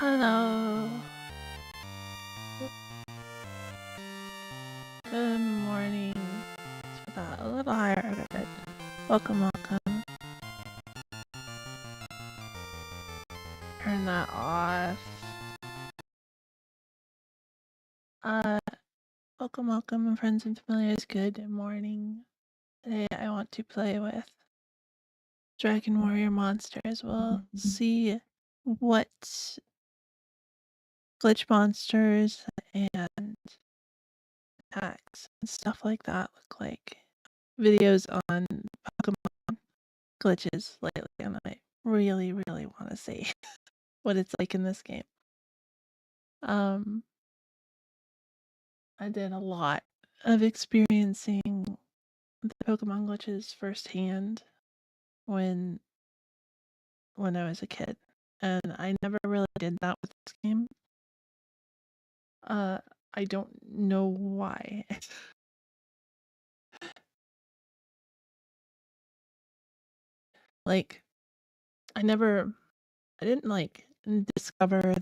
Hello. Good morning. Let's put that a little higher. Good. Welcome, welcome. Turn that off. Welcome, welcome, friends and familiars. Good morning. Today I want to play with Dragon Warrior monsters. We'll see what glitch monsters and attacks and stuff like that look like. Videos on Pokemon glitches lately, and I really want to see what it's like in this game. I did a lot of experiencing the Pokemon glitches firsthand when I was a kid, and I never really did that with this game. I don't know why. Like, I didn't like discover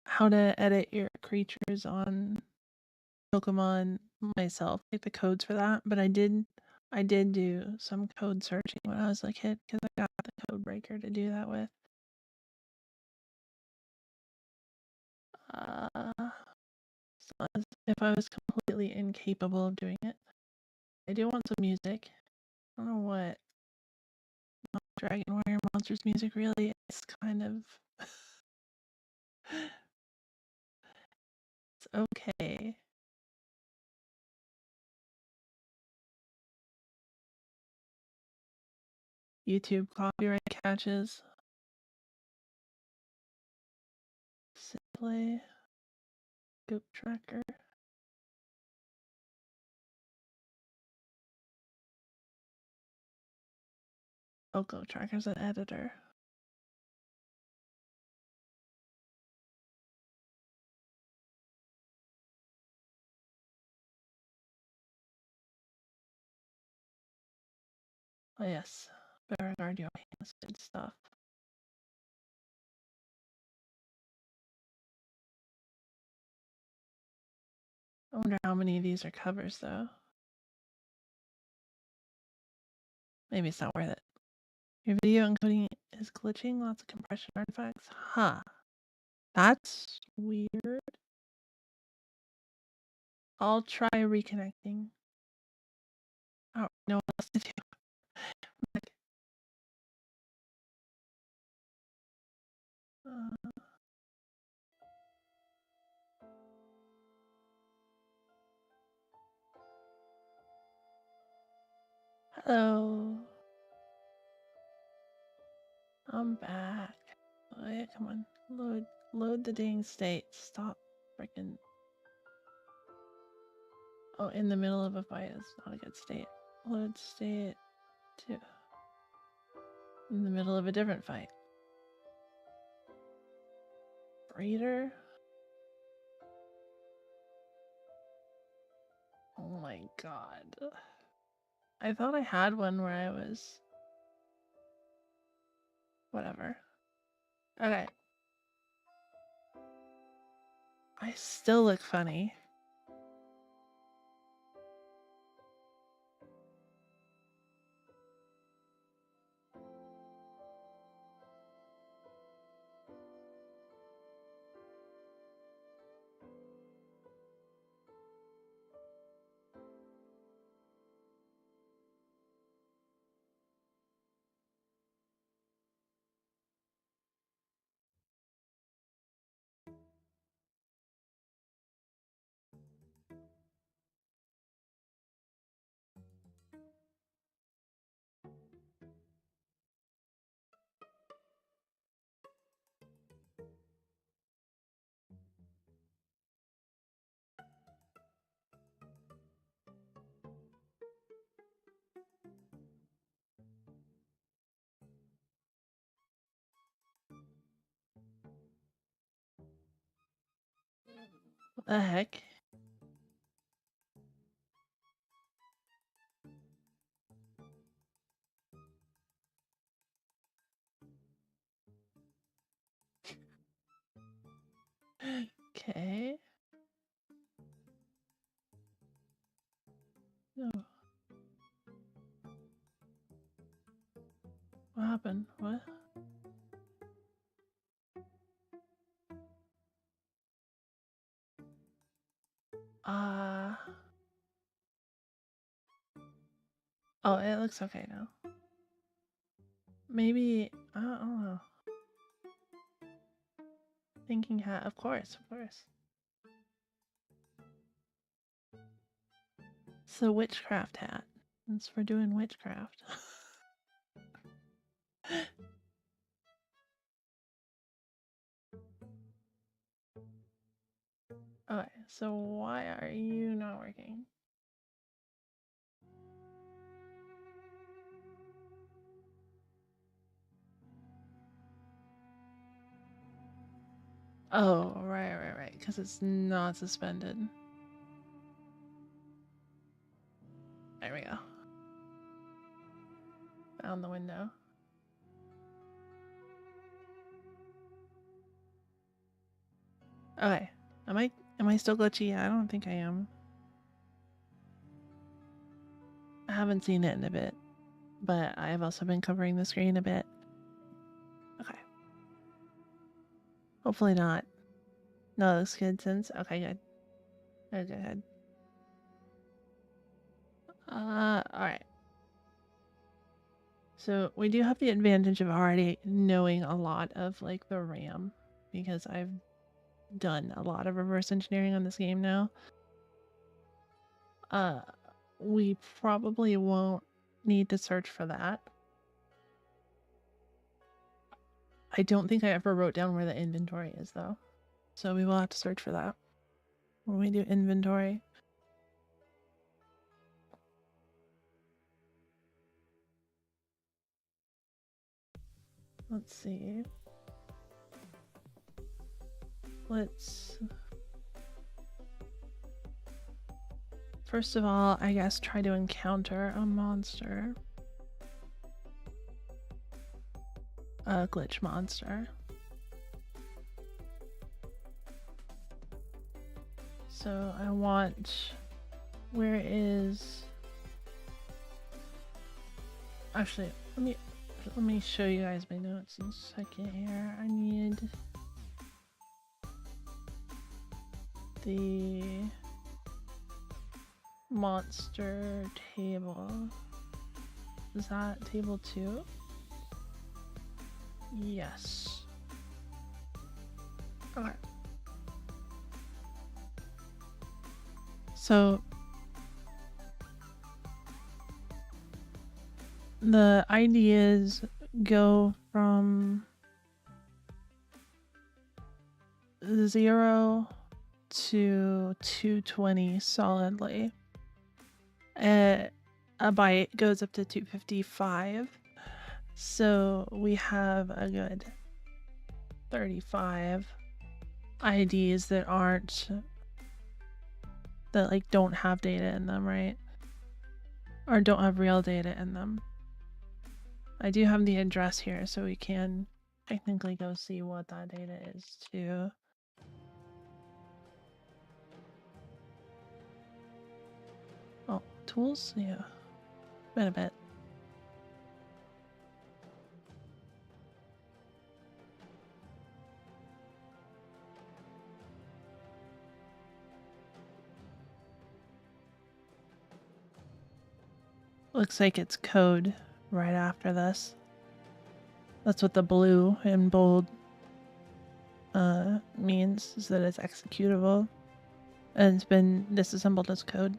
how to edit your creatures on Pokemon myself, like the codes for that, but I did do some code searching when I was a kid because I got the code breaker to do that with. So as if I was completely incapable of doing it. I do want some music. I don't know what Dragon Warrior Monsters music really is. Kind of it's okay. YouTube copyright catches. Simply Goat Tracker. Oh, Goat Tracker's an editor. Oh yes, Beauregard Johannes did stuff. I wonder how many of these are covers though. Maybe it's not worth it. Your video encoding is glitching, lots of compression artifacts. Huh. That's weird. I'll try reconnecting. I don't know what else to do. Hello. I'm back. Oh yeah, come on. Load the dang state. Stop freaking. Oh, in the middle of a fight is not a good state. Load state 2. In the middle of a different fight. Breeder? Oh my god. I thought I had one where I was... Whatever. Okay. I still look funny. What the heck? Okay. No. What happened? What? Oh, it looks okay now. Maybe, I don't know. Thinking hat, of course, of course. It's the witchcraft hat. It's for doing witchcraft. Okay, so why are you not working? Oh, right. Because it's not suspended. There we go. Found the window. Okay. Am I still glitchy? I don't think I am. I haven't seen it in a bit, but I've also been covering the screen a bit. Okay. Hopefully not. No, it looks good since. Okay, good. Good. Alright. So we do have the advantage of already knowing a lot of like the RAM because I've done a lot of reverse engineering on this game now. We probably won't need to search for that. I don't think I ever wrote down where the inventory is though. So we will have to search for that when we do inventory. Let's see. Let's first of all, I guess try to encounter a monster. A glitch monster. So I want, where is, actually, let me show you guys my notes in a second here. I need the monster table. Is that table 2? Yes. Okay. So the ideas go from 0 to 220 solidly. A byte goes up to 255. So we have a good 35 IDs that like don't have data in them, right? Or don't have real data in them. I do have the address here, so we can technically go see what that data is too. Oh, tools? Yeah. Been a bit. Looks like it's code right after this. That's what the blue and bold means, is that it's executable. And it's been disassembled as code.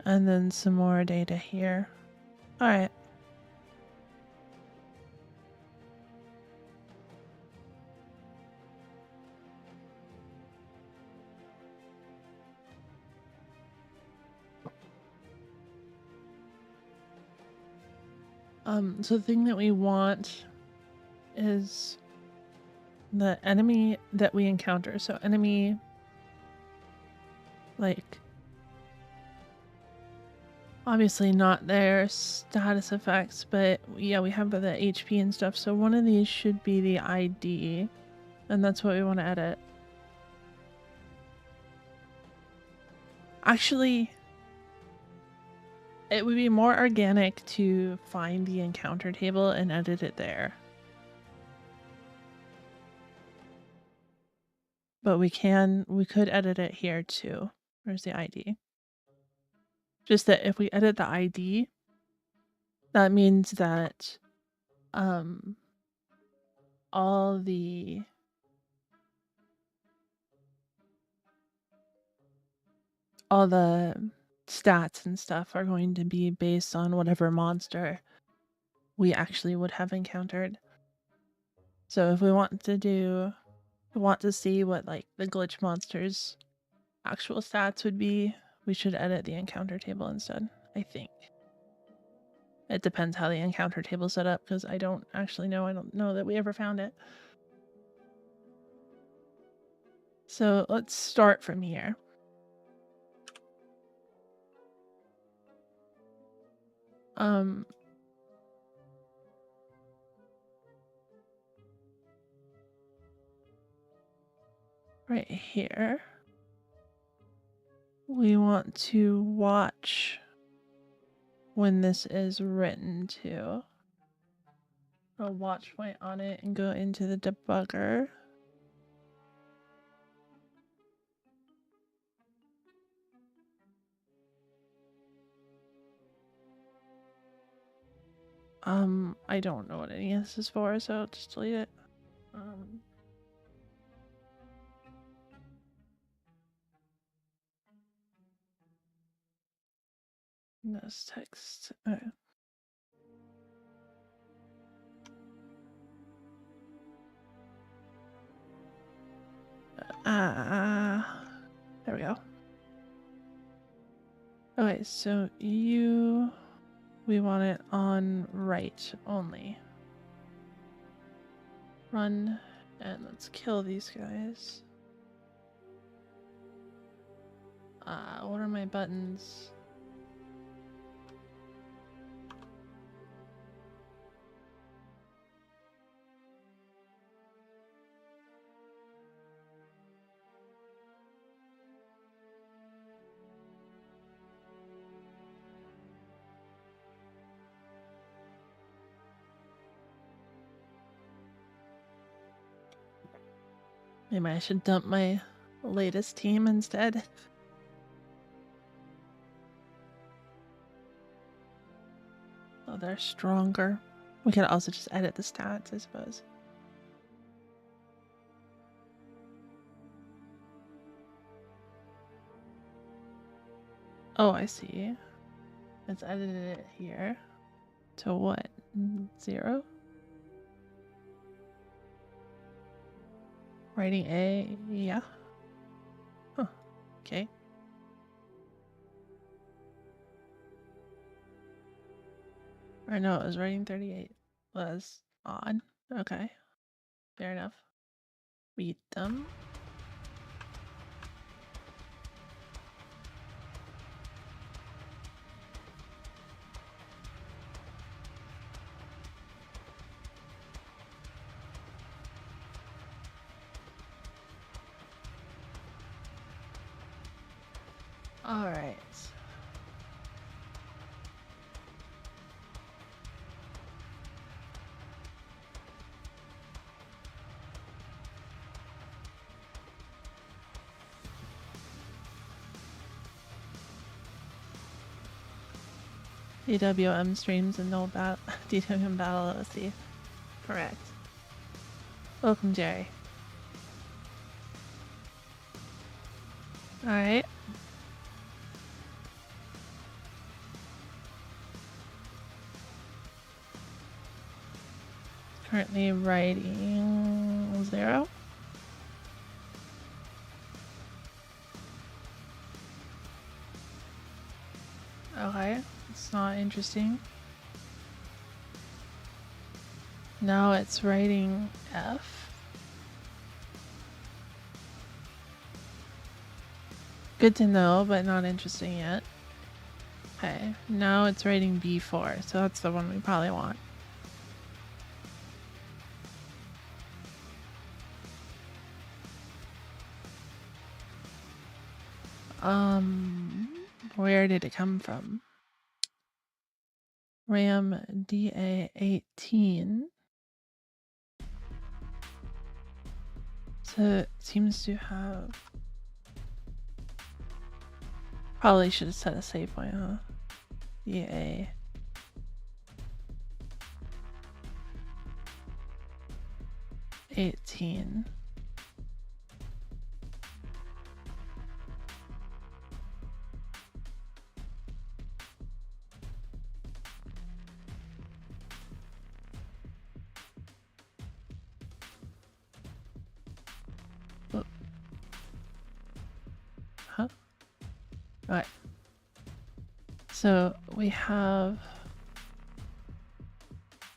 And then some more data here. Alright. So the thing that we want is the enemy that we encounter. So enemy, like, Obviously not their status effects, but yeah, we have the HP and stuff. So one of these should be the ID, and that's what we want to edit. Actually, it would be more organic to find the encounter table and edit it there. But we could edit it here too. Where's the ID? Just that if we edit the ID, that means that all the stats and stuff are going to be based on whatever monster we actually would have encountered. So if we want to see what like the glitch monster's actual stats would be, we should edit the encounter table instead, I think. It depends how the encounter table's set up, because I don't actually know. I don't know that we ever found it. So let's start from here. Right here, we want to watch when this is written to. A watch point on it and go into the debugger. I don't know what any of this is for, so I'll just delete it. This text. There we go. Okay, so we want it on right only. Run, and let's kill these guys. What are my buttons? Maybe I should dump my latest team instead. Oh, they're stronger. We could also just edit the stats, I suppose. Oh, I see. It's edited it here. To what? 0? Writing A, yeah. Huh. Okay. Or no, it was writing 38. Was odd. Okay. Fair enough. Read them. All right. DWM streams and no battle. DWM battle OC. Correct. Welcome, Jerry. All right. Currently writing 0. Okay, it's not interesting. Now it's writing F. Good to know, but not interesting yet. Okay, now it's rating B4, so that's the one we probably want. Where did it come from? RAM DA18. So it seems to have... Probably should have set a save point, huh? DA. $18. Huh? Alright. So we have...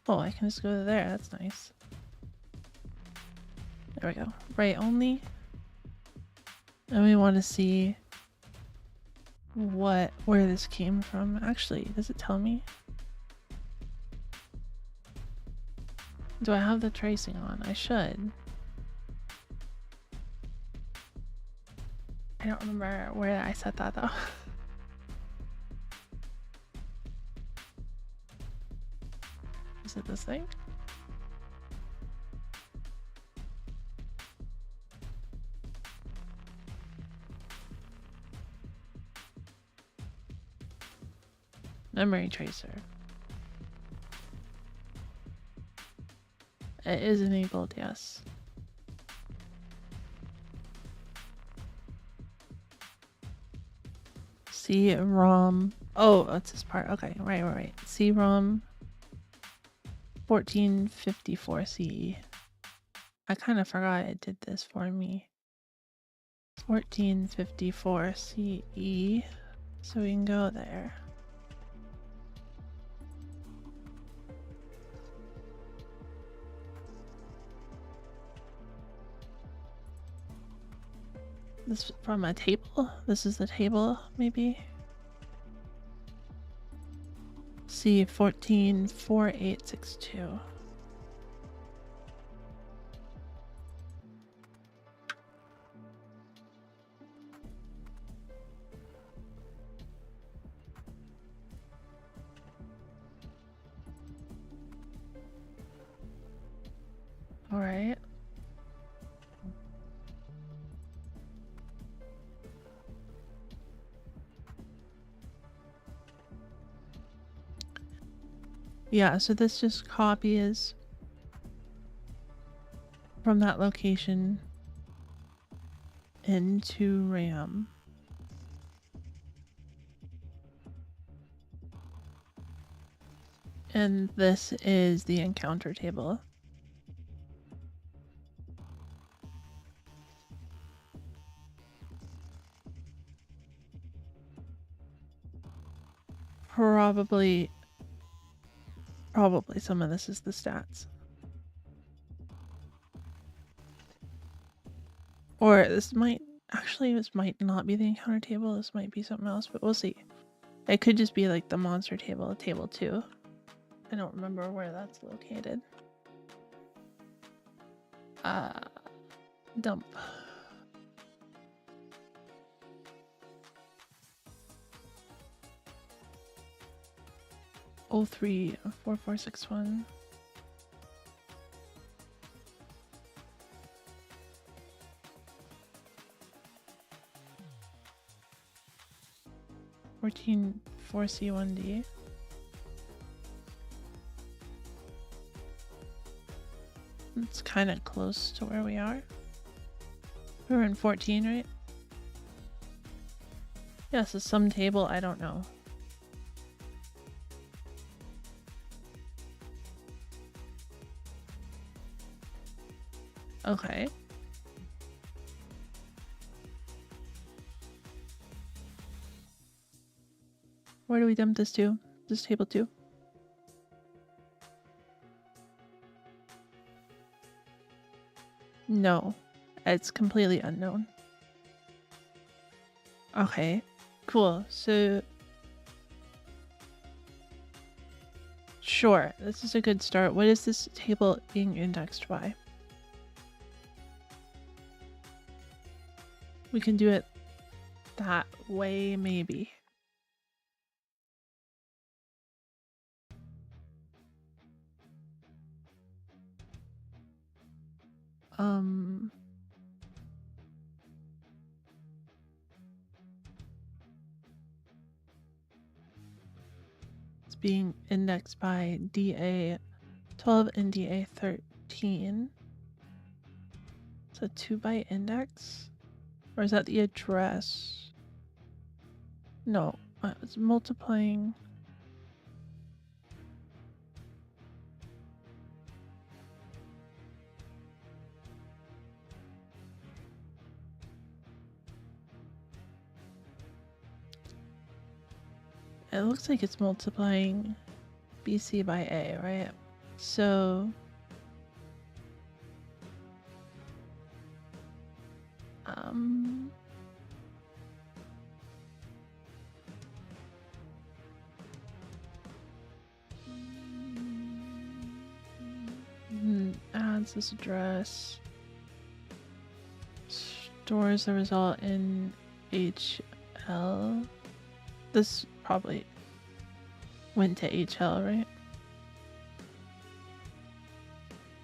Oh, I can just go there. That's nice. There we go. Right only. And we want to see where this came from. Actually, does it tell me? Do I have the tracing on? I should. I don't remember where I set that though. Is it this thing? Memory tracer. It is enabled, yes. C-ROM. Oh, that's this part. Okay, right. C-ROM 1454 CE. I kind of forgot it did this for me. 1454 CE. So we can go there. This from a table? This is the table, maybe? C144862. All right. Yeah, so this just copies from that location into RAM. And this is the encounter table. Probably some of this is the stats. Or this might not be the encounter table. This might be something else, but we'll see. It could just be like the monster table, table 2. I don't remember where that's located. Dump. Oh, 034461. Fourteen 4C1D. It's kind of close to where we are. We're in 14, right? Yeah, so some table, I don't know. Okay. Where do we dump this to? This table 2? No, it's completely unknown. Okay, cool. So Sure, this is a good start. What is this table being indexed by? We can do it that way, maybe. It's being indexed by DA12 and DA13. It's a 2-byte index? Or is that the address? No, it's multiplying. It looks like it's multiplying BC by A, right? So adds this address, stores the result in HL. This probably went to HL, right?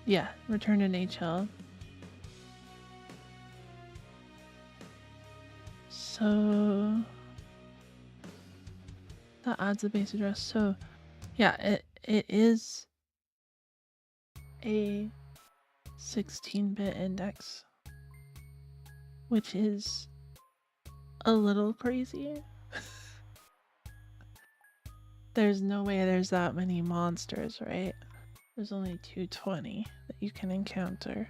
Yeah, return in HL. So that adds the base address. So yeah, it is a 16-bit index, which is a little crazy. There's no way there's that many monsters, right? There's only 220 that you can encounter.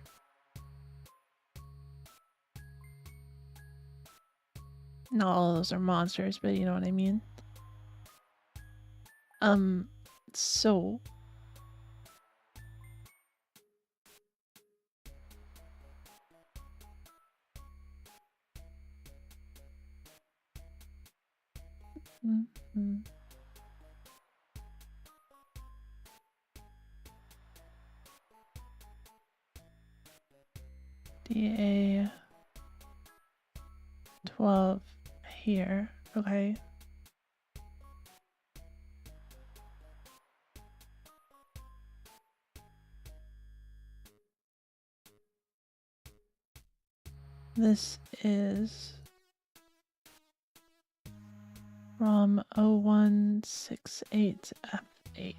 Not all of those are monsters, but you know what I mean. So DA12 here, okay. This is from 0168F8.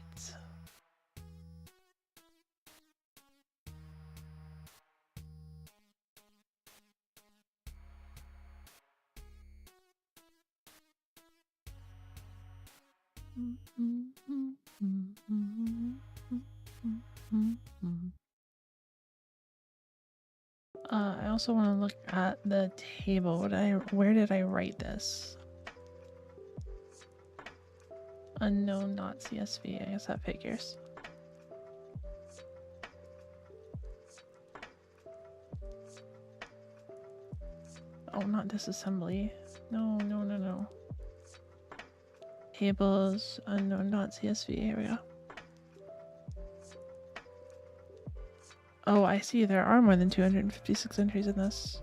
I also want to look at the table. Where did I write this? Unknown .csv. I guess that figures. Oh, not disassembly. No. Tables, unknown.csv. Here we go. Oh, I see. There are more than 256 entries in this.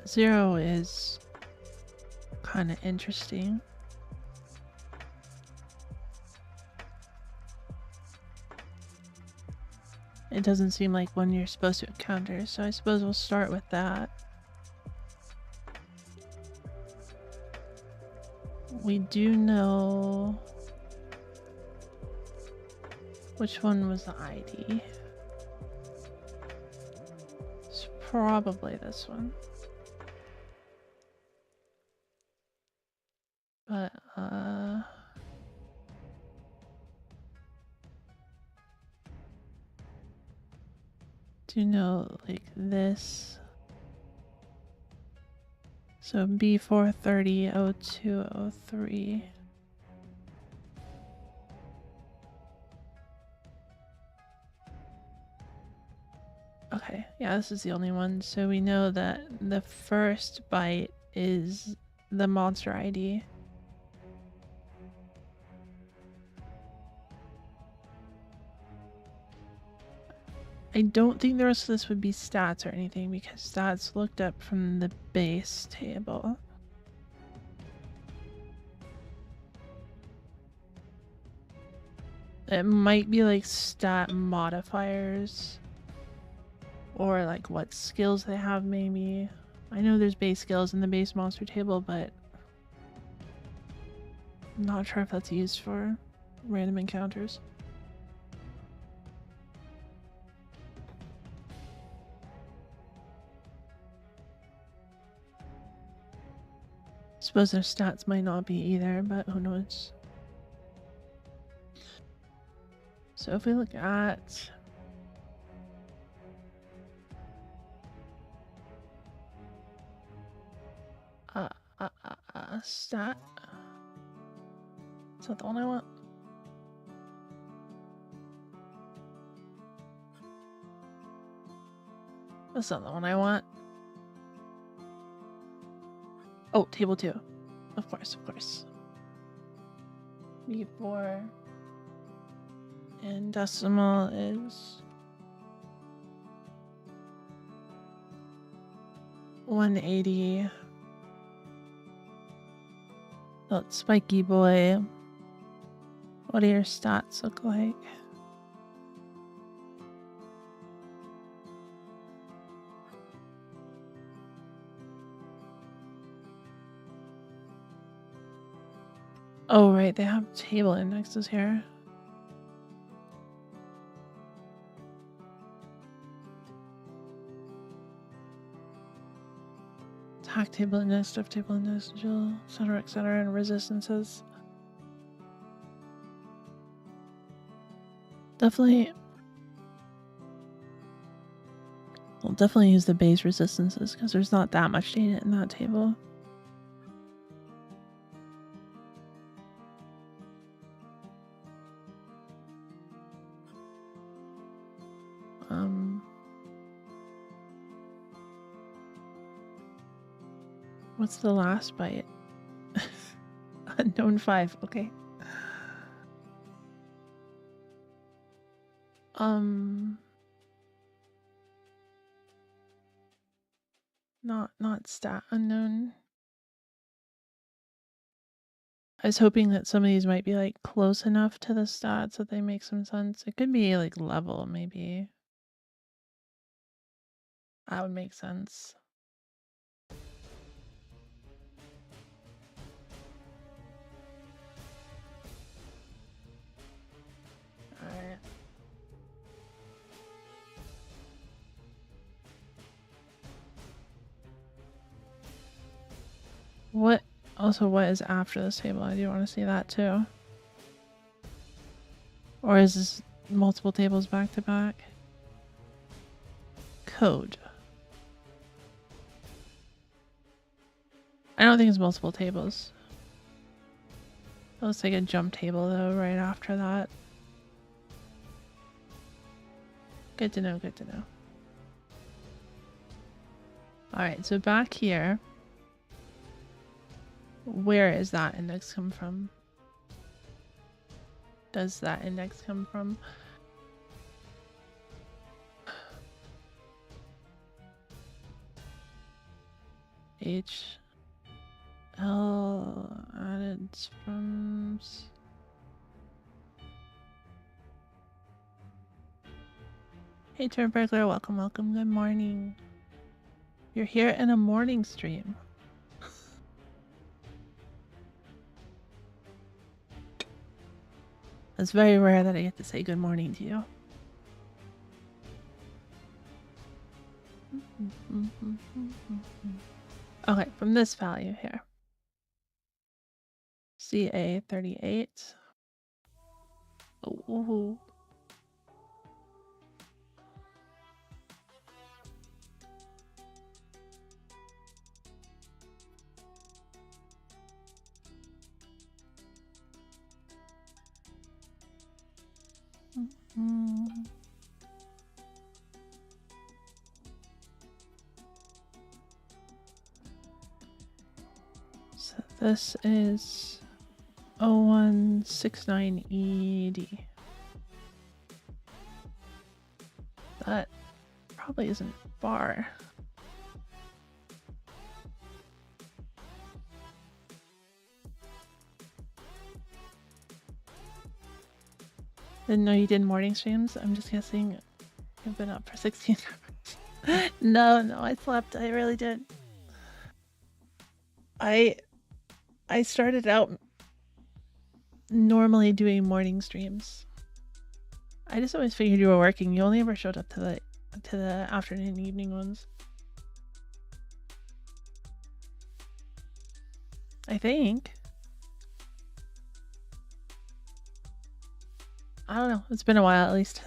Zero is kind of interesting. It doesn't seem like one you're supposed to encounter, so I suppose we'll start with that. We do know which one was the ID. It's probably this one. But, do you know, like, this So B430 0203. Okay, yeah, this is the only one. So we know that the first byte is the monster ID. I don't think the rest of this would be stats or anything because stats looked up from the base table. It might be like stat modifiers or like what skills they have maybe. I know there's base skills in the base monster table, but I'm not sure if that's used for random encounters. Suppose their stats might not be either, but who knows. So if we look at stat, is that the one I want? That's not the one I want. Oh, table 2. Of course, of course. B4 and decimal is 180. Oh, spiky boy. What do your stats look like? Oh, right, they have table indexes here. Attack table index, stuff table index, etc., and resistances. Definitely. We'll definitely use the base resistances because there's not that much data in that table. What's the last byte? Unknown 5, okay. Not stat unknown. I was hoping that some of these might be like close enough to the stats that they make some sense. It could be like level, maybe. That would make sense. Alright. What is after this table? I do want to see that too. Or is this multiple tables back to back? Code. I don't think it's multiple tables. It looks like a jump table though, right after that. Good to know, good to know. Alright, so back here. Where is that index come from? Does that index come from? HL added from. Hey Turnbergler, welcome, welcome, good morning. You're here in a morning stream. It's very rare that I get to say good morning to you. Okay, from this value here. CA38. Ooh. So this is 0169ED. That probably isn't bar. Didn't know you did morning streams. I'm just guessing you've been up for 16 hours. No, I slept. I really did. I started out normally doing morning streams. I just always figured you were working. You only ever showed up to the afternoon and evening ones. I think. I don't know. It's been a while at least.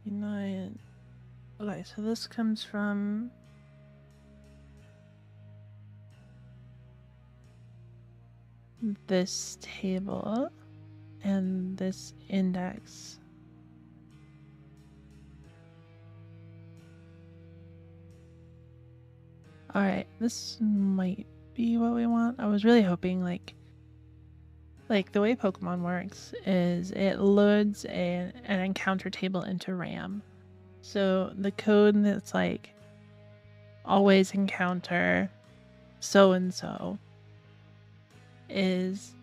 C9. Okay, so this comes from this table and this index. All right, this might be what we want. I was really hoping like the way Pokemon works is it loads an encounter table into RAM. So the code that's like always encounter so and so is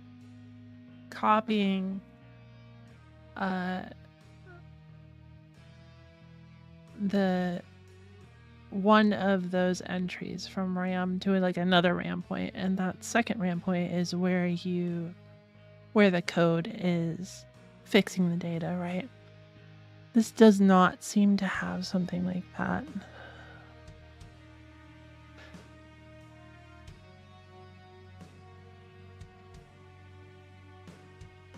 copying the one of those entries from RAM to like another RAM point, and that second RAM point is where the code is fixing the data, right? This does not seem to have something like that.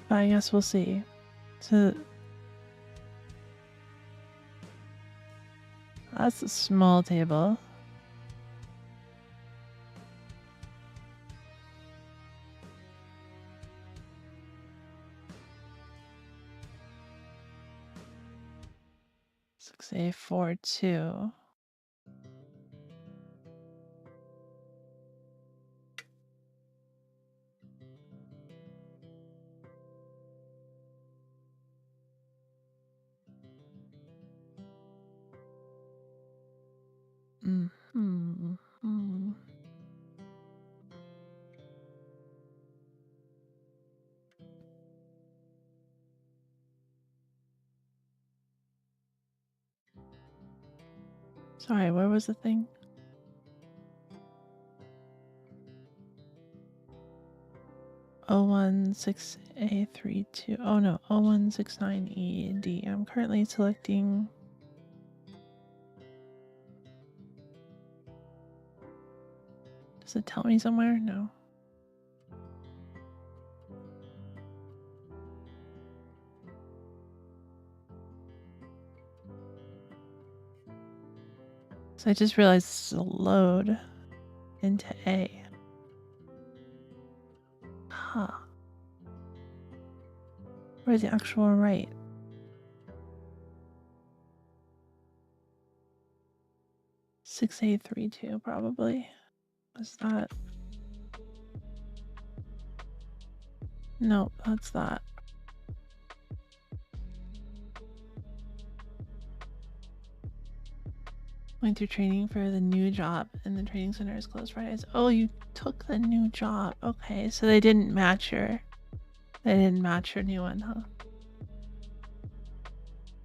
But I guess we'll see. So that's a small table. A42. Sorry, where was the thing? O16A32. Oh no, O169ED. I'm currently selecting. Does it tell me somewhere? No. So I just realized this is a load into A. Huh. Where's the actual right? (6A32) probably. Is that? Nope, that's that. Went through training for the new job and the training center is closed Fridays. Oh, you took the new job. Okay, so they didn't match your new one, huh?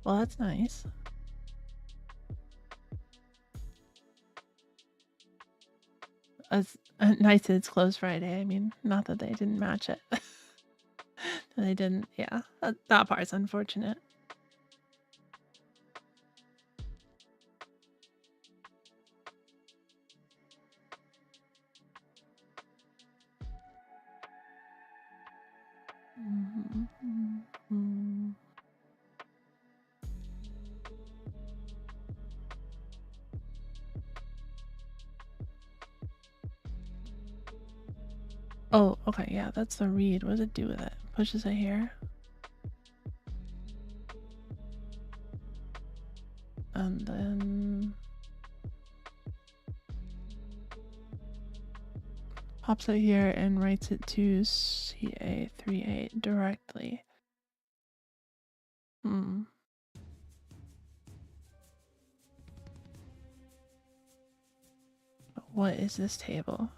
Well, that's nice. As nice that it's closed Friday. I mean, not that they didn't match it. They didn't. Yeah, that part's unfortunate. Oh, okay, yeah, that's the read. What does it do with it? Pushes it here. And then pops it here and writes it to CA38 directly. What is this table?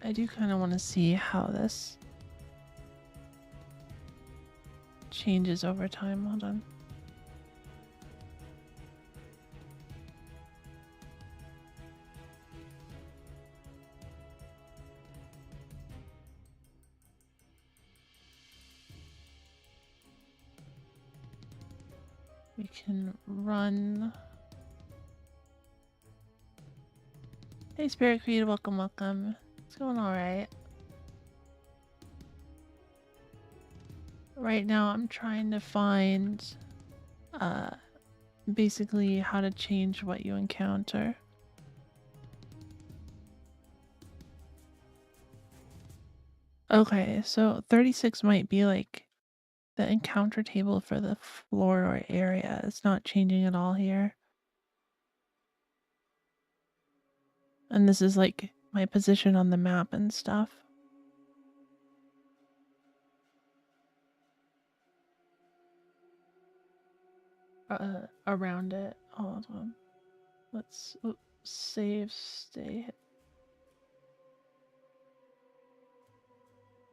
I do kind of want to see how this changes over time. Hold on. We can run. Hey, Spirit Creed, welcome, welcome. It's going all right. Right now, I'm trying to find, basically how to change what you encounter. Okay, so 36 might be like the encounter table for the floor or area. It's not changing at all here. And this is like my position on the map and stuff. Around it. Hold on. Let's save, stay.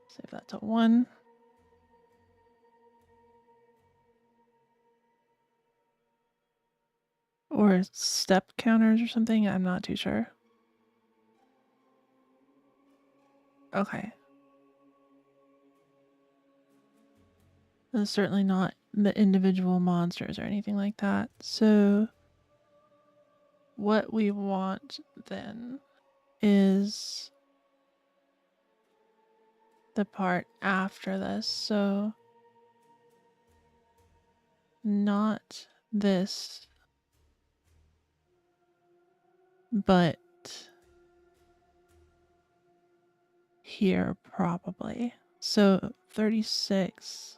Save that to 1. Or step counters or something. I'm not too sure. Okay. That's certainly not the individual monsters or anything like that. So what we want then is the part after this. So not this, but here probably. So 36.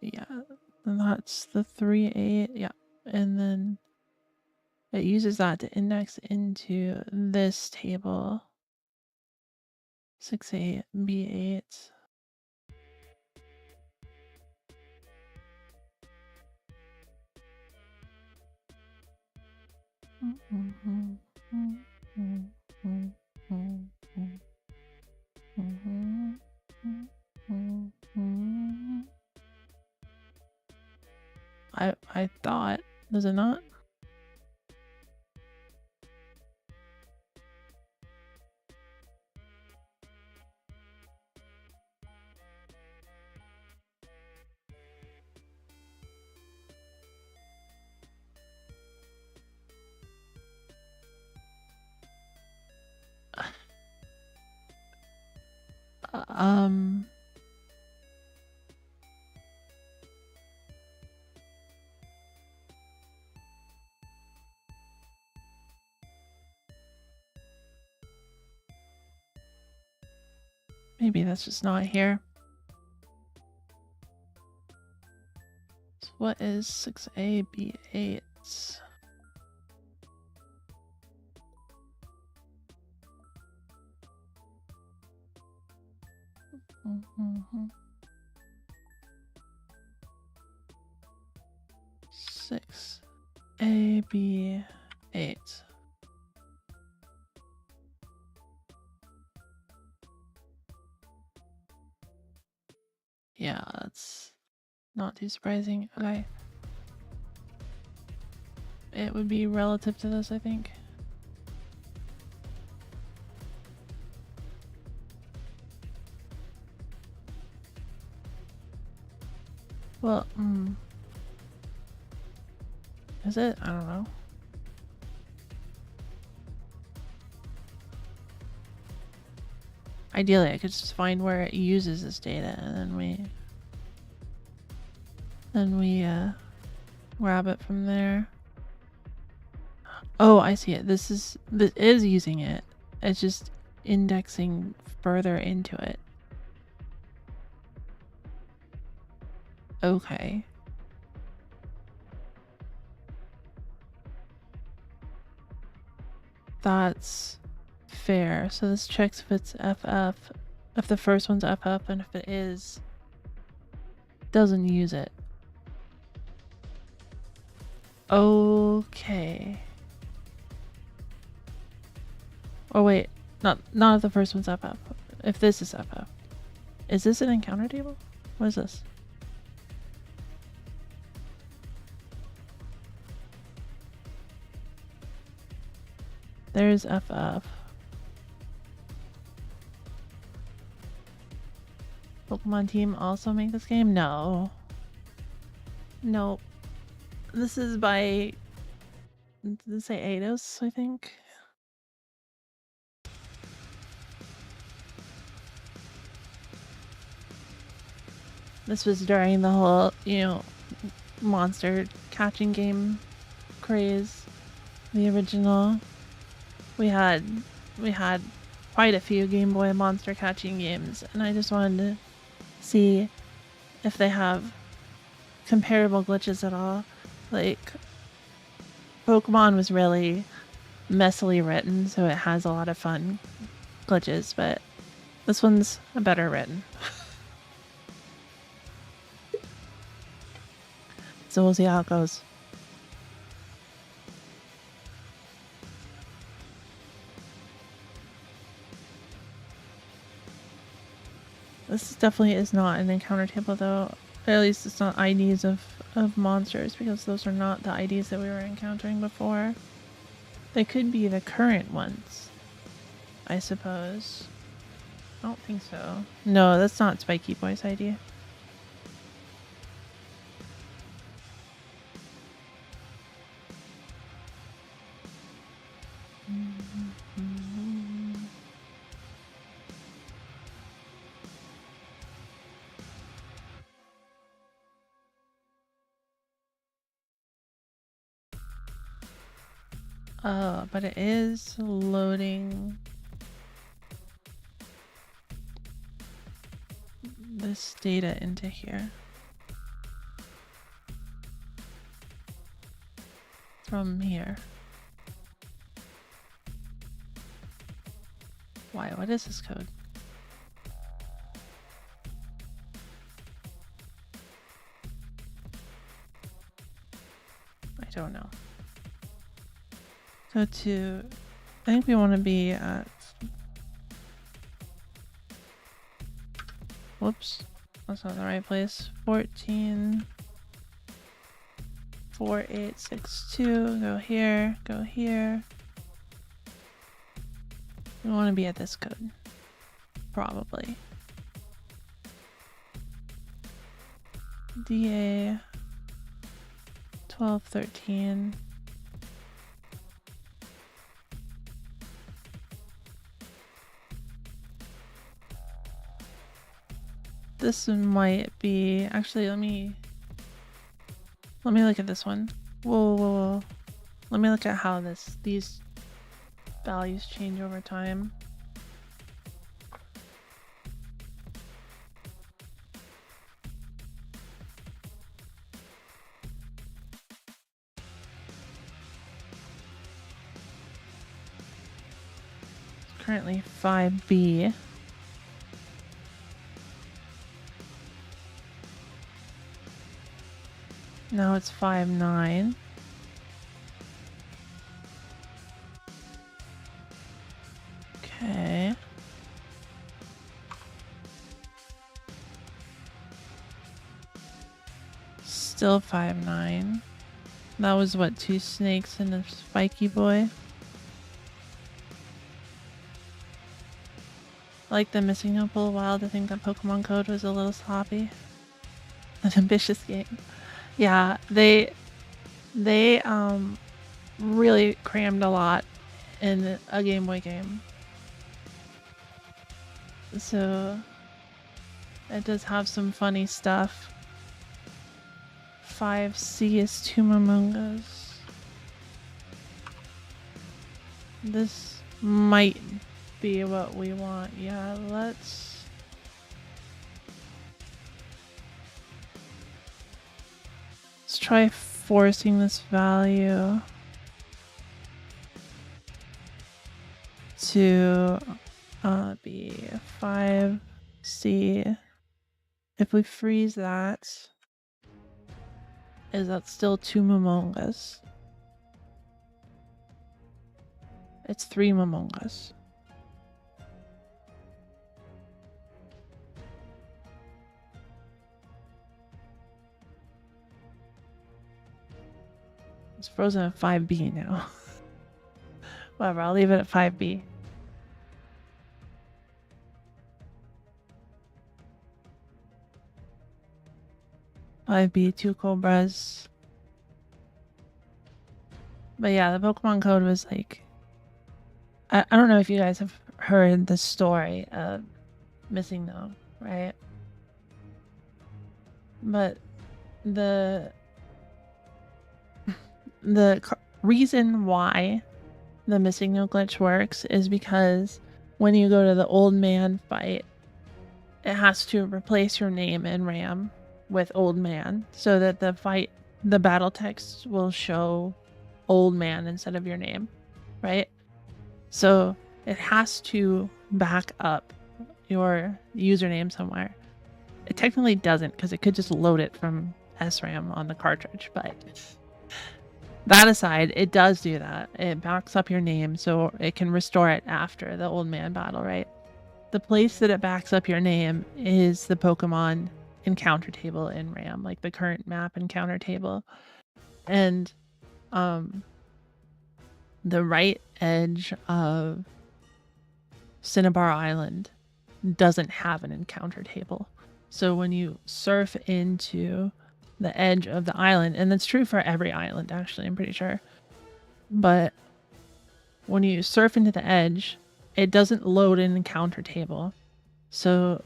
Yeah, and that's the 3-8, yeah. And then it uses that to index into this table. 6-8, B8. I thought, does it not? Maybe that's just not here. So what is 6A, B8? Six A B 8. Yeah, that's not too surprising. Okay. It would be relative to this, I think. Well, is it? I don't know. Ideally, I could just find where it uses this data, and then we grab it from there. Oh, I see it. This is using it. It's just indexing further into it. Okay. That's fair. So this checks if it's FF, if the first one's FF, and if it is, doesn't use it. Okay. Oh wait, not if the first one's FF. If this is FF. Is this an encounter table? What is this? There's FF. Pokemon team also make this game? No. Nope. This is by, did it say Eidos, I think? This was during the whole, you know, monster catching game craze. The original. We had quite a few Game Boy monster catching games, and I just wanted to see if they have comparable glitches at all. Like, Pokemon was really messily written, so it has a lot of fun glitches, but this one's better written. So we'll see how it goes. This definitely is not an encounter table, though. At least it's not IDs of monsters, because those are not the IDs that we were encountering before. They could be the current ones, I suppose. I don't think so. No, that's not Spiky Boy's ID. But it is loading this data into here. From here. Why? What is this code? I don't know. Go to, I think we want to be at, whoops, that's not the right place. 144862, go here, go here. We want to be at this code, probably. DA 1213. This might be, actually, let me look at this one. Whoa. Let me look at how these values change over time. It's currently 5B. Now it's 5.9. Okay. Still 5'9". That was what, 2 snakes and a spiky boy? Like the missing no for a while to think that Pokemon Code was a little sloppy. An ambitious game. Yeah, they really crammed a lot in a Game Boy game. So it does have some funny stuff. 5C is 2 Momongas. This might be what we want. Yeah, let's try forcing this value to be 5C. If we freeze that, is that still 2 Momongas? It's 3 Momongas. It's frozen at 5B now. Whatever, I'll leave it at 5B. B, 2 Cobras. But yeah, the Pokemon Code was like... I don't know if you guys have heard the story of Missing No, right? But the reason why the Missing No glitch works is because when you go to the old man fight, it has to replace your name in RAM with old man so that the battle text will show old man instead of your name, right? So it has to back up your username somewhere. It technically doesn't because it could just load it from SRAM on the cartridge, but that aside, it does do that. It backs up your name so it can restore it after the old man battle, right? The place that it backs up your name is the Pokemon encounter table in RAM, like the current map encounter table. And the right edge of Cinnabar Island doesn't have an encounter table. So when you surf into the edge of the island, and that's true for every island actually, I'm pretty sure, but when you surf into the edge, it doesn't load an encounter table. So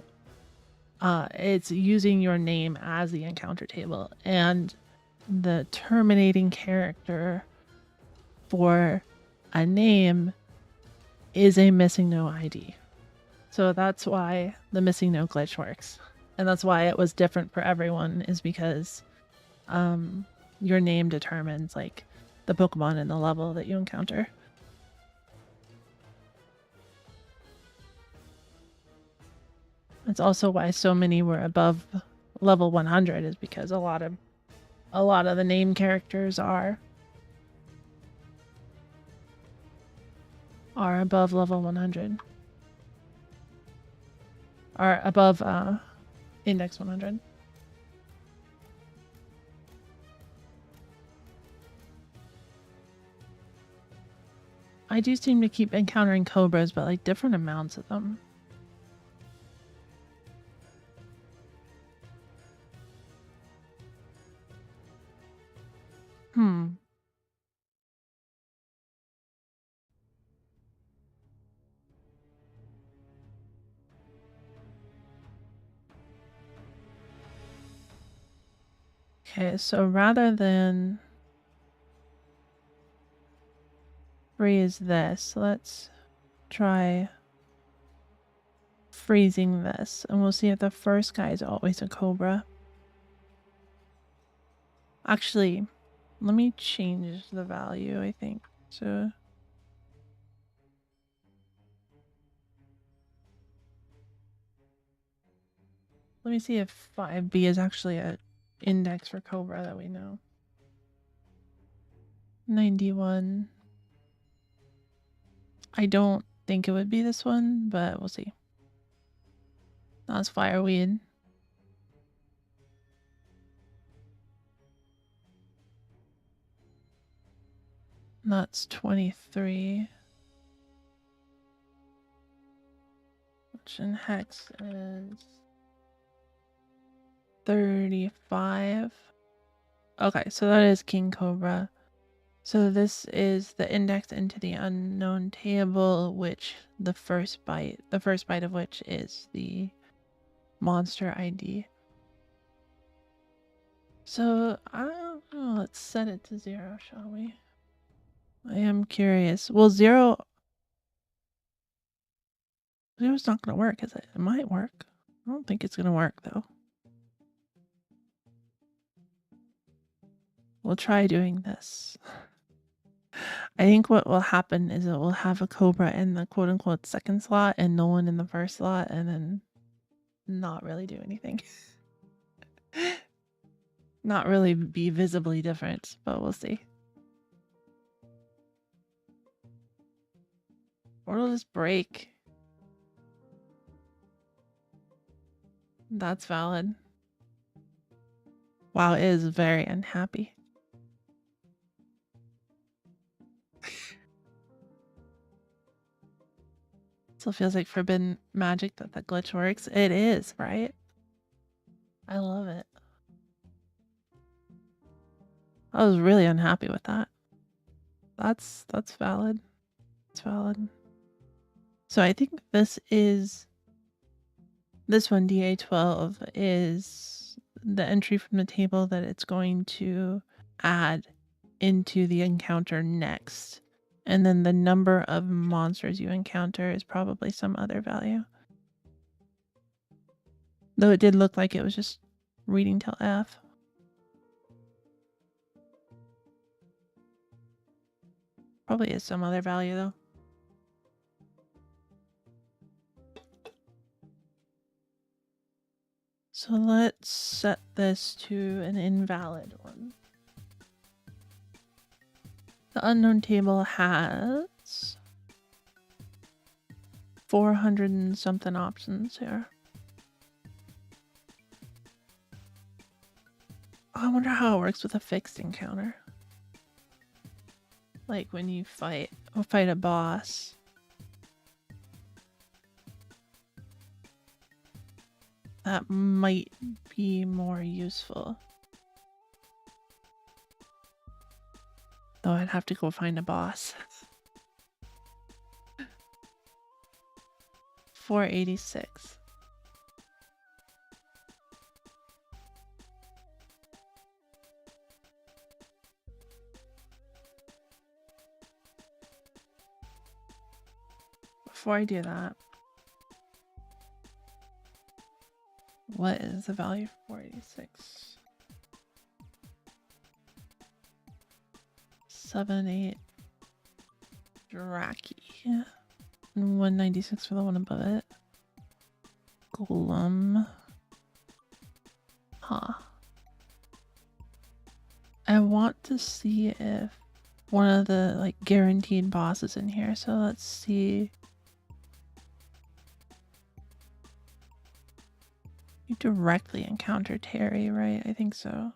it's using your name as the encounter table, and the terminating character for a name is a Missing No ID. So that's why the Missing No glitch works. And that's why it was different for everyone, is because your name determines like the Pokemon and the level that you encounter. It's also why so many were above level 100, is because a lot of the name characters are above level 100. Are above index 100. I do seem to keep encountering cobras, but like different amounts of them. Okay, so rather than freeze this, let's try freezing this, and we'll see if the first guy is always a cobra. Actually, let me change the value, I think. So let me see if 5B is actually a index for cobra that we know. 91. I don't think it would be this one, but we'll see. That's fireweed. That's 23. Which in hex is 35. Okay, so that is King Cobra. So this is the index into the unknown table, which the first byte of which is the monster ID. So I don't know, let's set it to 0, shall we? I am curious. Well, 0's not gonna work, is it? It might work. I don't think it's gonna work though. We'll try doing this. I think what will happen is it will have a Cobra in the quote unquote second slot and no one in the first slot, and then not really do anything. Not really be visibly different, but we'll see. Or it'll just break. That's valid. Wow, it is very unhappy. Still feels like forbidden magic that the glitch works. It is, right? I love it. I was really unhappy with that. That's valid. It's valid. So I think this one, DA12, is the entry from the table that it's going to add into the encounter next. And then the number of monsters you encounter is probably some other value. Though it did look like it was just reading till F. Probably is some other value though. So let's set this to an invalid one. The unknown table has 400 and something options here. I wonder how it works with a fixed encounter. Like when you fight a boss. That might be more useful. Though I'd have to go find a boss. 486. Before I do that, what is the value for 486? 78 Draki. And 196 for the one above it. Golem. Huh. I want to see if one of the like guaranteed bosses in here. So let's see. You directly encounter Terry, right? I think so.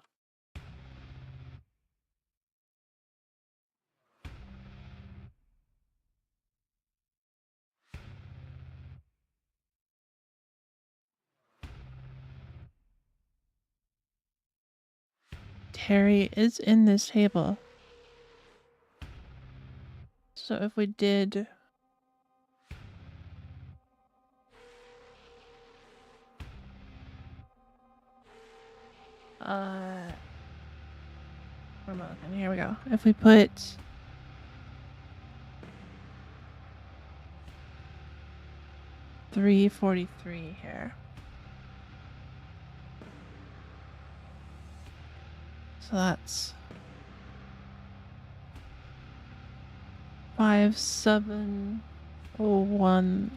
Terry is in this table. So if we did... where am I looking? Here we go. If we put... $343 here. So that's 57013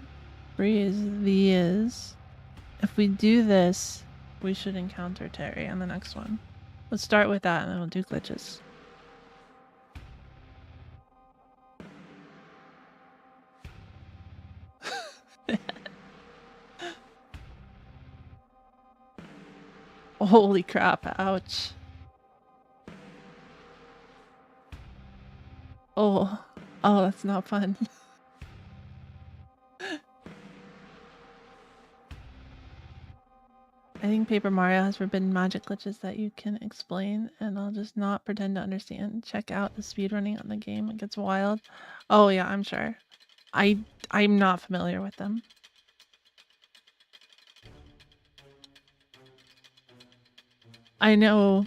is the is. If we do this, we should encounter Terry on the next one. Let's start with that and then we'll do glitches. Holy crap, ouch. Oh, that's not fun. I think Paper Mario has forbidden magic glitches that you can explain, and I'll just not pretend to understand. Check out the speedrunning on the game. It gets wild. Oh yeah, I'm sure. I'm not familiar with them. I know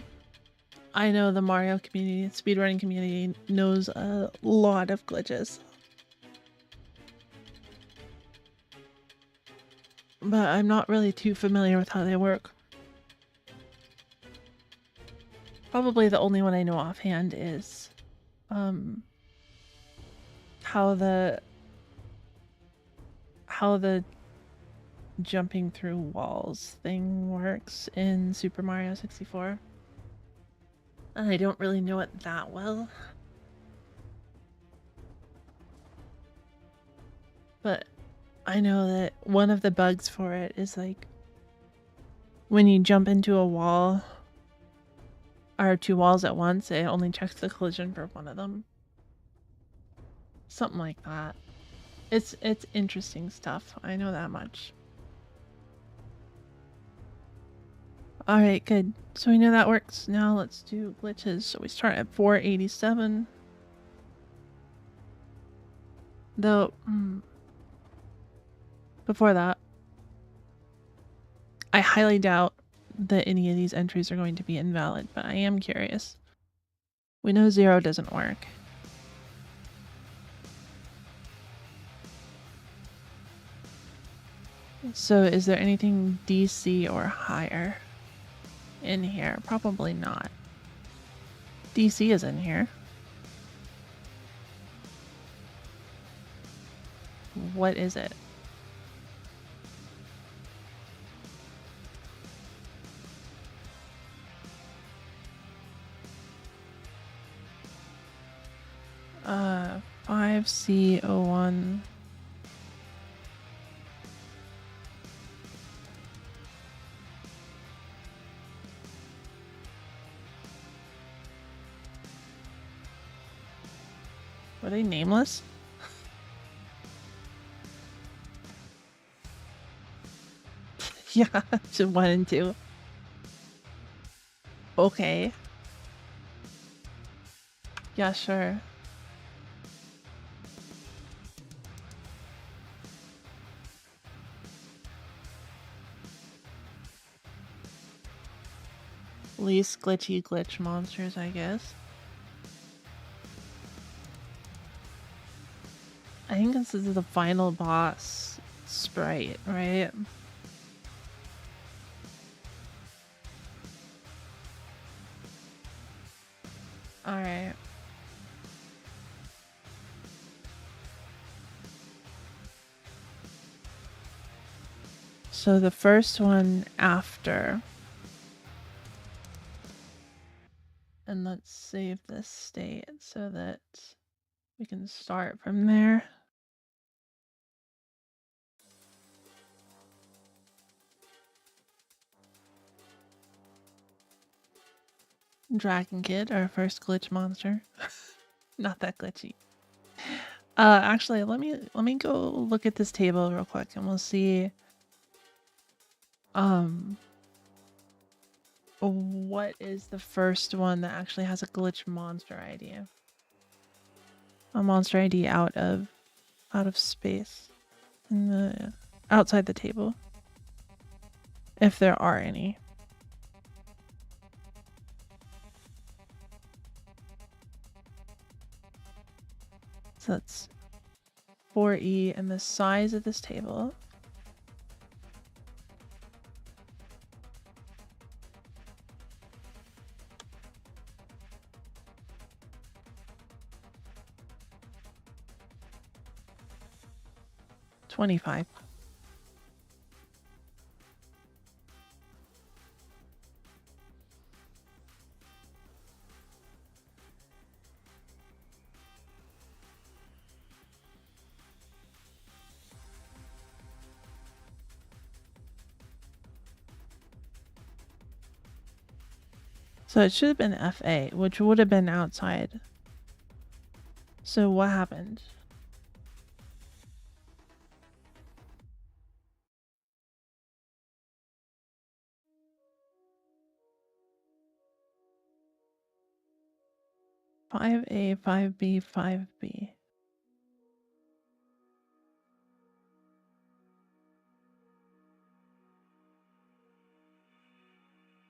the Mario community, speedrunning community knows a lot of glitches. But I'm not really too familiar with how they work. Probably the only one I know offhand is how the jumping through walls thing works in Super Mario 64. And I don't really know it that well. But I know that one of the bugs for it is like when you jump into a wall or two walls at once, it only checks the collision for one of them. Something like that. It's interesting stuff. I know that much. Alright, good. So we know that works. Now let's do glitches. So we start at 487. Though, before that, I highly doubt that any of these entries are going to be invalid, but I am curious. We know 0 doesn't work. So is there anything DC or higher in here? Probably not. DC is in here. What is it? Uh, 5C01. Were they nameless? Yeah, to 1 and 2. Okay. Yeah, sure. Least glitchy glitch monsters, I guess. I think this is the final boss sprite, right? Alright. So the first one after. And let's save this state so that we can start from there. Dragon Kid, our first glitch monster. Not that glitchy. Actually, let me go look at this table real quick and we'll see what is the first one that actually has a glitch monster ID. A monster ID out of space in the outside the table. If there are any. So that's 4E and the size of this table. $25. So it should have been FA, which would have been outside. So what happened? Five A, 5B, 5B.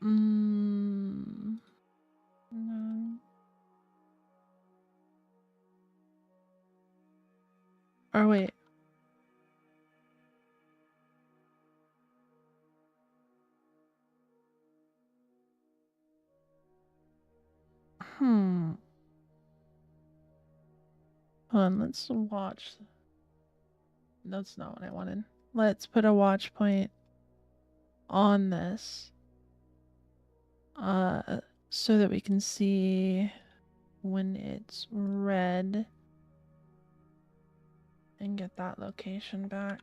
No. Or wait. Hold on, let's watch. That's not what I wanted. Let's put a watch point on this. So that we can see when it's red and get that location back.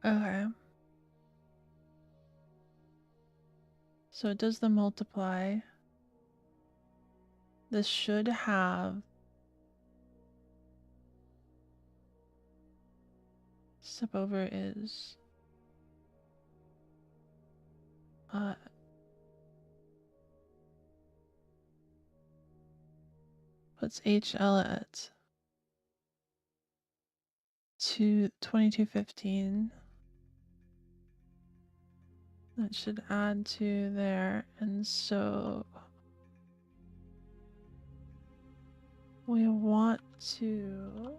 Okay. So it does the multiply. This should have step over is puts HL at 2215. That should add to there, and so we want to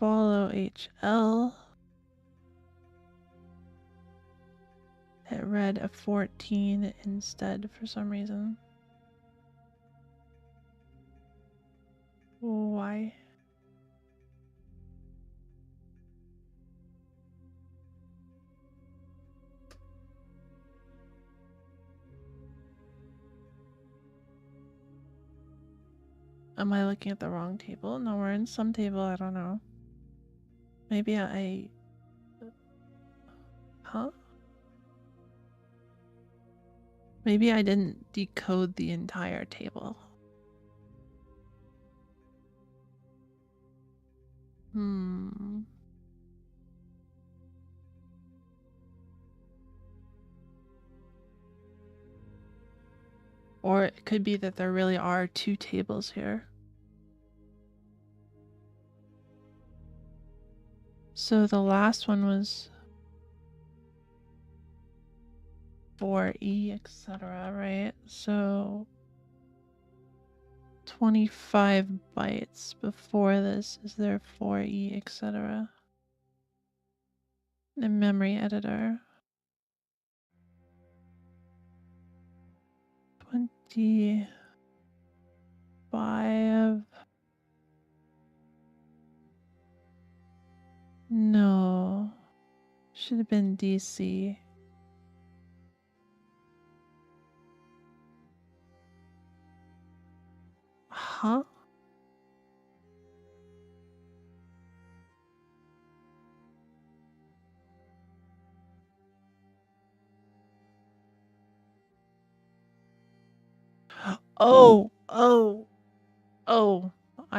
follow HL. It read a 14 instead for some reason. Why? Am I looking at the wrong table? No, we're in some table, I don't know. Maybe huh? Maybe I didn't decode the entire table. Or it could be that there really are two tables here. So the last one was 4E, etc., right? So 25 bytes before this is there 4E, etc. The memory editor. 25. No. Should have been DC. Huh?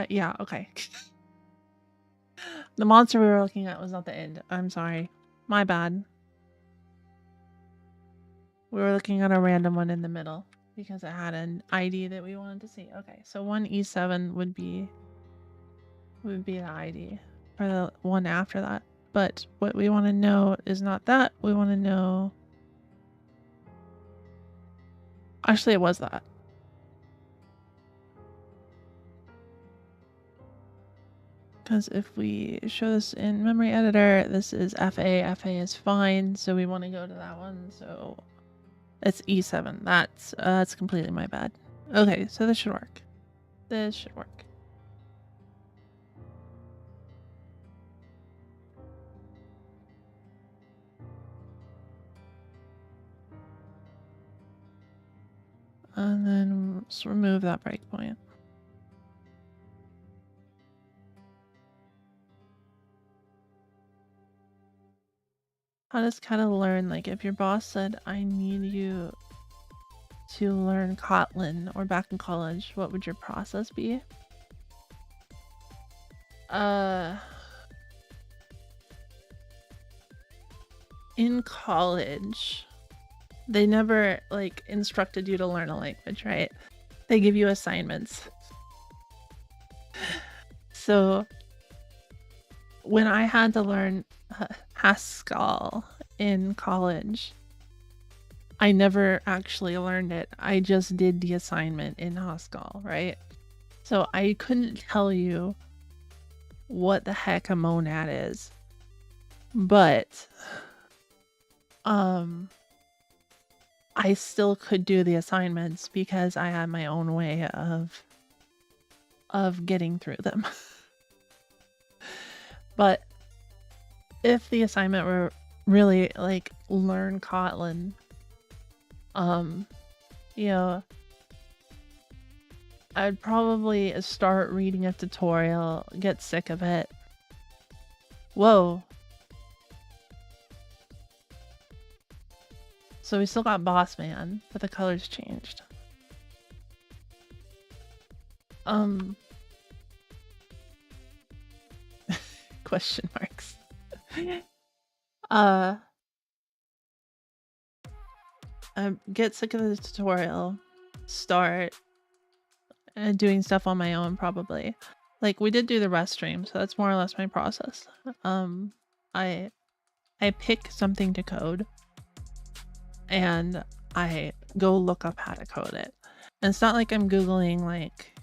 Yeah, okay. The monster we were looking at was not the end. I'm sorry. My bad. We were looking at a random one in the middle because it had an ID that we wanted to see. Okay, so 1E7 would be the ID for the one after that. But what we want to know is not that. We want to know... Actually, it was that. Because if we show this in memory editor, this is FA. FA is fine, so we want to go to that one. So it's E7. That's completely my bad. Okay, so this should work. This should work. And then let's remove that breakpoint. How does Kata learn? Like, if your boss said, I need you to learn Kotlin, or back in college, what would your process be? In college, they never, like, instructed you to learn a language, right? They give you assignments. So when I had to learn Haskell in college, I never actually learned it. I just did the assignment in Haskell, right? So I couldn't tell you what the heck a monad is. But I still could do the assignments because I had my own way of getting through them. But if the assignment were really like learn Kotlin, you know, I'd probably start reading a tutorial, get sick of it. Whoa. So we still got Boss Man, but the colors changed. Question marks. Get sick of the tutorial, start doing stuff on my own, probably. Like, we did do the rest stream, so that's more or less my process. I pick something to code, and I go look up how to code it. And it's not like I'm Googling, like,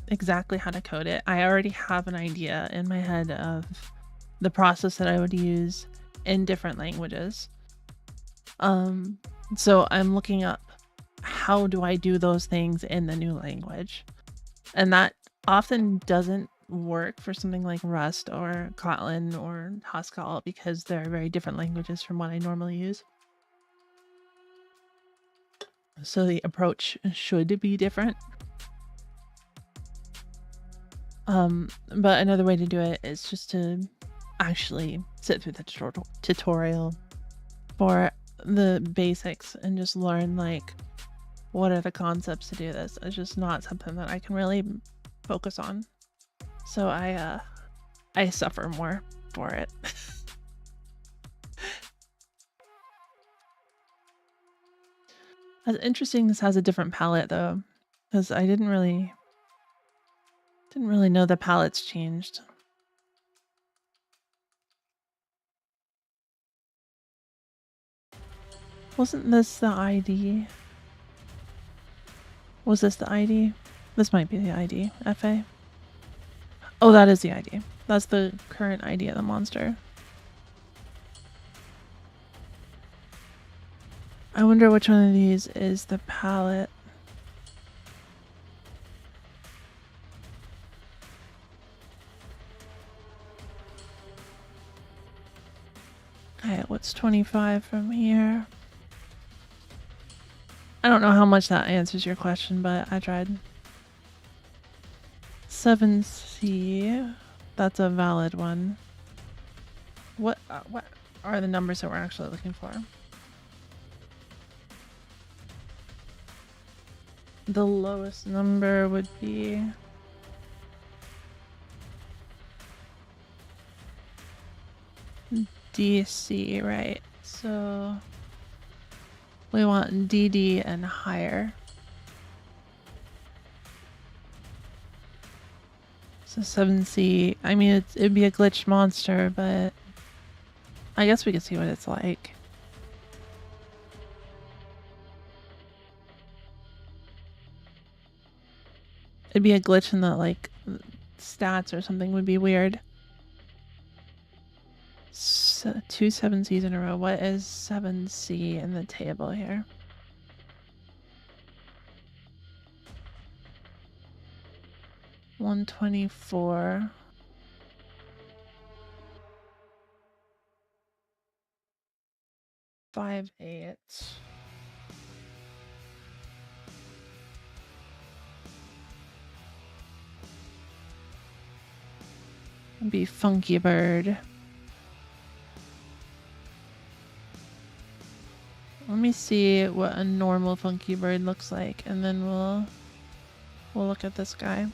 exactly how to code it. I already have an idea in my head of the process that I would use in different languages. So I'm looking up how do I do those things in the new language. And that often doesn't work for something like Rust or Kotlin or Haskell because they're very different languages from what I normally use. So the approach should be different. But another way to do it is just to actually sit through the tutorial for the basics and just learn, like, what are the concepts to do this. It's just not something that I can really focus on. So I suffer more for it. It's interesting this has a different palette though, because I didn't really know the palettes changed. Wasn't this the ID? Was this the ID? This might be the ID. FA. Oh, that is the ID. That's the current ID of the monster. I wonder which one of these is the palette. Okay, what's 25 from here? I don't know how much that answers your question, but I tried. 7C. That's a valid one. What are the numbers that we're actually looking for? The lowest number would be DC, right? So we want DD and higher. So 7C. I mean, it'd be a glitched monster, but I guess we could see what it's like. It'd be a glitch in the, like, stats or something would be weird. So 2 7Cs in a row. What is 7C in the table here? $124. $5.8. It'd be Funky Bird. Let me see what a normal funky bird looks like, and then we'll look at this guy.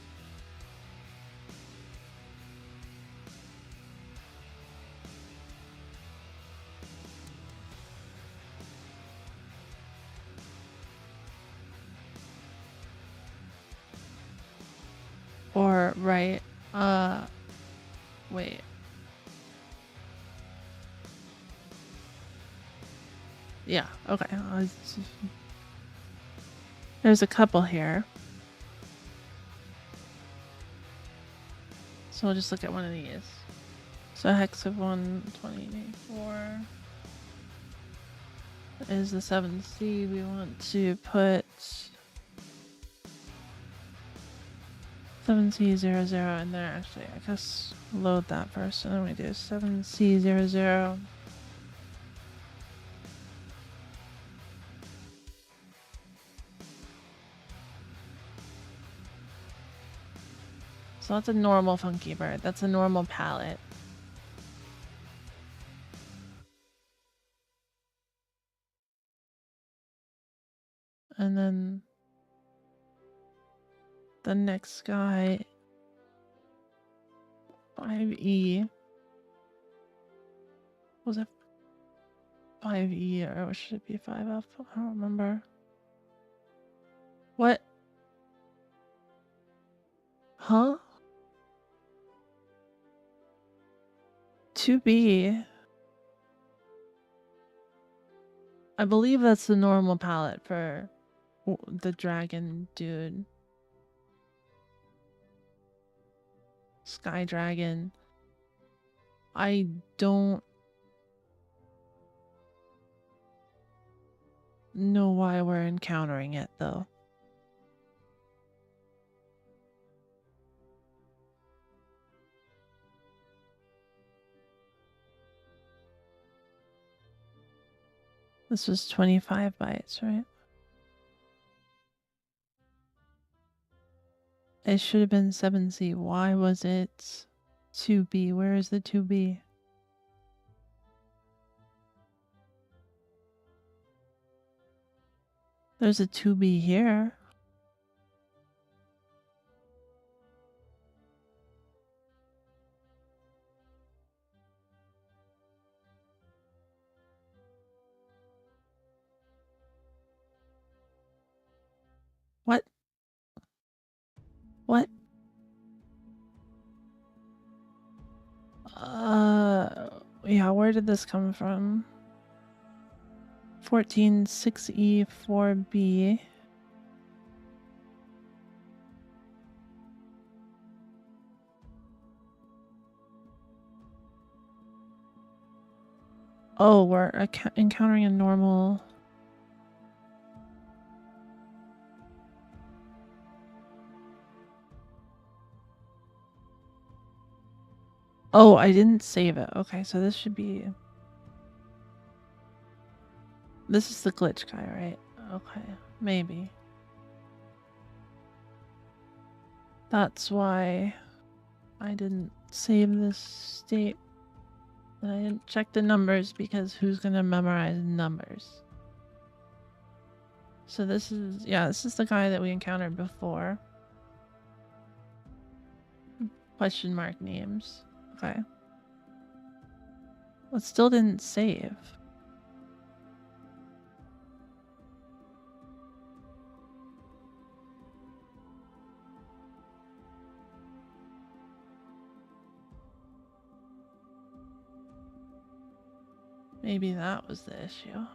Or right, wait. Yeah, okay. There's a couple here. So we'll just look at one of these. So hex of 124 is the 7C. We want to put 7C00 in there. Actually, I guess load that first, and then we do 7C00. So that's a normal funky bird. That's a normal palette. And then the next guy, 5E. Was it 5E or should it be 5F? I don't remember. What? Huh? 2B. I believe that's the normal palette for the dragon dude. Sky dragon. I don't know why we're encountering it though. This was 25 bytes, right? It should have been 7C. Why was it 2B? Where is the 2B? There's a 2B here. What? What? Yeah, where did this come from? 14 6E 4B. Oh, we're encountering a normal. Oh, I didn't save it. Okay, so this should be. This is the glitch guy, right? Okay, maybe. That's why I didn't save this state. I didn't check the numbers because who's gonna memorize numbers? So this is, yeah, this is the guy that we encountered before. Question mark names. Okay. Well, it still didn't save. Maybe that was the issue.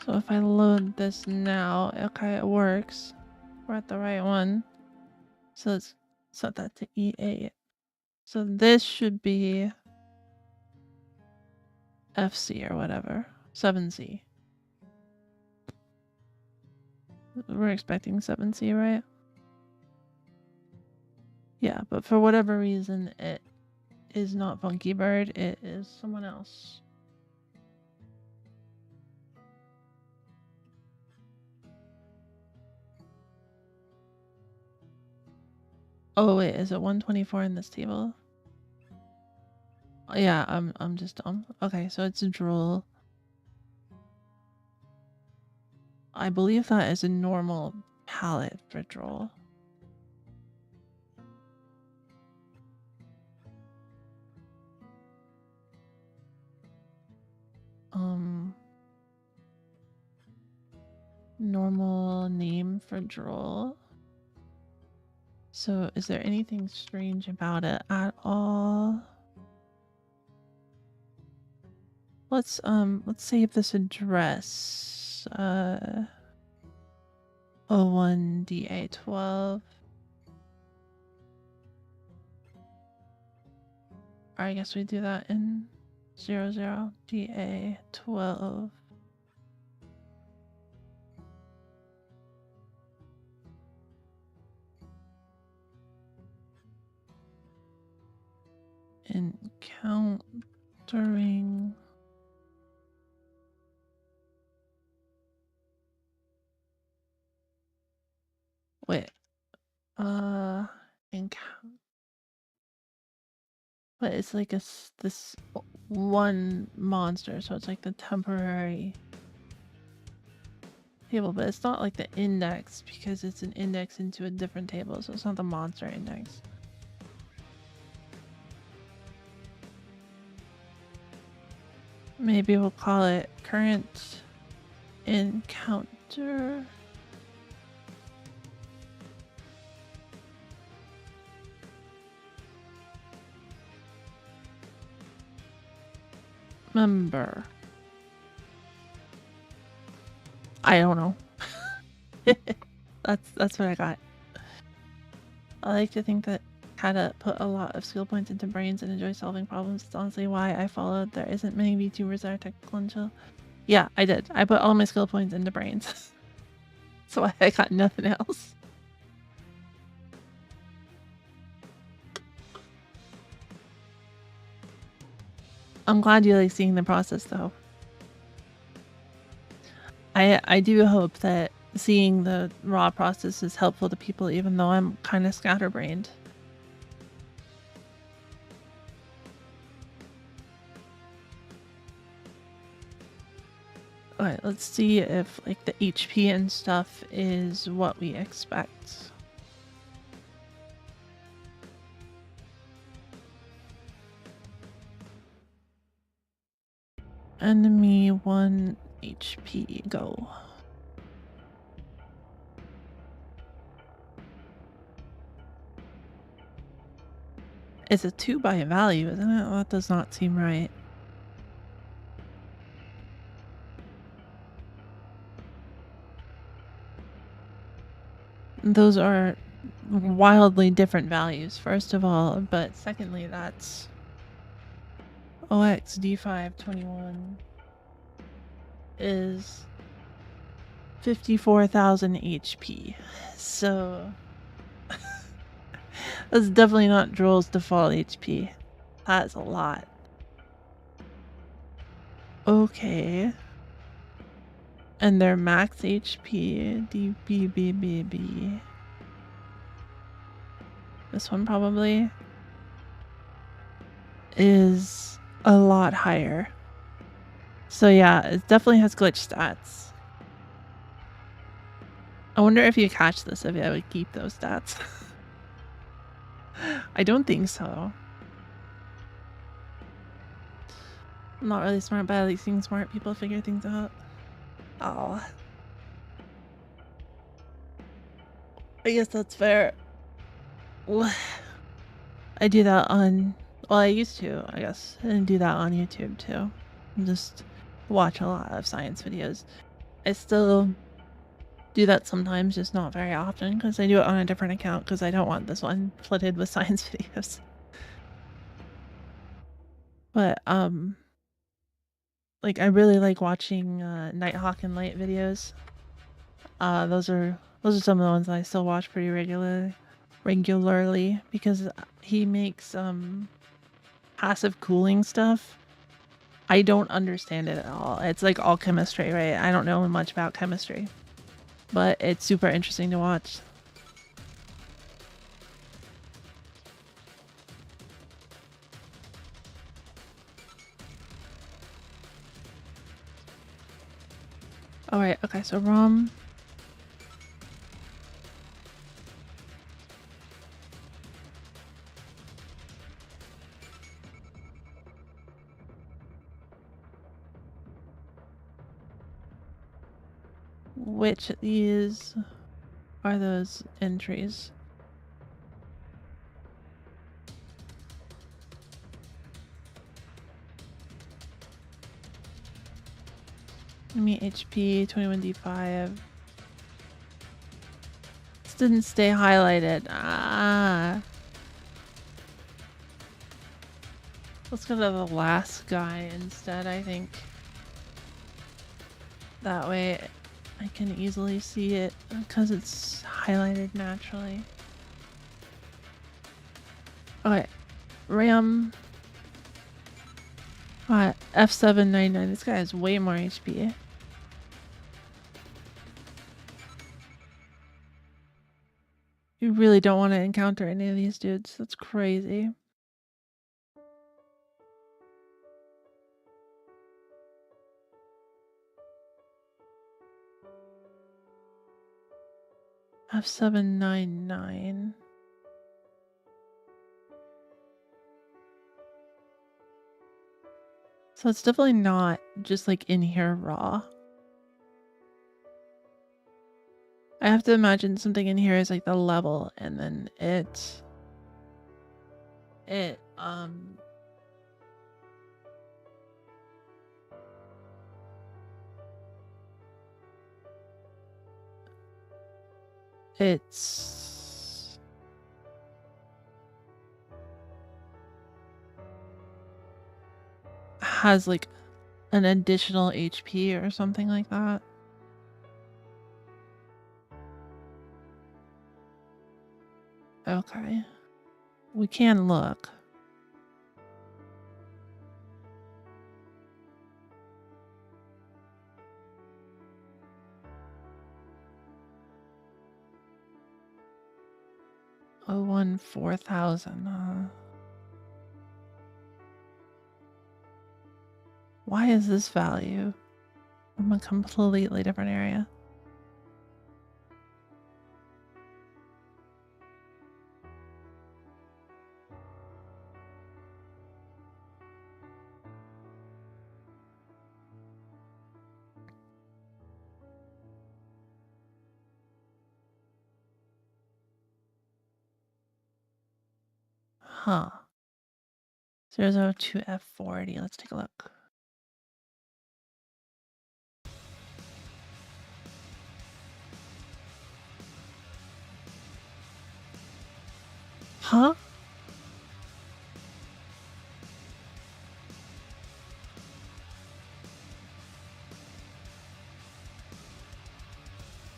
So if I load this now, okay, it works. We're at the right one. So let's set that to E8. So this should be FC or whatever. 7C. We're expecting 7C, right? Yeah, but for whatever reason, it is not Funky Bird. It is someone else. Oh wait, is it 124 in this table? Yeah, I'm just dumb. Okay, so it's a drool. I believe that is a normal palette for Droll. Normal name for Droll. So is there anything strange about it at all? Let's save this address. 01DA12. Or I guess we do that in 00DA12. Encountering wait, but it's like this one monster, so it's like the temporary table, but it's not like the index because it's an index into a different table, so it's not the monster index. Maybe we'll call it current encounter. Member. I don't know. That's what I got. I like to think that Kada put a lot of skill points into brains and enjoy solving problems. It's honestly why I followed. There isn't many VTubers that are technical and chill. Yeah, I did. I put all my skill points into brains. So I got nothing else. I'm glad you like seeing the process though. I do hope that seeing the raw process is helpful to people, even though I'm kind of scatterbrained. Alright, let's see if like the HP and stuff is what we expect. Enemy 1 HP, go. It's a 2 by value, isn't it? That does not seem right. Those are wildly different values, first of all, but secondly, that's OX D521 is 54,000 HP. So that's definitely not Droll's default HP. That's a lot. Okay. And their max HP, DBBBB. This one probably is a lot higher. So yeah, it definitely has glitch stats. I wonder if you catch this, if I would keep those stats. I don't think so. I'm not really smart, but at least being smart people figure things out. Oh. I guess that's fair. I do that on, well, I used to, I guess, and do that on YouTube too. Just watch a lot of science videos. I still do that sometimes, just not very often, because I do it on a different account because I don't want this one flooded with science videos. But like I really like watching Nighthawk and Light videos. Those are some of the ones that I still watch pretty regularly because he makes passive cooling stuff. I don't understand it at all. It's like all chemistry, right? I don't know much about chemistry, but it's super interesting to watch. All right. Okay. So ROM. Which of these are those entries? Enemy HP 21d5. This didn't stay highlighted. Ah. Let's go to the last guy instead, I think. That way I can easily see it because it's highlighted naturally. Okay. RAM. F799. This guy has way more HP. You really don't want to encounter any of these dudes. That's crazy. F799. So it's definitely not just like in here raw. I have to imagine something in here is like the level and then it has like an additional HP or something like that. Okay. We can look. Oh, 4,000. Why is this value from a completely different area? Huh. 002 F40. Let's take a look. Huh?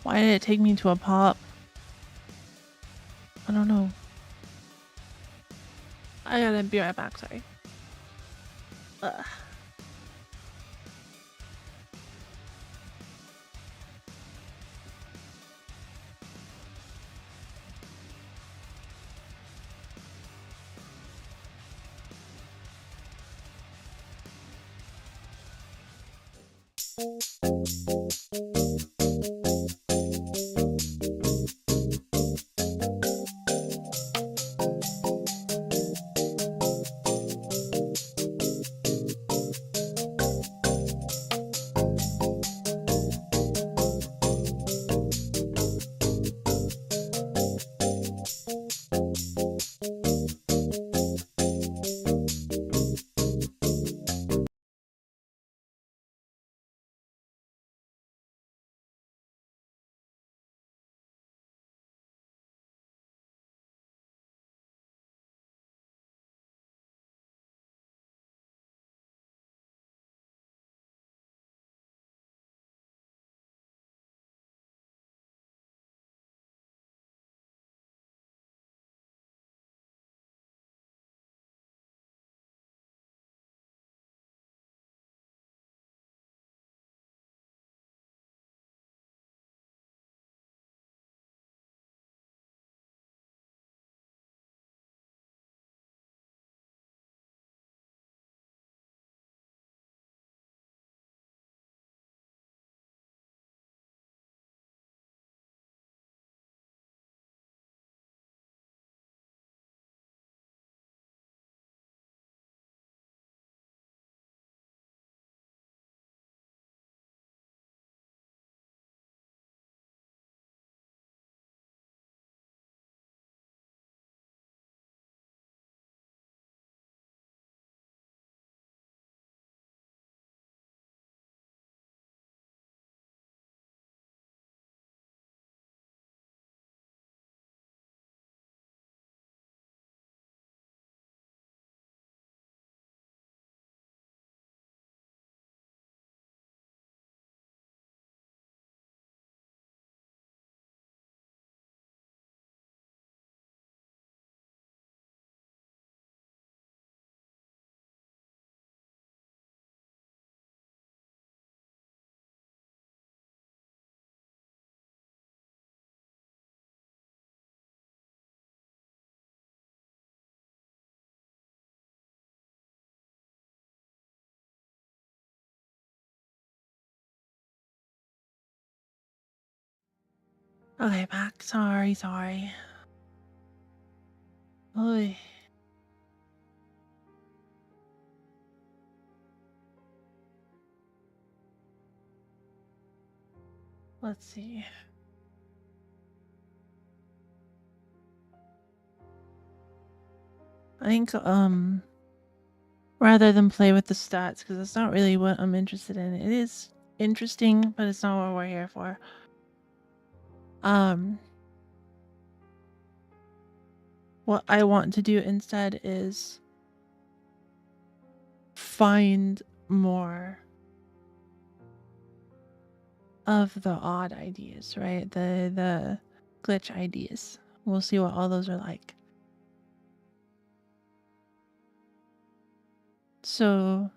Why did it take me to a pop? I don't know. I gotta be right back, sorry. Ugh. Okay, back. Sorry. Oy. Let's see. I think, rather than play with the stats, because that's not really what I'm interested in. It is interesting, but it's not what we're here for. What I want to do instead is find more of the odd ideas, right? The glitch ideas. We'll see what all those are like. So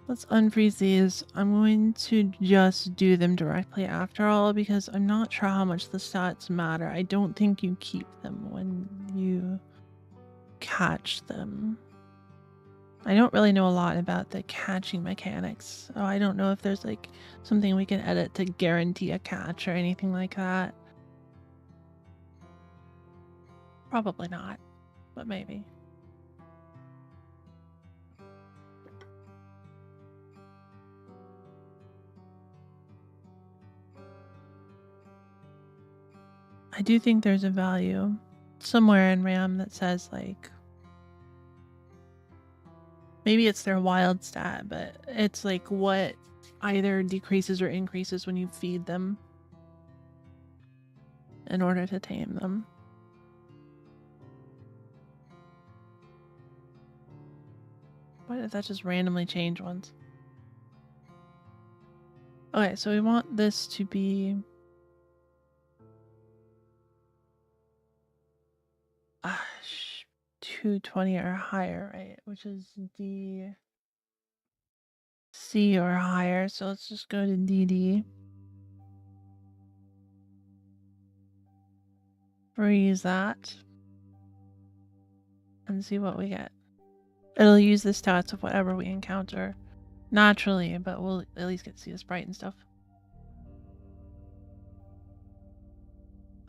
let's unfreeze these. I'm going to just do them directly after all because I'm not sure how much the stats matter. I don't think you keep them when you catch them. I don't really know a lot about the catching mechanics. So I don't know if there's like something we can edit to guarantee a catch or anything like that. Probably not, but maybe. I do think there's a value somewhere in RAM that says like, maybe it's their wild stat, but it's like what either decreases or increases when you feed them in order to tame them. Why did that just randomly change once? Okay, so we want this to be 220 or higher, right? Which is D, C or higher. So let's just go to DD. Freeze that. And see what we get. It'll use the stats of whatever we encounter naturally, but we'll at least get to see the sprite and stuff.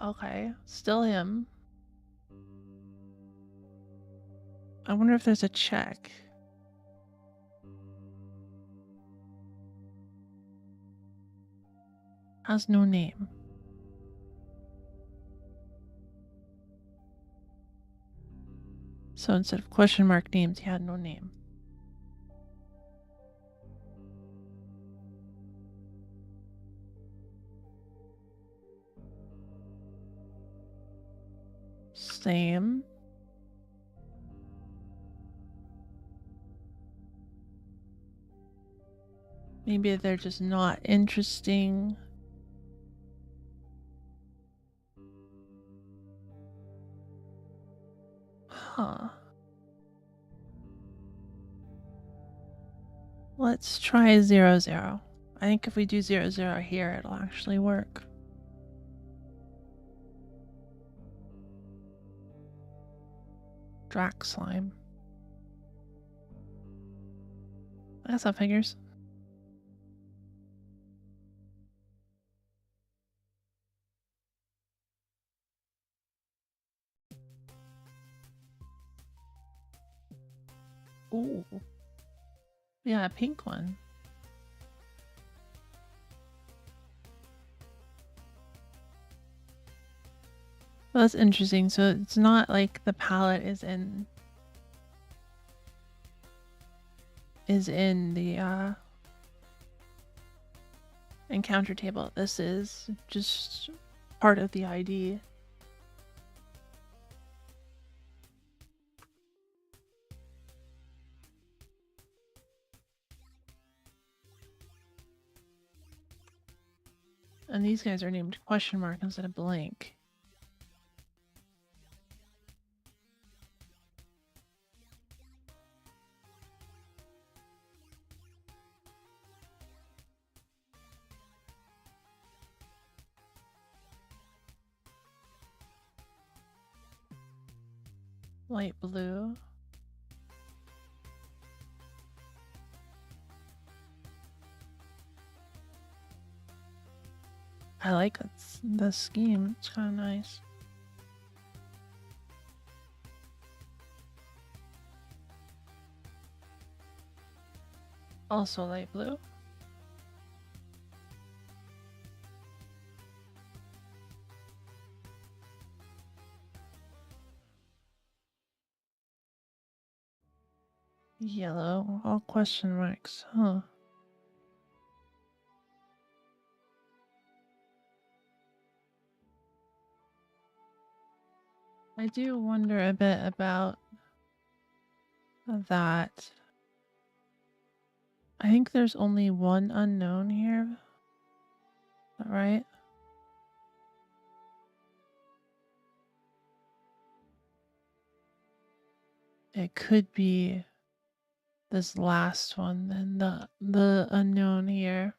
Okay, still him. I wonder if there's a check. Has no name. So instead of question mark names, he had no name. Same. Maybe they're just not interesting. Huh. Let's try 0, 0. I think if we do 0, 0 here, it'll actually work. Drac slime. I guess that figures. Ooh. Yeah, a pink one. Well, that's interesting. So it's not like the palette is in the encounter table. This is just part of the ID. And these guys are named question mark instead of blank. Light blue. I like the scheme. It's kind of nice. Also light blue. Yellow. All question marks. Huh. I do wonder a bit about that. I think there's only one unknown here. Is that right? It could be this last one, then the unknown here.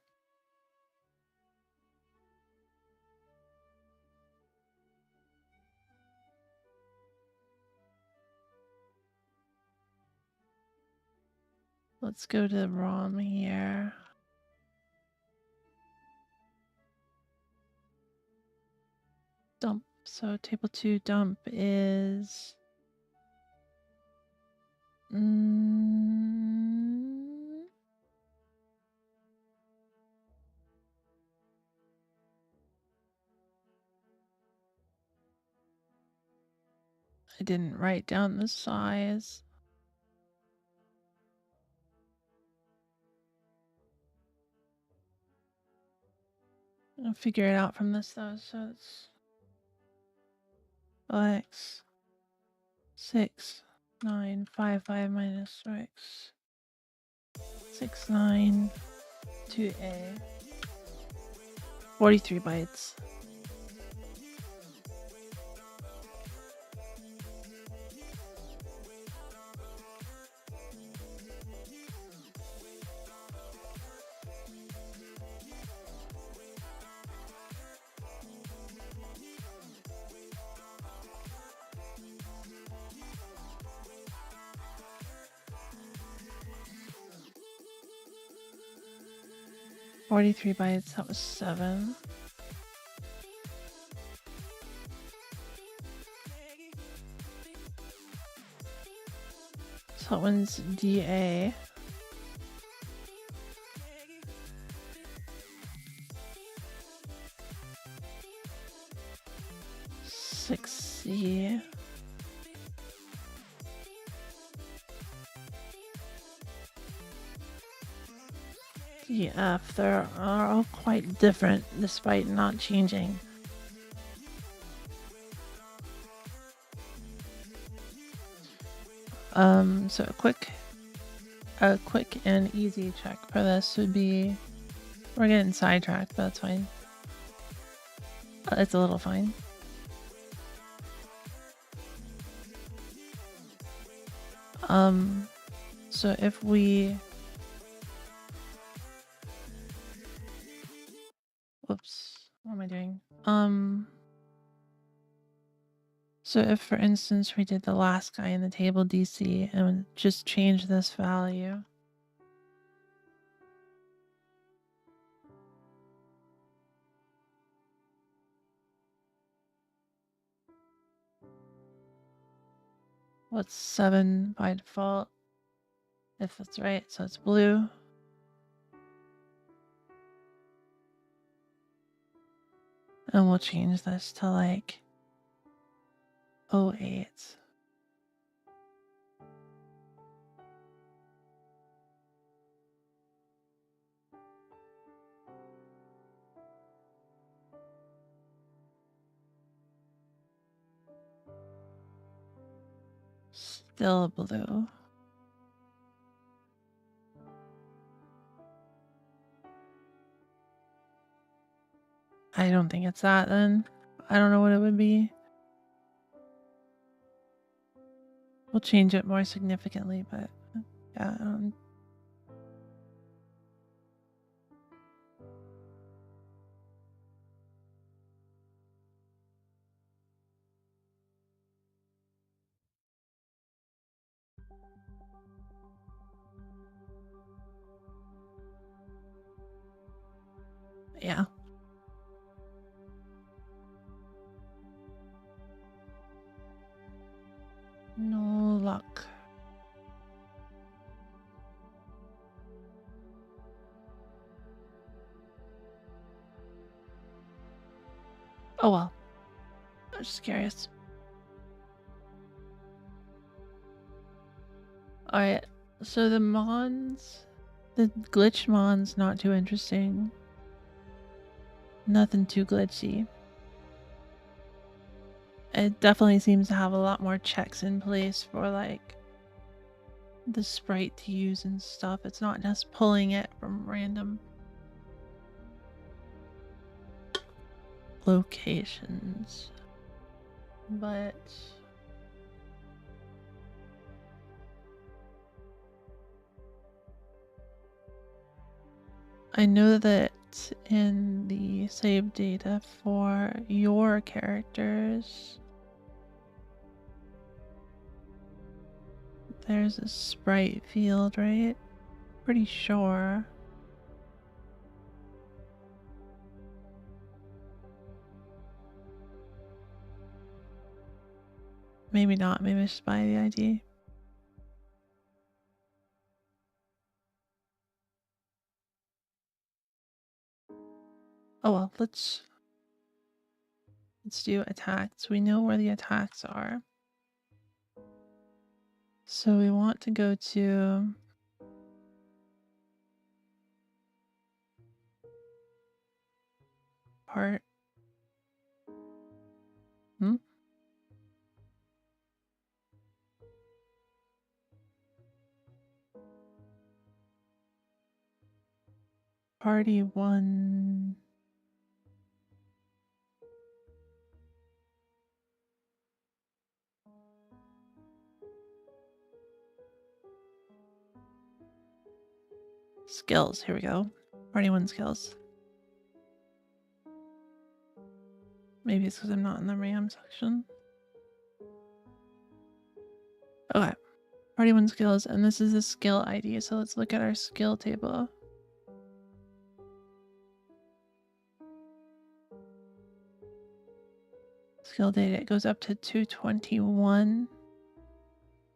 Let's go to ROM here. Dump. So table 2 dump is I didn't write down the size. I'll figure it out from this though. So it's x 6 9 5 5 minus x 6 9 2a 43 bytes. $43 bytes, that was 7. So that one's DA. C. DF, they are all quite different despite not changing. So a quick and easy check for this would be, we're getting sidetracked, but that's fine. It's a little fine. So if we, whoops, what am I doing? So if, for instance, we did the last guy in the table DC and just change this value. What's 7 by default? If that's right, so it's blue. And we'll change this to like 08. Still blue. I don't think it's that then. I don't know what it would be. We'll change it more significantly, but yeah. Yeah. No luck. Oh well. I was just curious. Alright, so the mons, the glitch mons, not too interesting. Nothing too glitchy. It definitely seems to have a lot more checks in place for like the sprite to use and stuff. It's not just pulling it from random locations. But I know that in the save data for your characters, there's a sprite field, right? Pretty sure. Maybe not. Maybe I should buy the ID. Oh well, let's do attacks. We know where the attacks are. So we want to go to part. Party 1. Skills. Here we go. Party 1 skills. Maybe it's because I'm not in the RAM section. Okay. Party 1 skills, and this is the skill ID. So let's look at our skill table. Skill data, it goes up to 221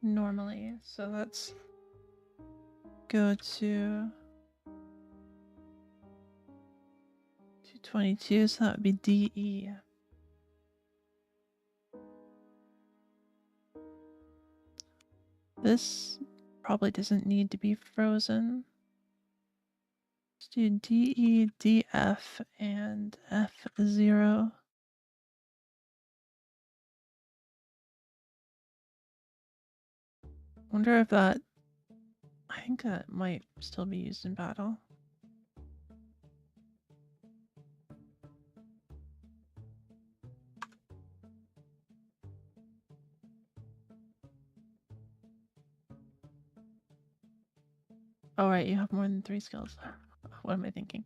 normally. So let's go to 222. So that would be DE. This probably doesn't need to be frozen. Let's do DE, DF, and F0. Wonder if that... I think that might still be used in battle. Oh right, you have more than 3 skills. What am I thinking?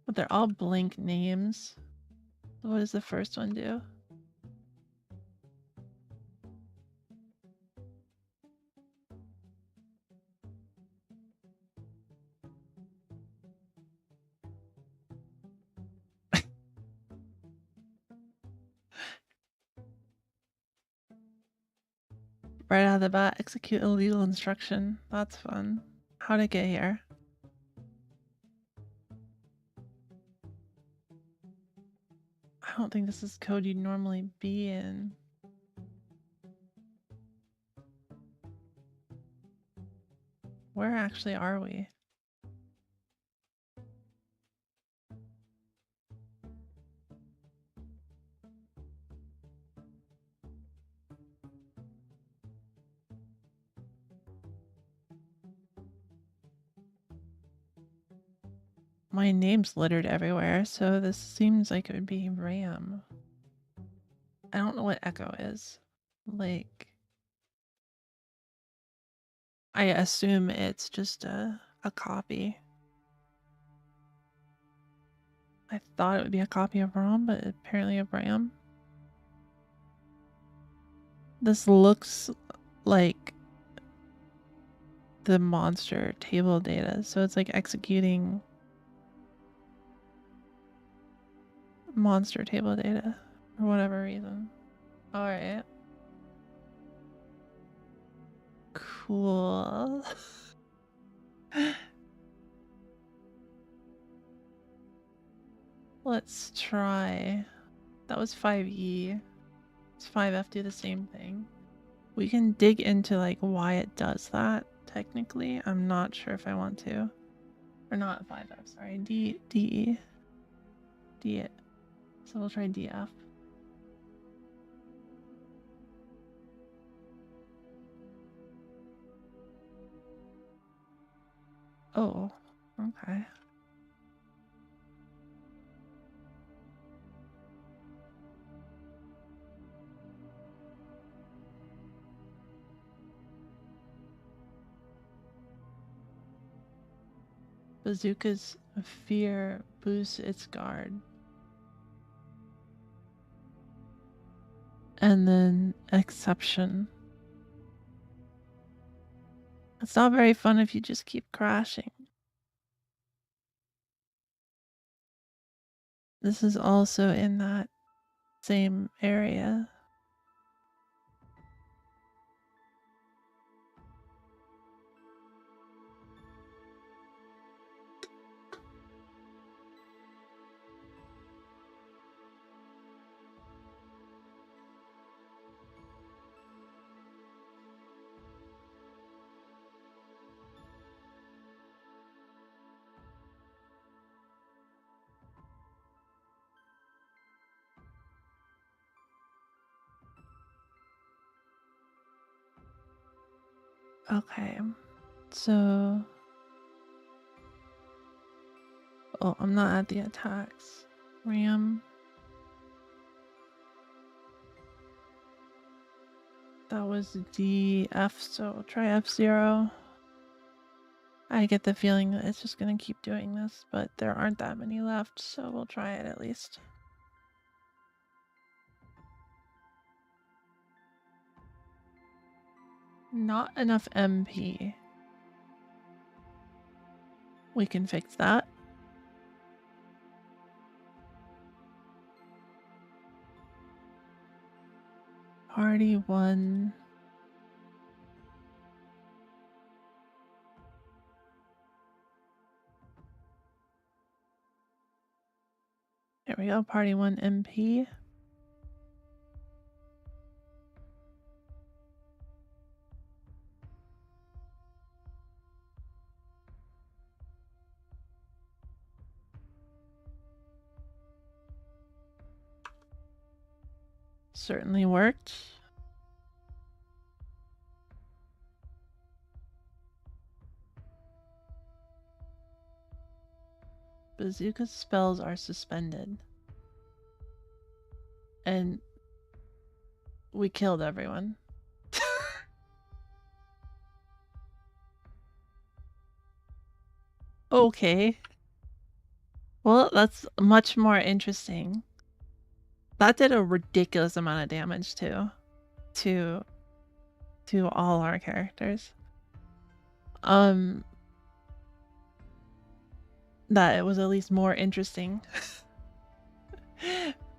But they're all blank names. So what does the first one do? Right out of the bat, execute a legal instruction. That's fun. How'd it get here? I don't think this is code you'd normally be in. Where actually are we? My name's littered everywhere, so this seems like it would be RAM. I don't know what echo is. Like, I assume it's just a copy. I thought it would be a copy of ROM, but apparently of RAM. This looks like the monster table data, so it's like executing monster table data for whatever reason. Alright. Cool. Let's try. That was 5E. Does 5F do the same thing? We can dig into like why it does that technically. I'm not sure if I want to. Or not 5F, sorry. DE. D. So we'll try DF. Oh, okay. Bazooka's fear boosts its guard. And then exception. It's not very fun if you just keep crashing. This is also in that same area. Okay, so... Oh, I'm not at the attacks. RAM. That was DF, so try F0. I get the feeling that it's just gonna keep doing this, but there aren't that many left, so we'll try it at least. Not enough MP. We can fix that. Party 1. There we go, Party 1 MP. Certainly worked. Bazooka's spells are suspended. And we killed everyone. Okay. Well, that's much more interesting. That did a ridiculous amount of damage too. To all our characters. That it was at least more interesting.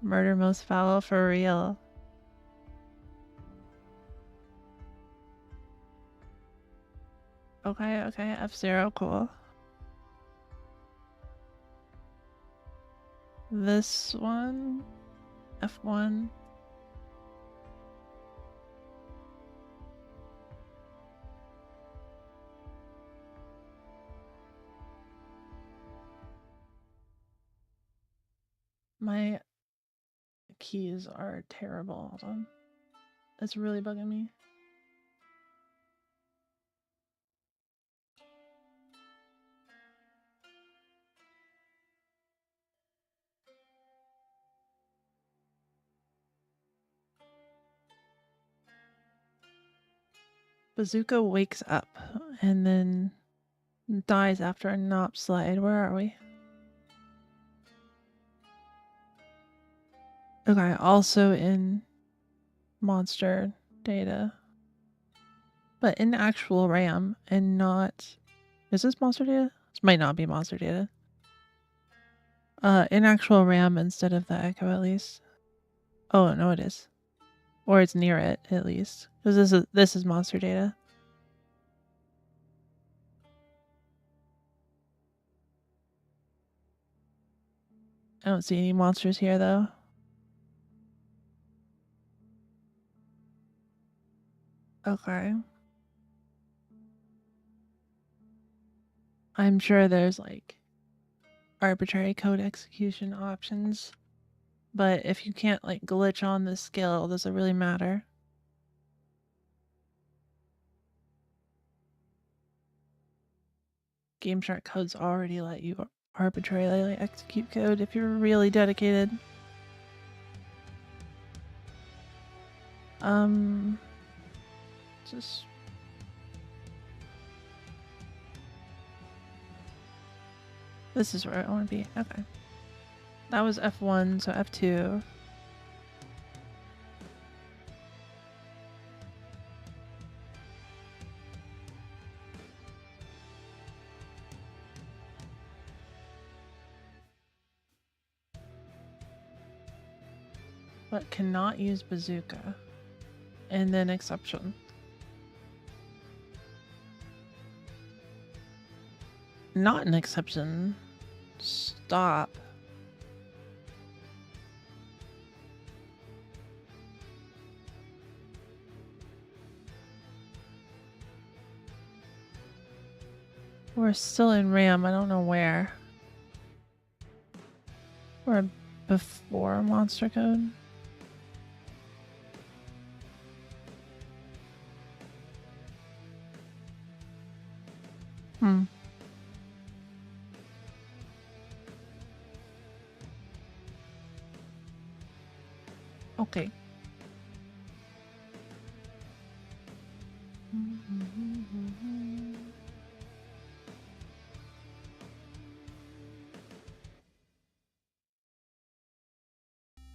Murder most foul for real. Okay, okay, F0, cool. This one, F1. My keys are terrible. Hold on. It's really bugging me. Bazooka wakes up and then dies after a Nop slide. Where are we? Okay, also in monster data. But in actual RAM and not... Is this monster data? This might not be monster data. In actual RAM instead of the echo at least. Oh, no it is. Or it's near it at least. Because this is monster data. I don't see any monsters here though. Okay. I'm sure there's like arbitrary code execution options, but if you can't like glitch on the skill, does it really matter? Game Shark codes already let you arbitrarily execute code if you're really dedicated. Just... This is where I want to be. Okay. That was F1, so F2. But cannot use bazooka. And then exception. Not an exception. Stop. We're still in RAM. I don't know where. We're before monster code. Okay.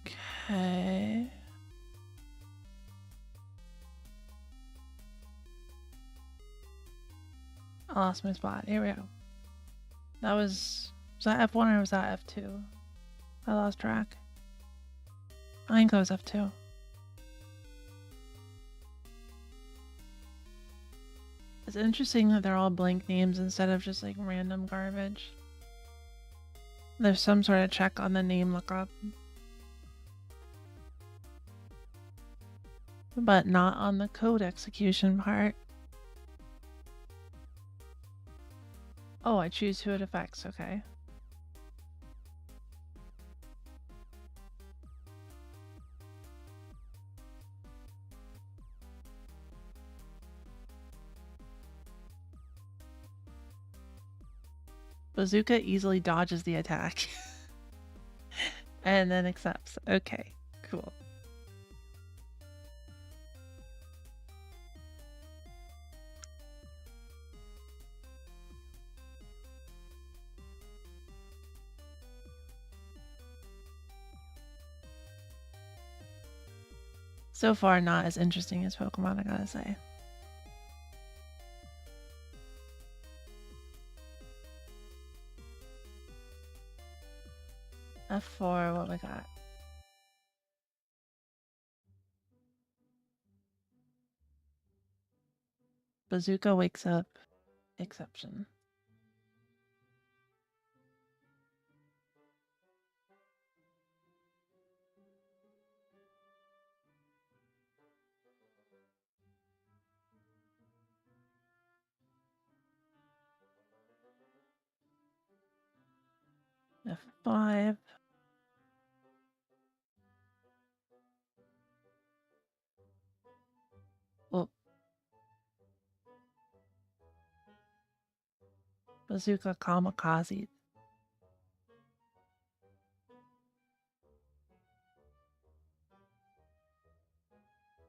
Okay. I lost my spot. Here we go. That was that F1 or was that F2? I lost track. I think that was F2. It's interesting that they're all blank names instead of just like random garbage. There's some sort of check on the name lookup. But not on the code execution part. Oh, I choose who it affects, okay. Bazooka easily dodges the attack. And then accepts. Okay, cool. So far, not as interesting as Pokemon, I gotta say. F4, what we got? Bazooka wakes up. Exception. F5. Oh. Bazooka kamikaze.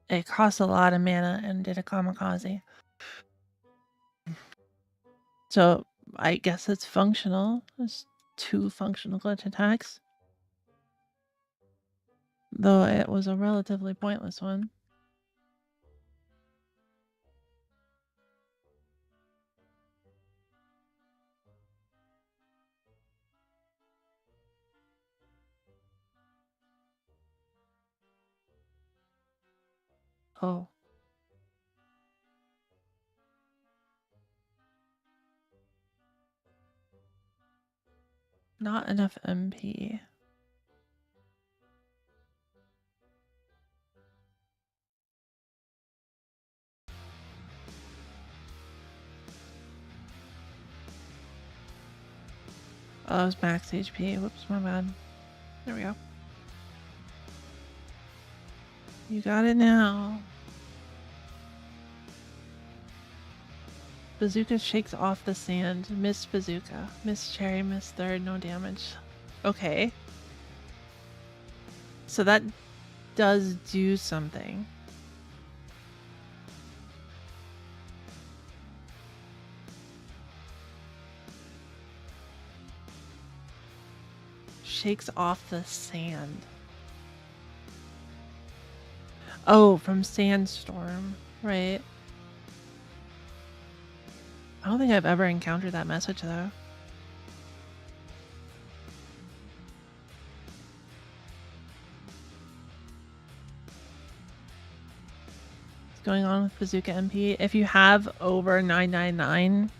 It costs a lot of mana and did a kamikaze. So I guess it's functional. There's 2 functional glitch attacks. Though it was a relatively pointless one. Oh. Not enough MP. Oh, it was max HP. Whoops, my bad. There we go. You got it now. Bazooka shakes off the sand. Miss Bazooka. Miss Cherry, miss third, no damage. Okay. So that does do something. Shakes off the sand. Oh, from Sandstorm, right? I don't think I've ever encountered that message though. What's going on with Bazooka MP? If you have over 999,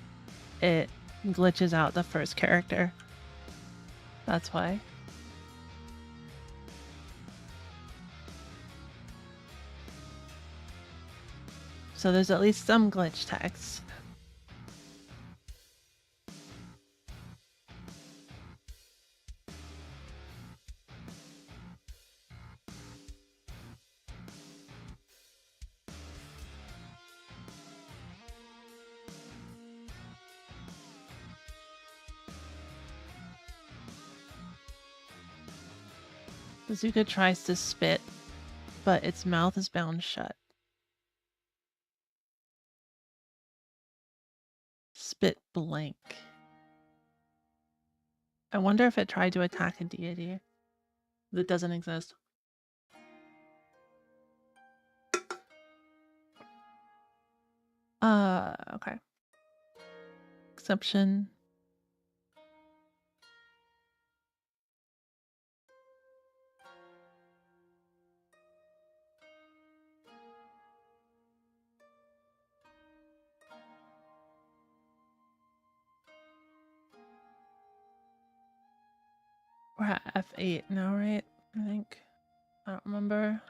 it glitches out the first character. That's why. So there's at least some glitch text. Bazooka tries to spit, but its mouth is bound shut. Spit blank. I wonder if it tried to attack a deity that doesn't exist. Okay. Exception. We're at F8 now, right? I think. I don't remember.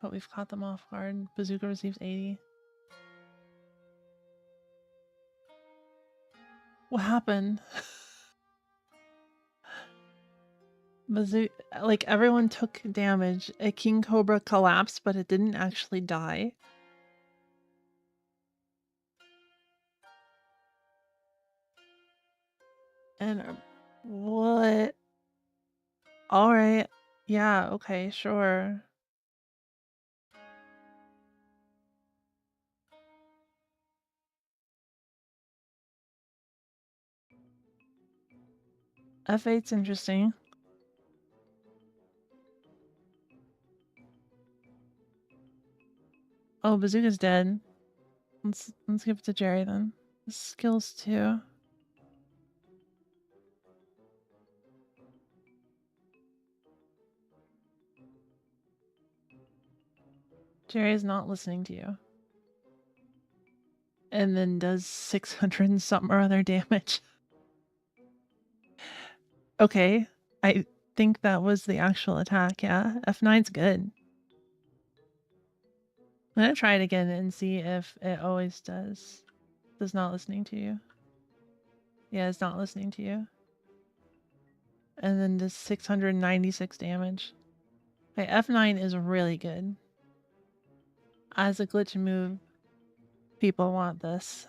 But we've caught them off guard. Bazooka receives 80. What happened? Bazooka, like everyone took damage. A King Cobra collapsed, but it didn't actually die. And what? All right. Yeah, okay, sure. F8's interesting. Oh, Bazooka's dead. Let's give it to Jerry then. Skills too. Jerry's not listening to you. And then does 600 and something or other damage. Okay. I think that was the actual attack, yeah. F9's good. I'm gonna try it again and see if it always does. Does not listening to you. Yeah, it's not listening to you. And then does 696 damage. Okay, F9 is really good. As a glitch move, people want this.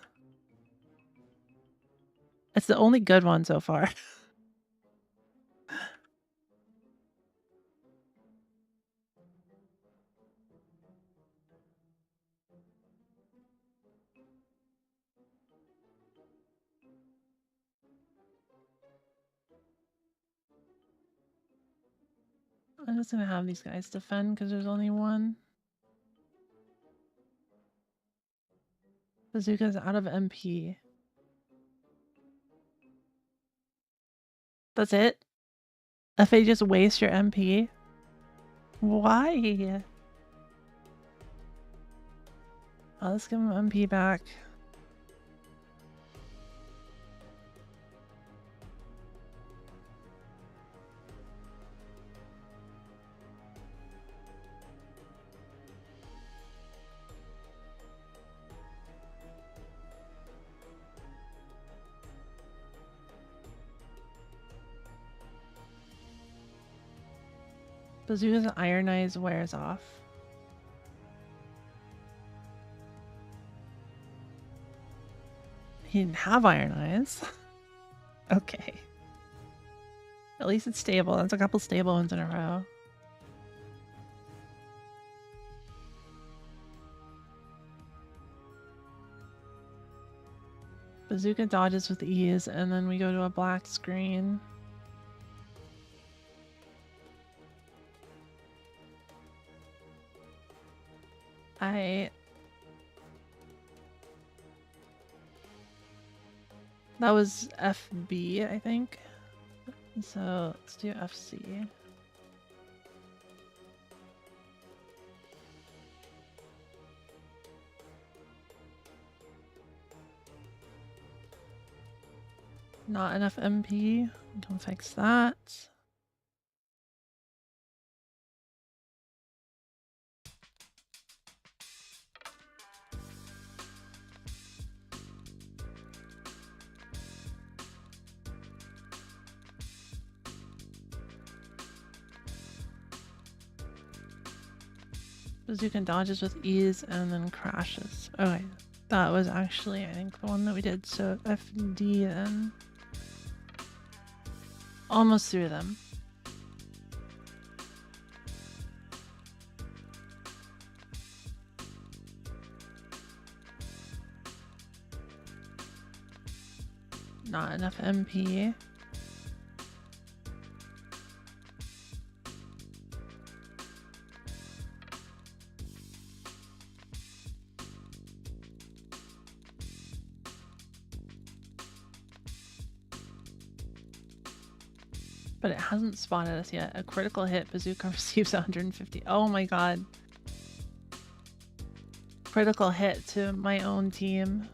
It's the only good one so far. I'm just gonna have these guys defend because there's only one. Bazooka's out of MP. That's it? If they just waste your MP? Why? Oh, let's give him MP back. Bazooka's Iron Eyes wears off. He didn't have Iron Eyes. Okay. At least it's stable. That's a couple stable ones in a row. Bazooka dodges with ease, and then we go to a black screen. That was FB, I think. So let's do FC. Not enough MP. Don't fix that. Bazooka dodges with ease and then crashes. Okay, that was actually, I think, the one that we did. So FD then. Almost through them. Not enough MP. But it hasn't spotted us yet. A critical hit. Bazooka receives 150. Oh my god. Critical hit to my own team.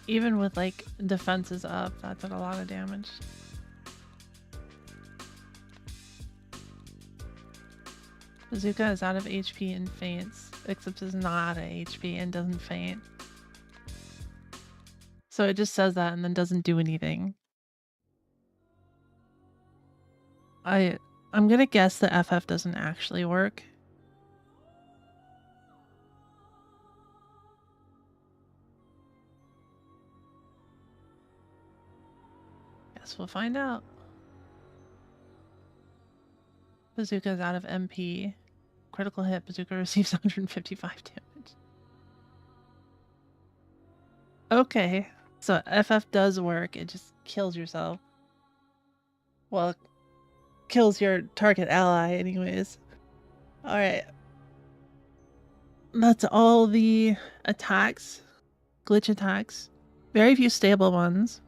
Even with like defenses up, that did a lot of damage. Bazooka is out of HP and faints, except is not out of HP and doesn't faint. So it just says that and then doesn't do anything. I'm gonna guess the FF doesn't actually work. Guess we'll find out. Bazooka is out of MP. Critical hit. Bazooka receives 155 damage. Okay, so FF does work. It just kills yourself. Well, kills your target ally anyways. Alright. That's all the attacks. Glitch attacks. Very few stable ones.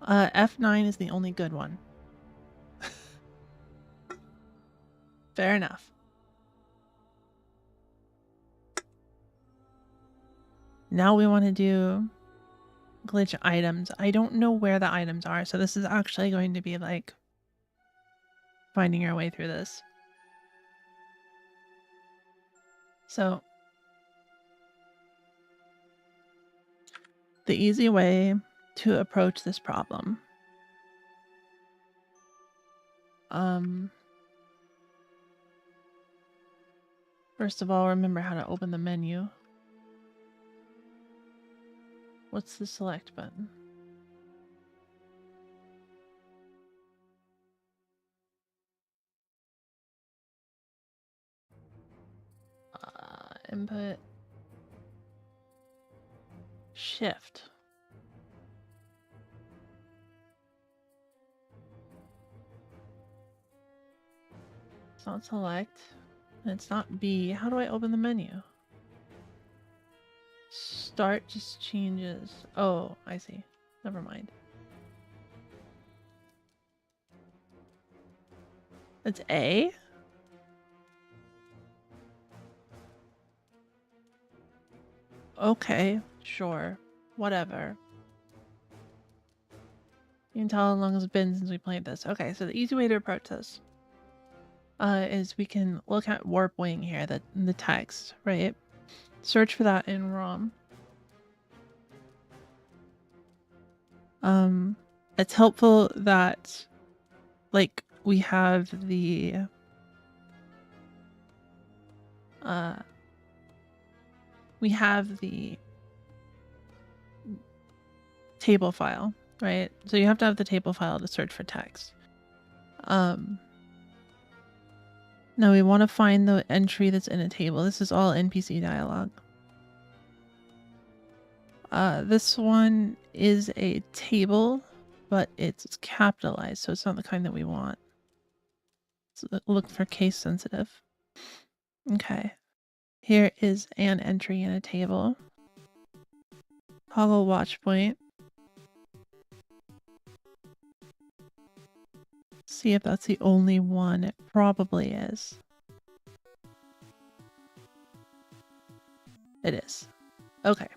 F9 is the only good one. Fair enough. Now we want to do glitch items. I don't know where the items are, so this is actually going to be like finding our way through this. So the easy way to approach this problem. First of all, remember how to open the menu. What's the select button? input shift. It's not select. And it's not B. How do I open the menu? Start just changes. Oh, I see. Never mind. It's A? Okay, sure. Whatever. You can tell how long it's been since we played this. Okay, so the easy way to approach this is we can look at warp wing here, the text, right? Search for that in ROM. It's helpful that, like, we have the table file, right? So you have to have the table file to search for text. Now we want to find the entry that's in a table. This is all NPC dialogue. This one is a table, but it's capitalized, so it's not the kind that we want. So look for case sensitive. Okay. Here is an entry in a table. Toggle watch point. See if that's the only one. It probably is. It is. Okay.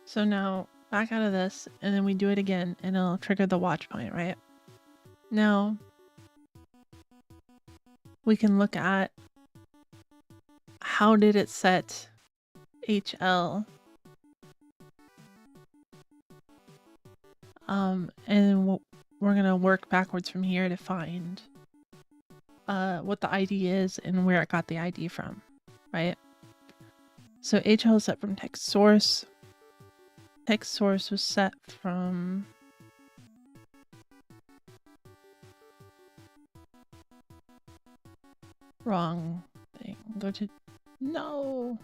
So now back out of this, and then we do it again, and it'll trigger the watch point, right? Now we can look at how did it set HL. And we're gonna work backwards from here to find what the ID is and where it got the ID from, right? So HL is set from text source. Text source was set from wrong thing. Go to no.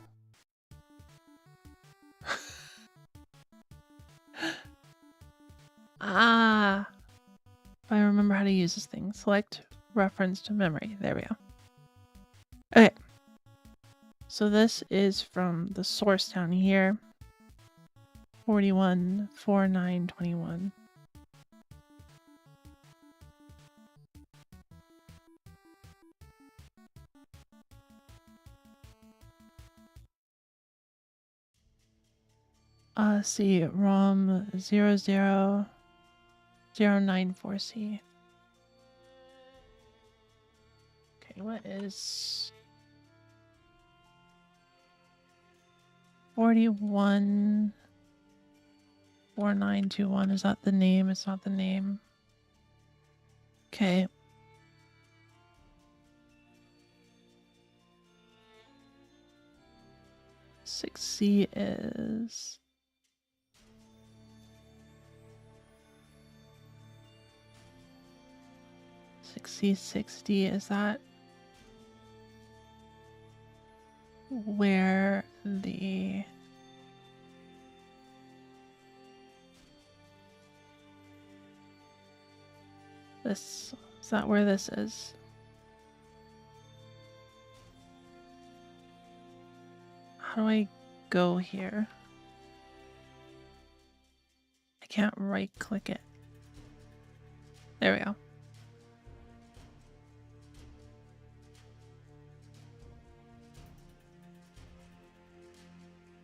Ah, if I remember how to use this thing. Select reference to memory. There we go. Okay. So this is from the source down here. 414921. See ROM 00094C. Okay, what is 414921? Is that the name? It's not the name. Okay. Six C is 6060. Is that where the is that where this is? How do I go here? I can't right click it. There we go.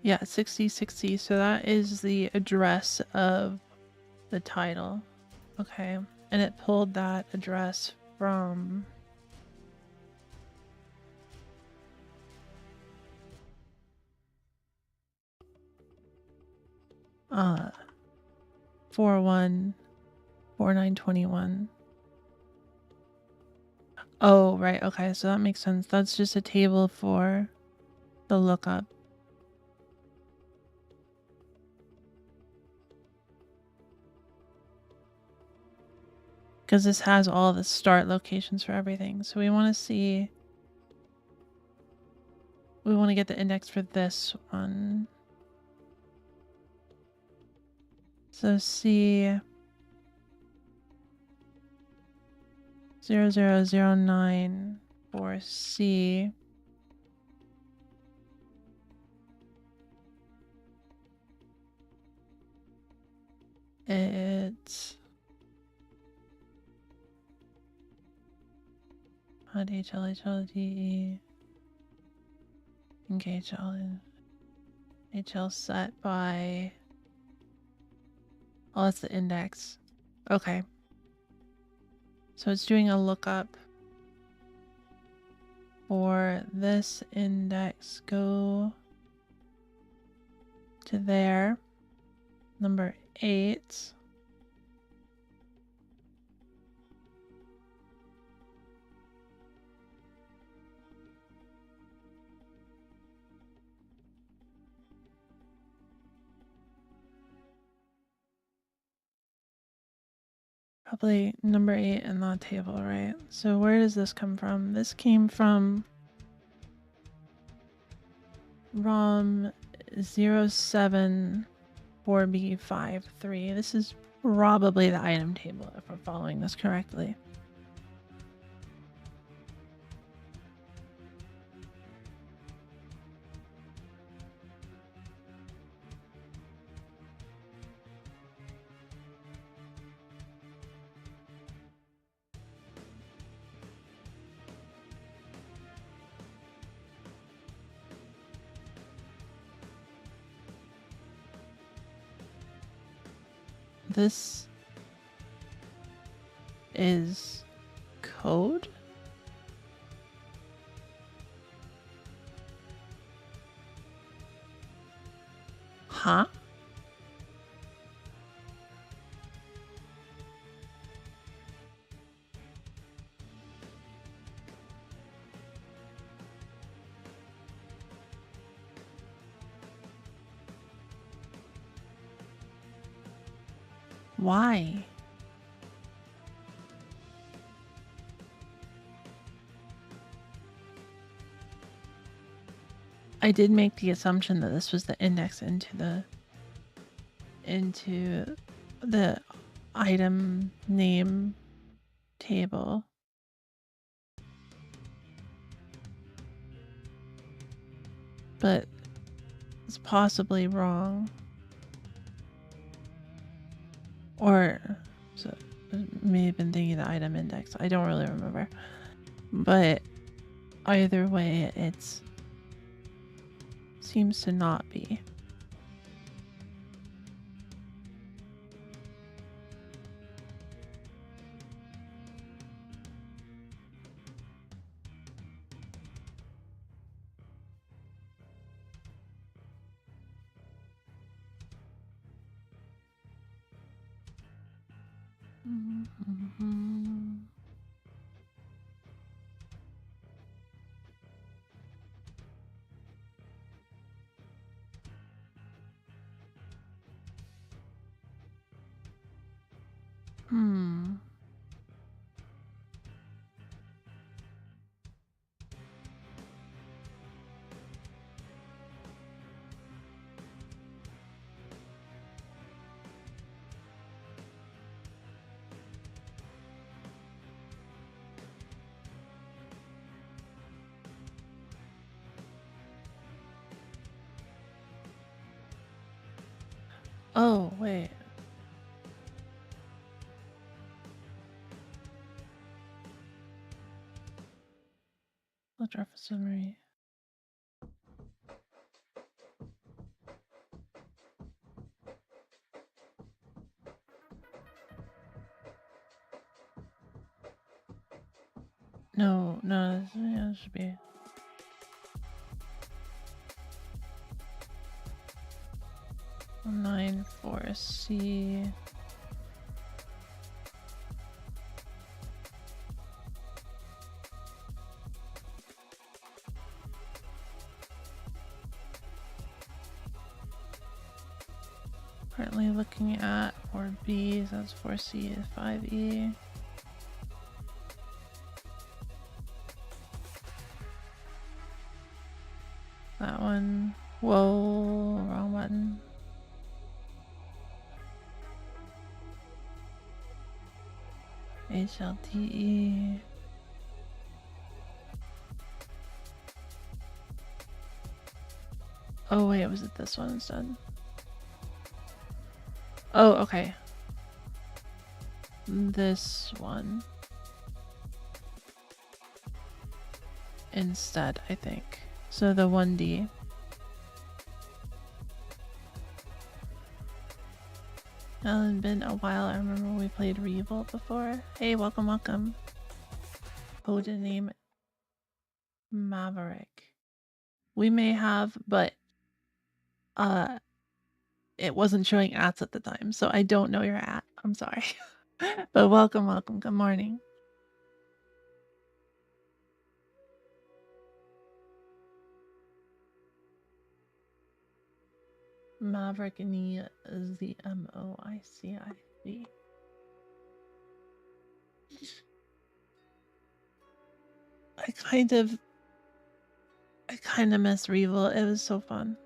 Yeah, 6060. So that is the address of the title. Okay. And it pulled that address from 414921. Oh, right. Okay, so that makes sense. That's just a table for the lookup. Because this has all the start locations for everything. So we want to see we want to get the index for this one. So C 0009 for C. It's HLDE and HL set by, oh, that's the index. Okay. So it's doing a lookup for this index. Go to there, number 8. Probably number 8 in that table, right? So where does this come from? This came from ROM 074B53. This is probably the item table if we're following this correctly. This is code. Huh? Why? I did make the assumption that this was the index into the item name table. But it's possibly wrong. Or so may have been thinking the item index. I don't really remember. But either way, it's seems to not be. Oh, wait. Let's draft a summary. No, yeah, it should be. Nine for C. Currently looking at 4B, so that's 4C to 5E. That one. Whoa, wrong button. HLTE. Oh wait, was it this one instead? Oh, okay. This one. Instead, I think. So the 1D. It had been a while. I remember we played Revolt before. Hey, welcome, welcome. Code name Maverick. We may have, but it wasn't showing ads at the time, so I don't know your ad. I'm sorry. But welcome, welcome. Good morning. Maverick ZMOICIC. I kind of miss Revolt. It was so fun.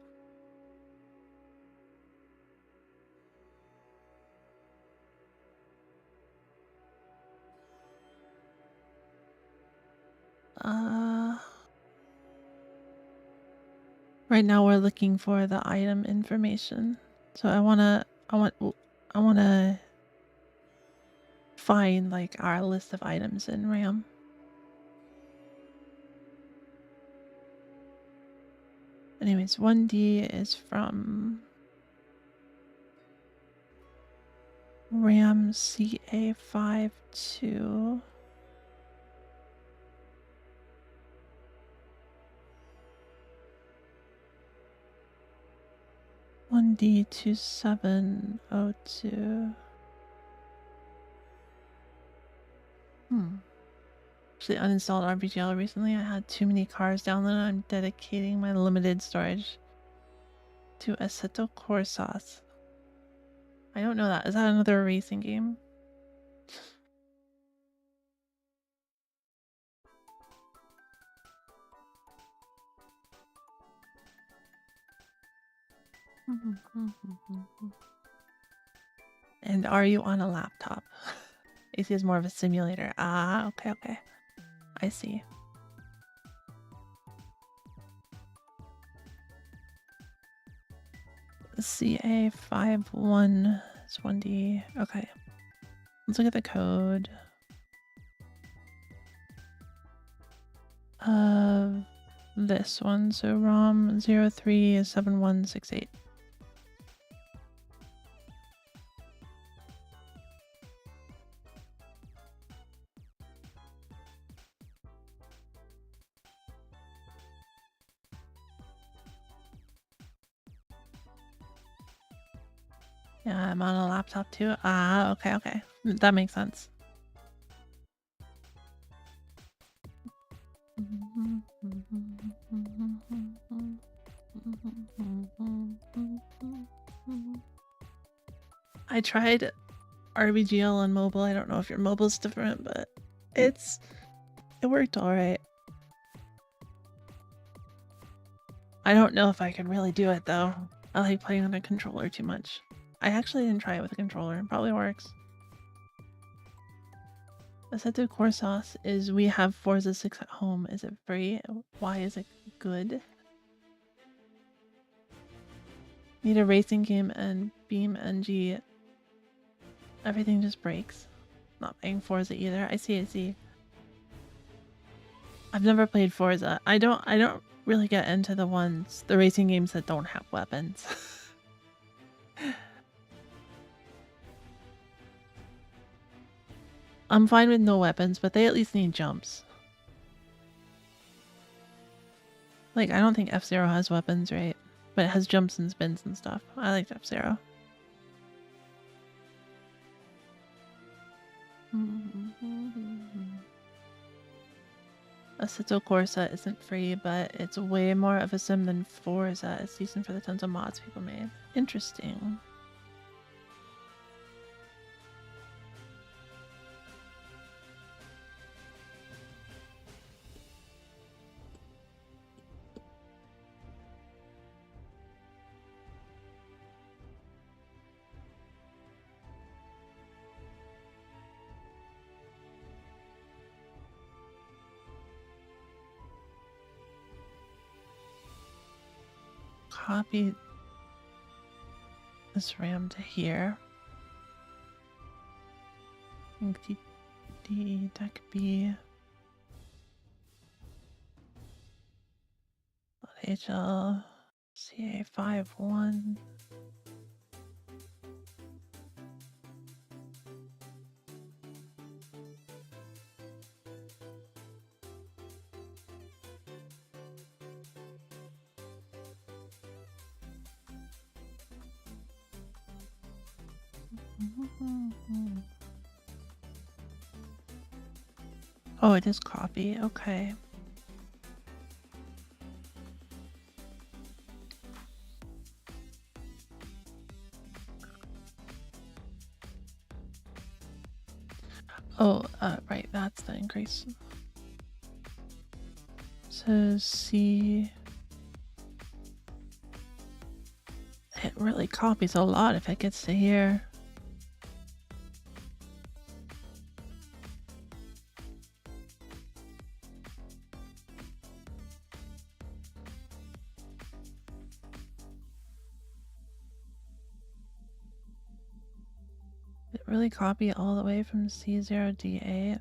Right now we're looking for the item information. So I want to find like our list of items in RAM. Anyways, 1D is from RAM CA52. One D2702. Actually uninstalled RBGL recently. I had too many cars downloaded. I'm dedicating my limited storage to Assetto Corsas. I don't know that. Is that another racing game? And are you on a laptop? AC is more of a simulator. Ah, okay, okay. I see. CA51 is 1D. Okay. Let's look at the code. This one. So ROM 037168. Yeah, I'm on a laptop too. Ah, okay, okay. That makes sense. I tried RBGL on mobile. I don't know if your mobile's different, but it worked all right. I don't know if I could really do it though. I like playing on a controller too much. I actually didn't try it with a controller. It probably works. Assetto Corsas is we have Forza 6 at home. Is it free? Why is it good? Need a racing game and Beam NG. Everything just breaks. Not playing Forza either. I see. I've never played Forza. I don't really get into the racing games that don't have weapons. I'm fine with no weapons, but they at least need jumps. Like, I don't think F-Zero has weapons, right? But it has jumps and spins and stuff. I liked F-Zero. Assetto Corsa isn't free, but it's way more of a sim than Forza. It's decent for the tons of mods people made. Interesting. copy this RAM to here. I think that could be HL CA51. Oh, it is copy. Okay. Oh, right, that's the increase. So C, it really copies a lot if it gets to here. It really copy all the way from C0D8.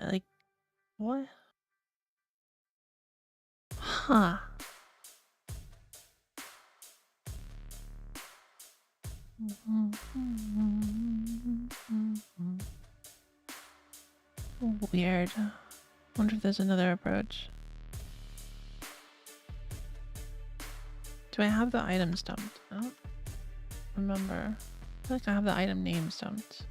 Like, what? Huh. Weird. Wonder if there's another approach. Do I have the item stumped? I don't remember. I feel like I have the item name stumped.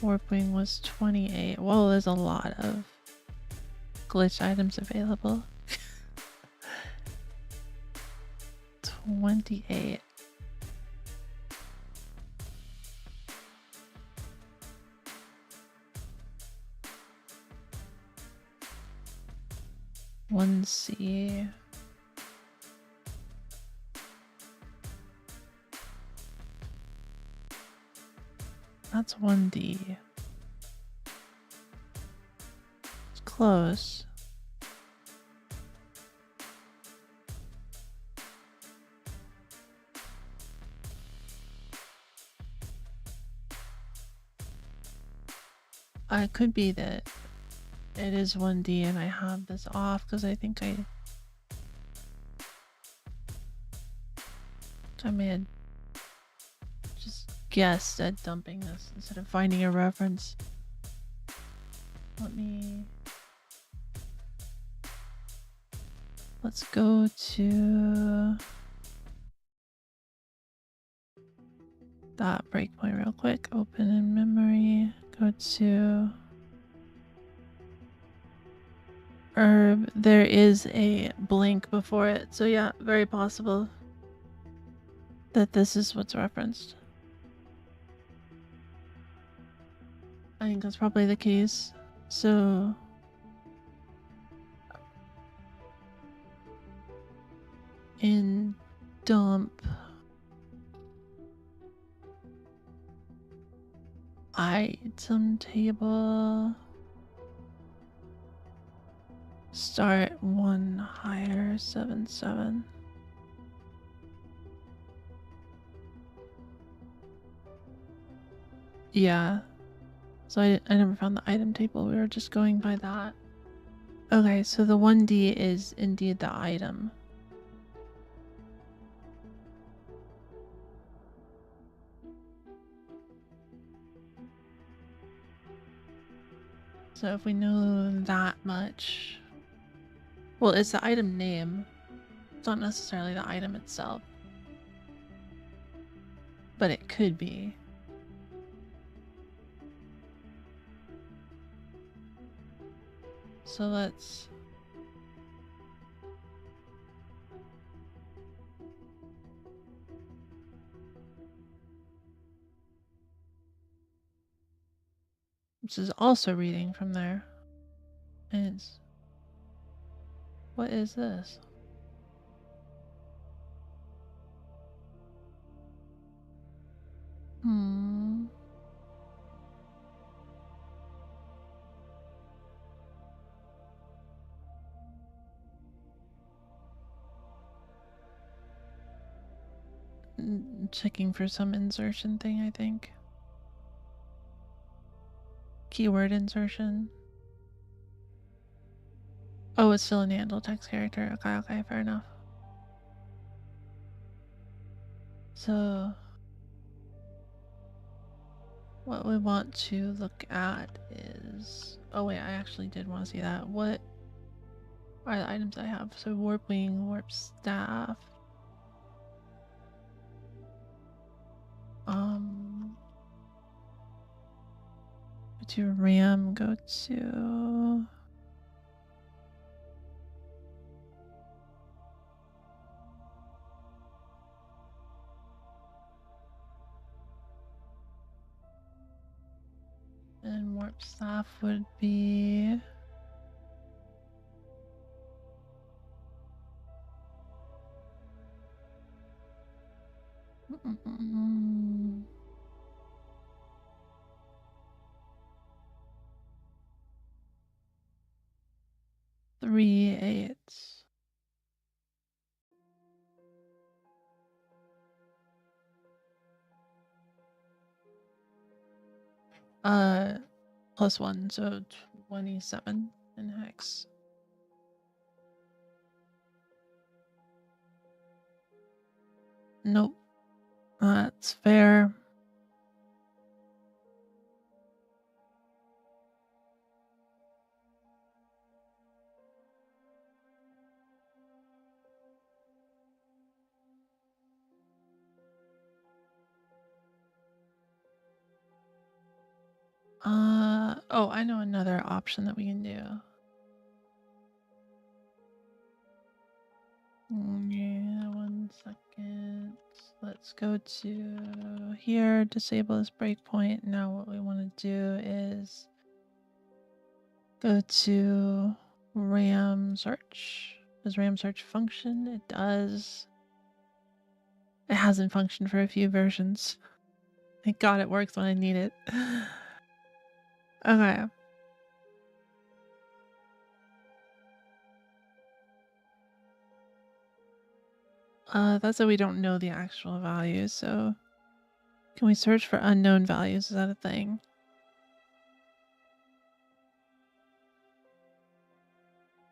Warping was 28. Whoa, there's a lot of glitch items available. 28. One C. That's 1D. It's close. It could be that it is 1D and I have this off because I think I may have just guessed at dumping this instead of finding a reference. Let's go to that breakpoint real quick. Open in memory. Go to herb. There is a blank before it. So yeah, very possible that this is what's referenced. I think that's probably the case. So in dump item table, start 1 higher 77. Yeah, so I never found the item table. We were just going by that. Okay, so the 1D is indeed the item. So if we know that much, well, it's the item name. It's not necessarily the item itself, but it could be. So let's which is also reading from there. And what is this? Checking for some insertion thing, I think. Keyword insertion. Oh, it's still an handle text character. Okay, fair enough. So what we want to look at is... Oh wait, I actually did want to see that. What are the items I have? So warp wing, warp staff. Go to RAM, go to... And warp staff would be... Three eights. +1, so 27 in hex. Nope. That's fair. Oh, I know another option that we can do. Yeah, 1 second. Let's go to here, disable this breakpoint. Now what we want to do is go to RAM search. Does RAM search function? It does. It hasn't functioned for a few versions. Thank God it works when I need it. Okay. That's that we don't know the actual values, so can we search for unknown values? Is that a thing?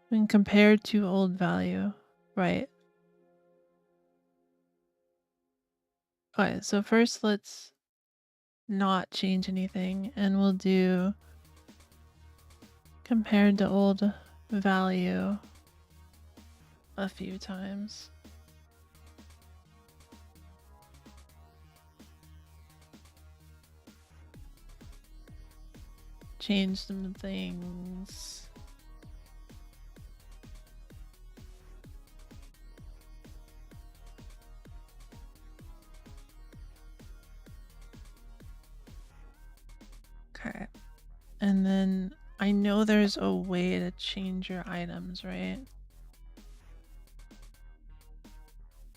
When compared to old value, right? Okay, so first let's not change anything and we'll do compared to old value a few times. Change some things. Okay. And then I know there's a way to change your items, right?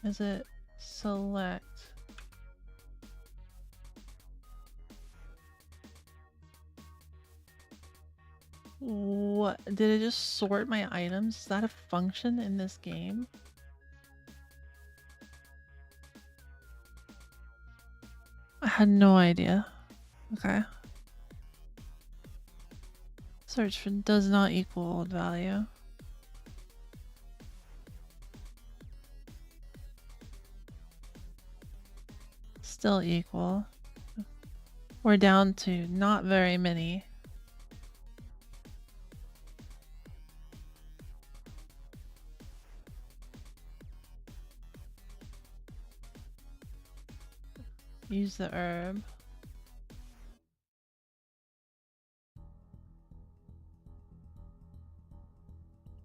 Is it select? What? Did it just sort my items? Is that a function in this game? I had no idea. Okay. Search for does not equal old value. Still equal. We're down to not very many. Use the herb.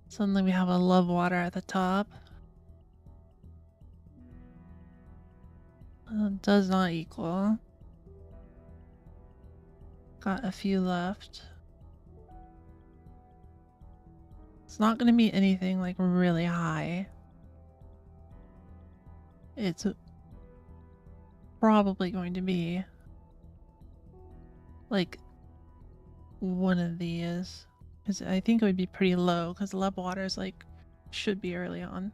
Suddenly we have a love water at the top. Does not equal. Got a few left. It's not going to be anything like really high. It's probably going to be like one of these. Because I think it would be pretty low because love water is like should be early on.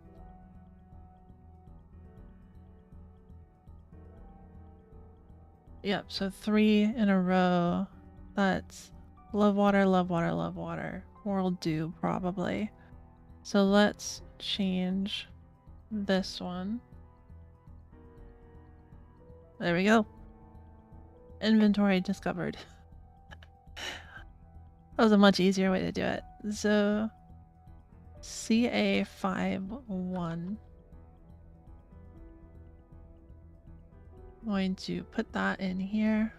Yep, so 3 in a row. That's love water, love water, love water. Will do probably. So let's change this one. There we go. Inventory discovered. That was a much easier way to do it. So CA51. Going to put that in here.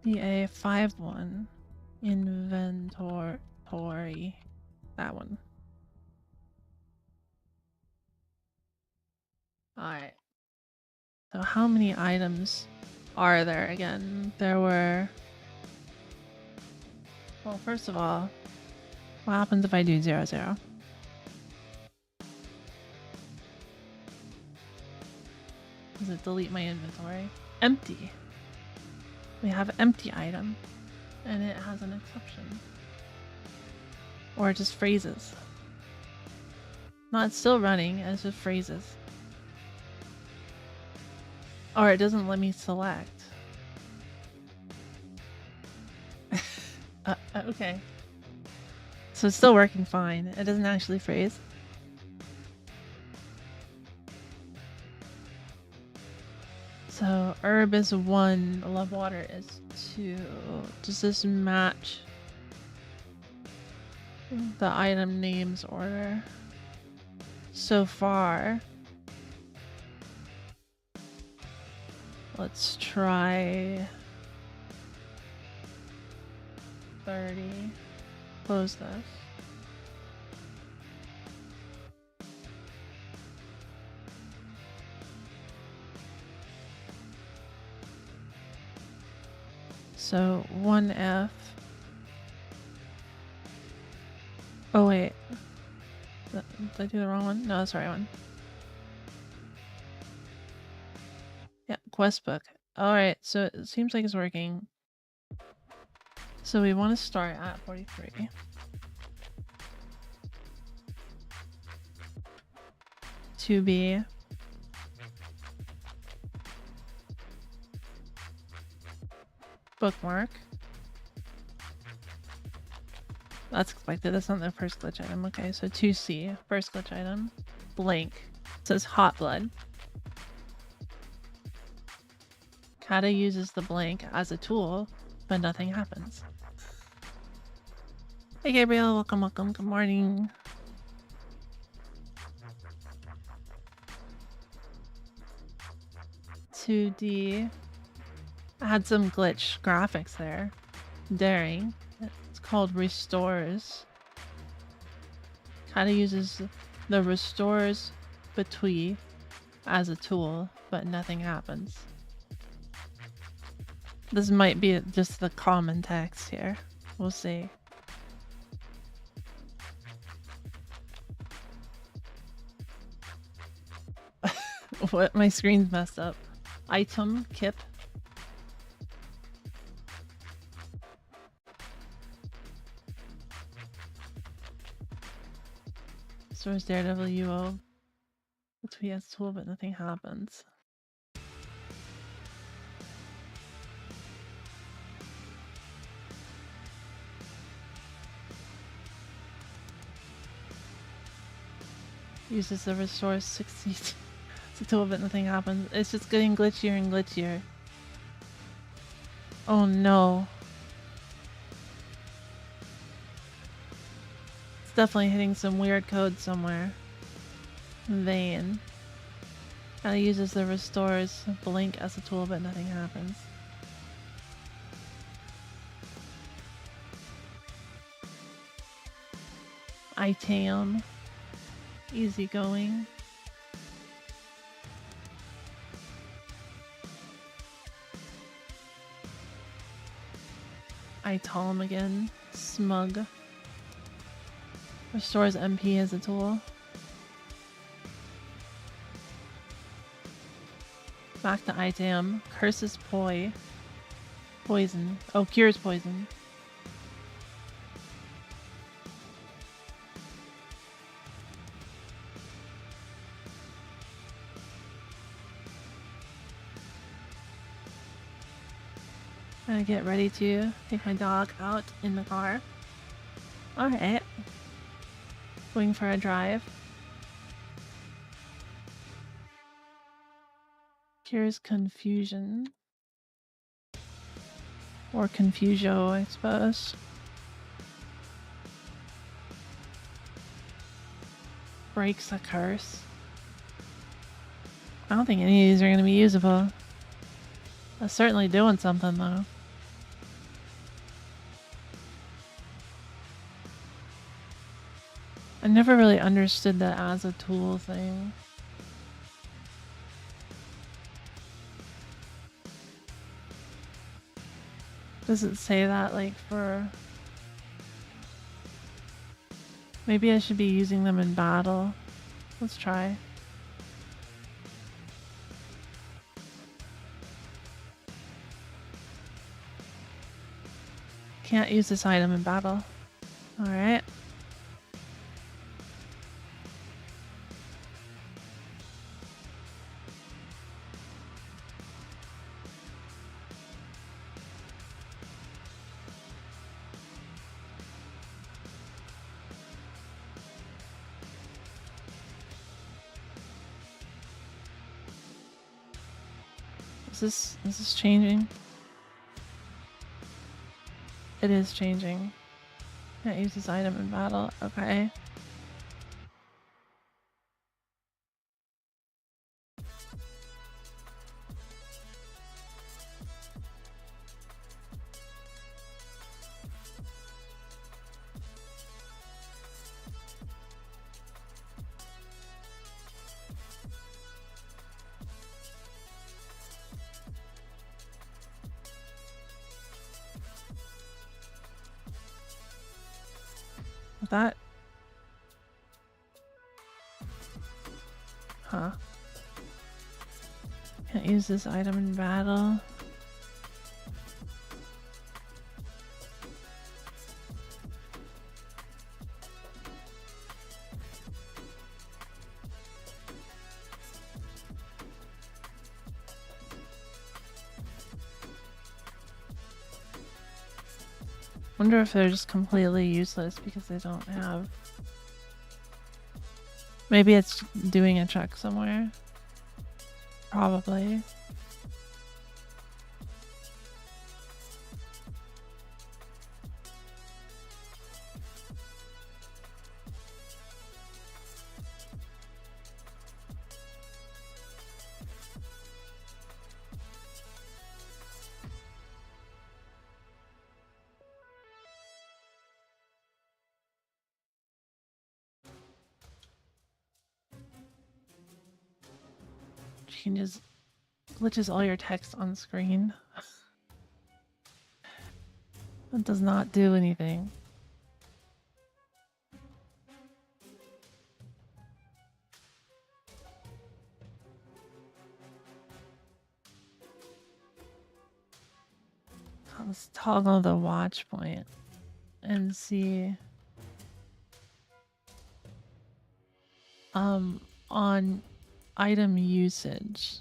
CA51 inventory. That one. Alright. So how many items are there again? There were... Well, first of all, what happens if I do 0, 0? Does it delete my inventory? Empty. We have empty item. And it has an exception. Or it just freezes. No, it's still running, it just freezes. Or it doesn't let me select. Okay. So it's still working fine. It doesn't actually freeze. So herb is 1, love water is 2. Does this match the item names order? So far, let's try 30. Close this. So 1F. Oh wait. Did I do the wrong one? No, that's the right one. Yeah, quest book. Alright, so it seems like it's working. So we want to start at 43. To be bookmark. That's expected. That's not the first glitch item. Okay, so 2C, first glitch item. Blank. It says hot blood. Kada uses the blank as a tool, but nothing happens. Hey Gabriel, welcome, welcome, good morning. .2D. I had some glitch graphics there. Daring. It's called restores. Kinda uses the restores between as a tool, but nothing happens. This might be just the common text here. We'll see. What? My screen's messed up. Item, Kip. Stores Daredevil UO. It's PS tool, but nothing happens. Uses the restore 60. It's a tool, but nothing happens. It's just getting glitchier and glitchier. Oh no. It's definitely hitting some weird code somewhere. Vain. Kinda uses the restores blink as a tool, but nothing happens. item. Easy going. Item again. Smug. Restores MP as a tool. Back to item. Curses poison. Oh, cures poison. Gonna get ready to take my dog out in the car. Alright. Going for a drive. Cures confusion. Or confusio, I suppose. Breaks a curse. I don't think any of these are going to be usable. That's certainly doing something, though. I never really understood the as a tool thing. Does it say that, like, for... Maybe I should be using them in battle. Let's try. Can't use this item in battle. Alright. Is this changing? It is changing. Can't use this item in battle. Okay. That? Huh. Can't use this item in battle. Wonder if they're just completely useless because they don't have... Maybe it's doing a check somewhere. Probably. You can just glitches all your text on screen. That does not do anything. Let's toggle the watch point and see on item usage.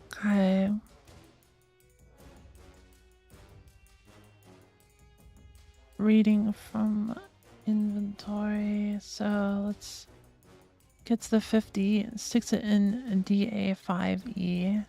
Okay. Reading from inventory. So let's get to the 50, sticks it in DA5E.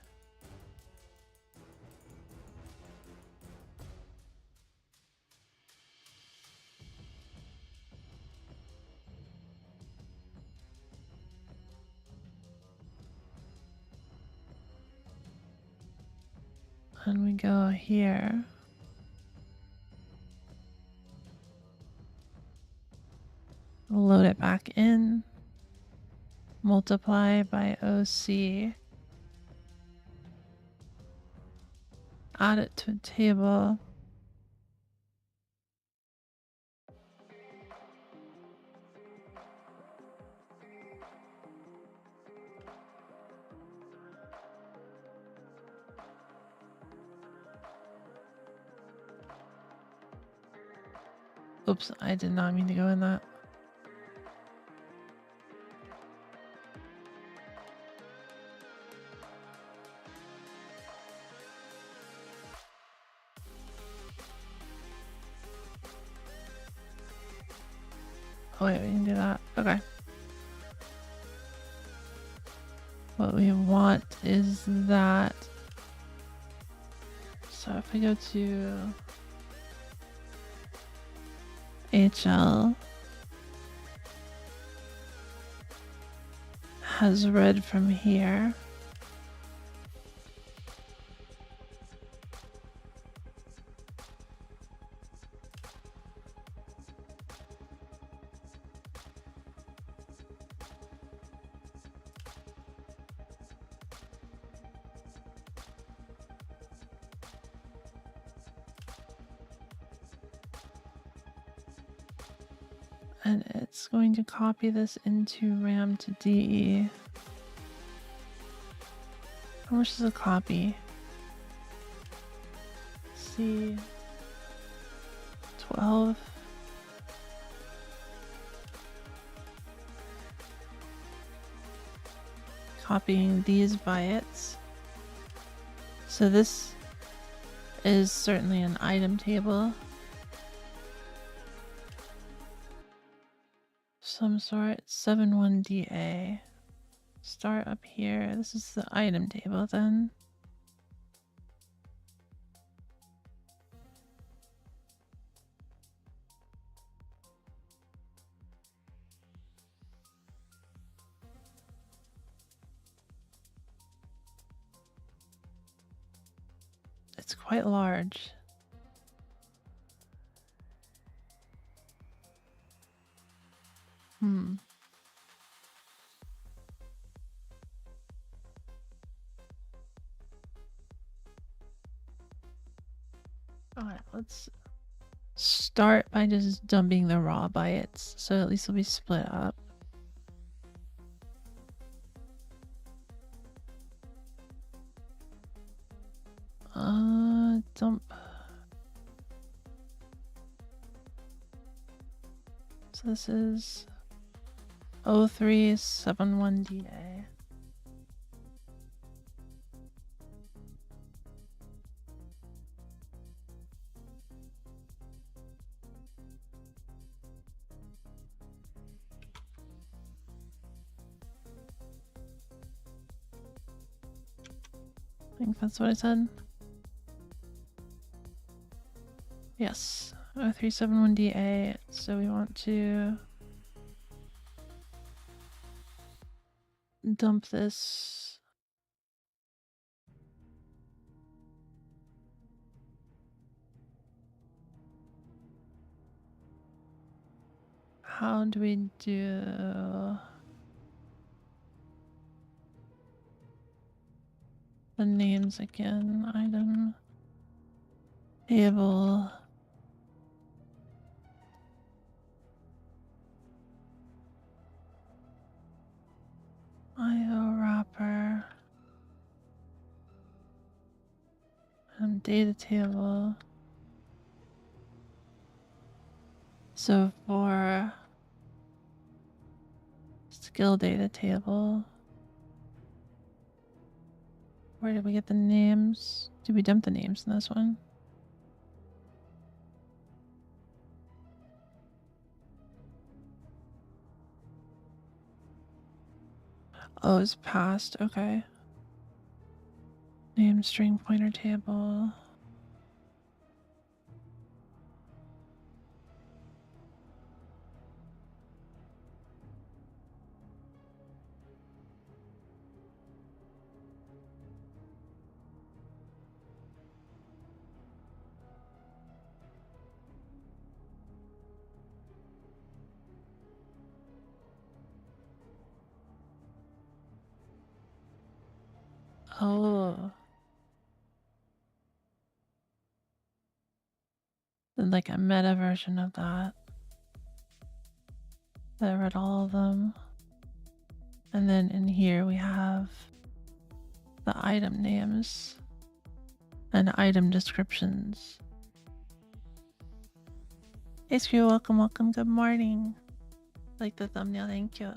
And we go here. Load it back in. Multiply by OC. Add it to a table. Oops, I did not mean to go in that. Oh wait, we can do that. Okay. What we want is that. So if we go to HL, has read from here. And it's going to copy this into RAM to DE. How much is a copy? C 12. Copying these bytes. So this is certainly an item table. Some sort. 71DA. Start up here. This is the item table then. It's quite large. Alright, let's start by just dumping the raw bytes, so at least it'll be split up. Dump. So this is 0371DA. I think that's what I said. Yes, 0371DA. So we want to dump this. How do we do the names again? Item table. IO wrapper. And data table. So for skill data table, where did we get the names? Did we dump the names in this one? Oh, it's passed. Okay. Name string pointer table. Oh. Then like a meta version of that. I read all of them. And then in here we have the item names and item descriptions. Hey Screw, welcome, good morning. Like the thumbnail, thank you.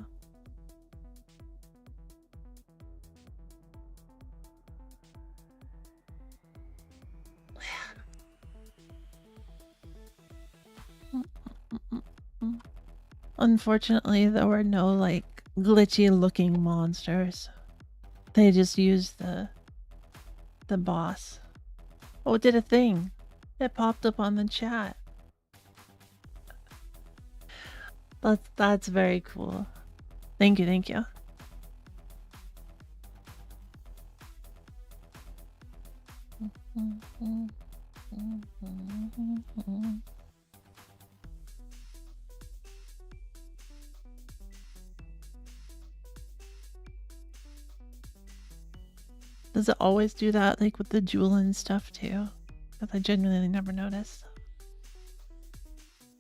Unfortunately, there were no like glitchy looking monsters. They just used the boss. Oh, it did a thing. It popped up on the chat. That's very cool. Thank you, thank you. Does it always do that, like with the jewel and stuff too? Because I genuinely never noticed.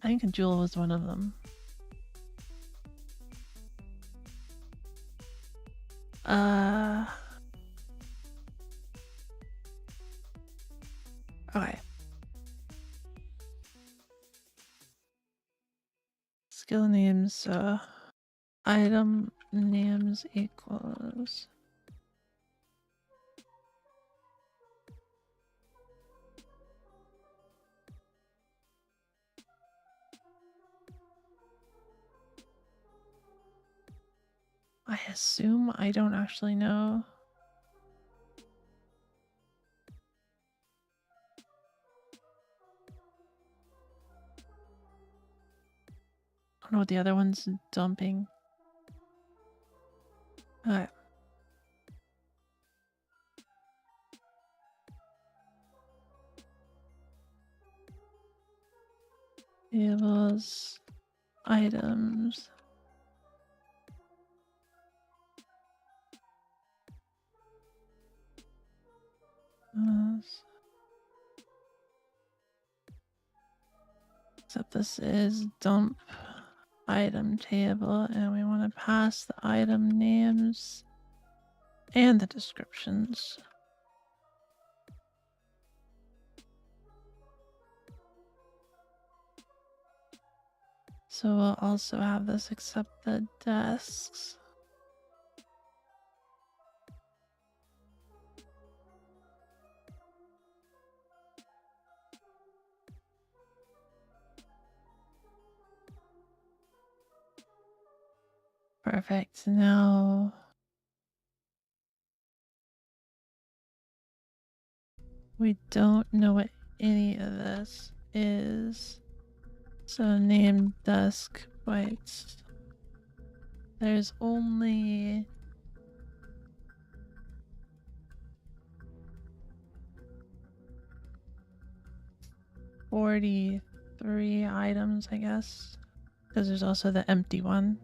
I think a jewel was one of them. Okay. Skill names, item names equals. I assume I don't actually know. I don't know what the other one's dumping. Alright. Tables, items. Except this is dump item table, and we want to pass the item names and the descriptions. So we'll also have this accept the desks. Perfect. Now we don't know what any of this is. So name desk bytes. There's only 43 items, I guess, because there's also the empty one.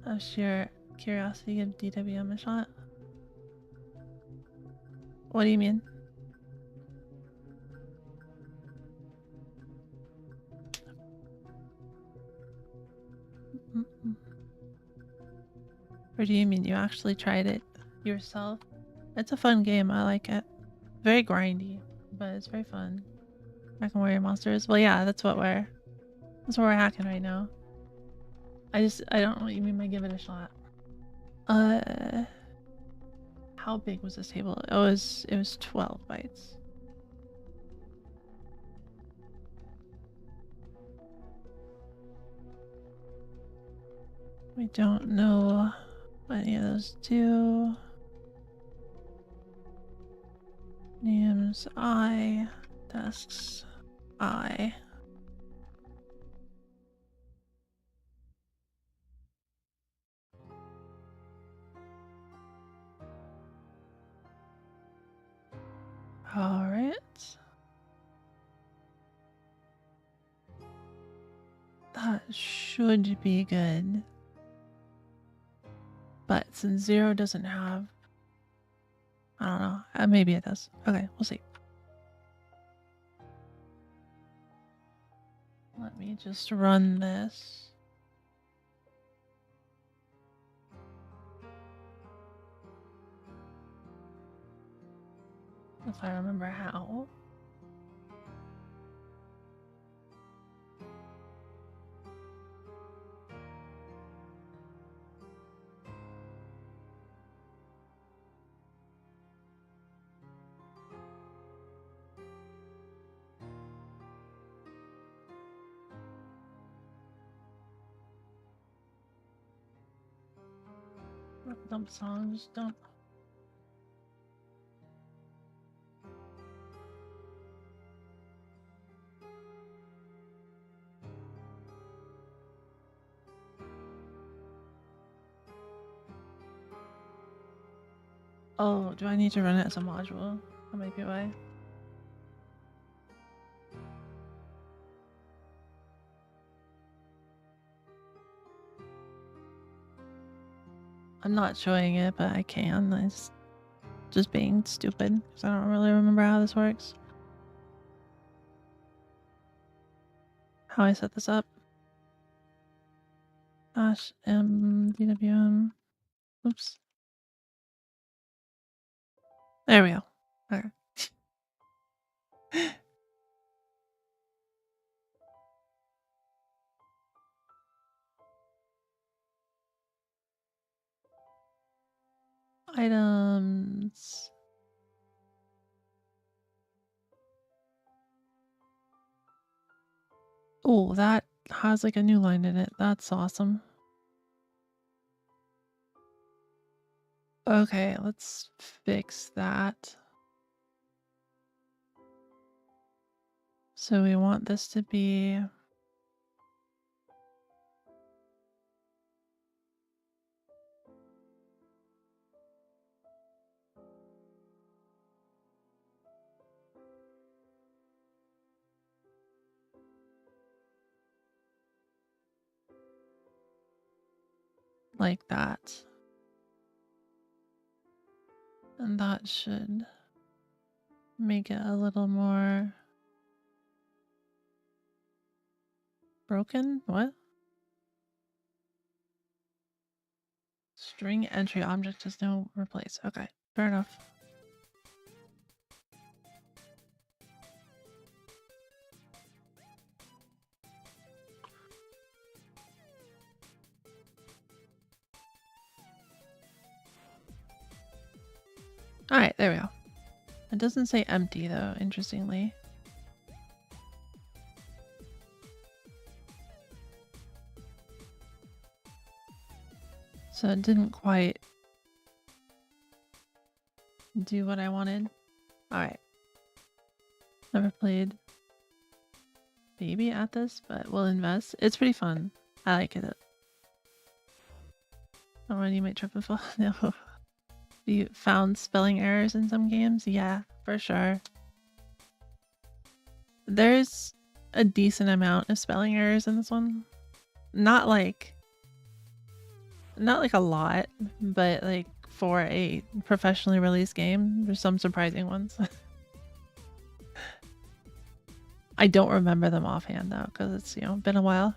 Out of sheer curiosity, give DWM a shot. What do you mean? Or do you mean you actually tried it yourself? It's a fun game. I like it. Very grindy, but it's very fun. Hack and warrior monsters. Well, yeah, that's what we're hacking right now. I don't know what you mean by give it a shot. How big was this table? It was 12 bytes. We don't know what any of those do. Names I, desks I. All right. That should be good. But since 0 doesn't have... I don't know. Maybe it does. Okay, we'll see. Let me just run this. If I remember how. Dump songs, dump. Oh, do I need to run it as a module? That might be why. I'm not showing it, but I can. It's just being stupid because I don't really remember how this works. How I set this up. DWM. Oops. There we go. Okay. Items. Oh, that has like a new line in it. That's awesome. Okay, let's fix that. So we want this to be... like that. And that should make it a little more broken. What? String entry object has no replace. Okay, fair enough. Alright, there we go. It doesn't say empty though, interestingly. So it didn't quite do what I wanted. Alright. Never played Baby at this, but we'll invest. It's pretty fun. I like it. Oh, and you might trip and fall. No. You found spelling errors in some games? Yeah, for sure. There's a decent amount of spelling errors in this one. Not like a lot, but like for a professionally released game, there's some surprising ones. I don't remember them offhand though, because it's, you know, been a while.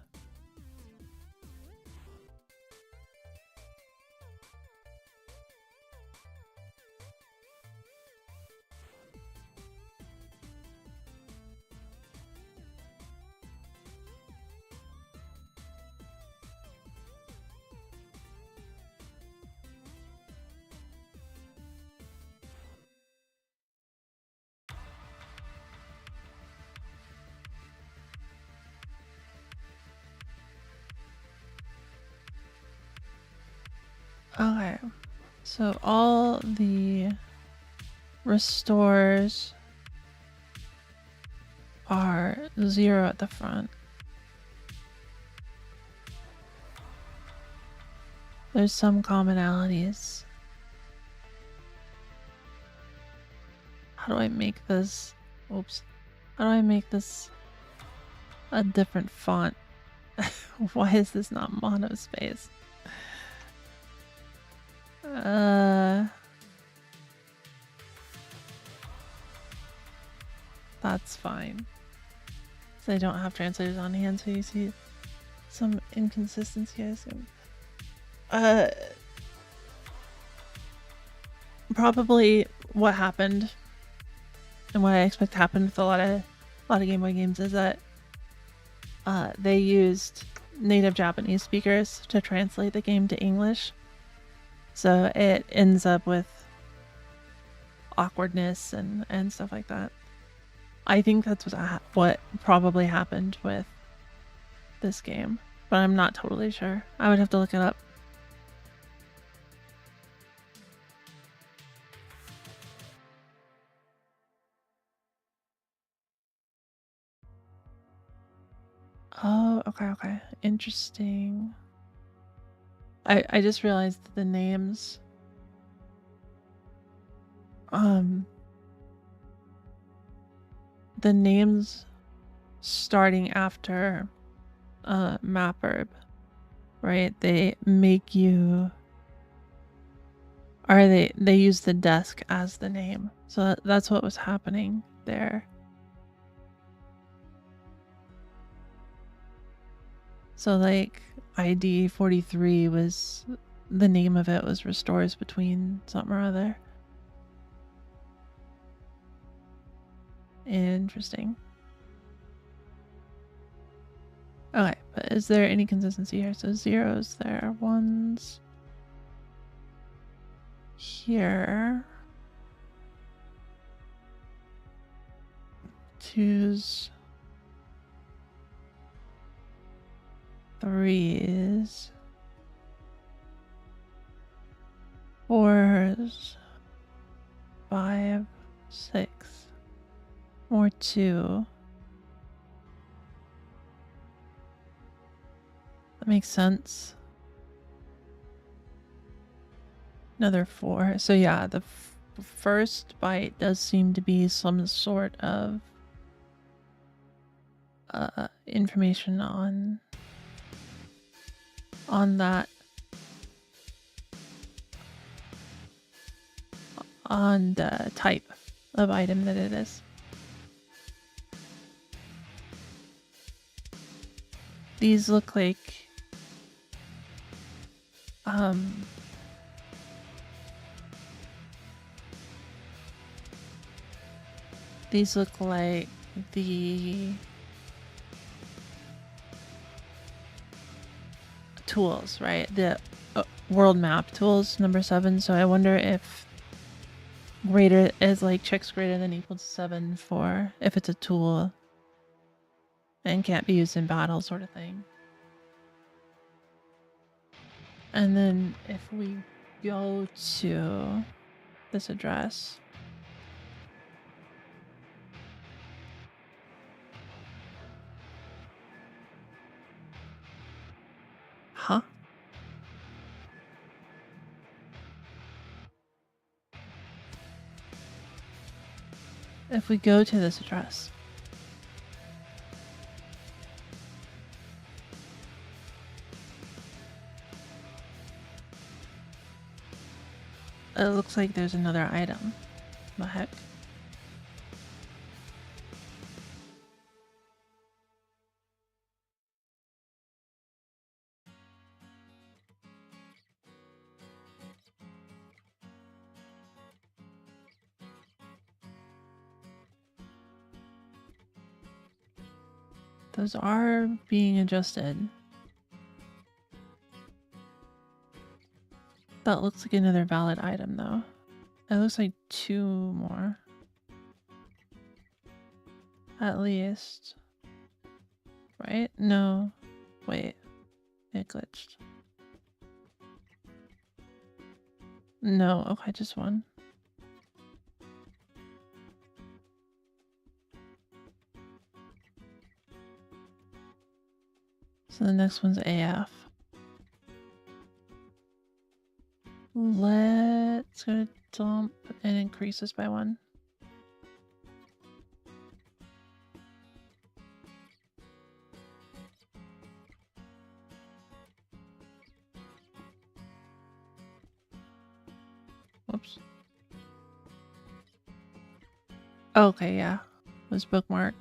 Okay, so all the restores are 0 at the front. There's some commonalities. How do I make this? Oops. How do I make this a different font? Why is this not monospace? That's fine. So I don't have translators on hand, so you see some inconsistency, I assume. Probably what happened and what I expect happened with a lot of Game Boy games is that they used native Japanese speakers to translate the game to English. So it ends up with awkwardness and stuff like that. I think that's what probably happened with this game, but I'm not totally sure. I would have to look it up. Oh, okay. Interesting. I just realized the names. The names starting after map verb, right? They make you, or they use the desk as the name. So that's what was happening there. So like ID 43 was, the name of it was Restores Between something or other. Interesting. Okay, but is there any consistency here? So zeros there, ones here, twos, threes, fours, 5, 6, more 2. That makes sense. Another 4. So yeah, the first byte does seem to be some sort of information on that, on the type of item that it is. These look like these look like the tools, right? The world map tools, number 7. So I wonder if greater is like checks greater than equal to 7 for if it's a tool and can't be used in battle, sort of thing. And then if we go to this address, huh? If we go to this address, it looks like there's another item. The heck? Those are being adjusted. That looks like another valid item though. It looks like 2 more. At least. Right? No. Wait. It glitched. No. Okay, just 1. So the next one's AF. Let's go to dump and increase this by 1. Whoops. Okay, yeah. Was bookmark.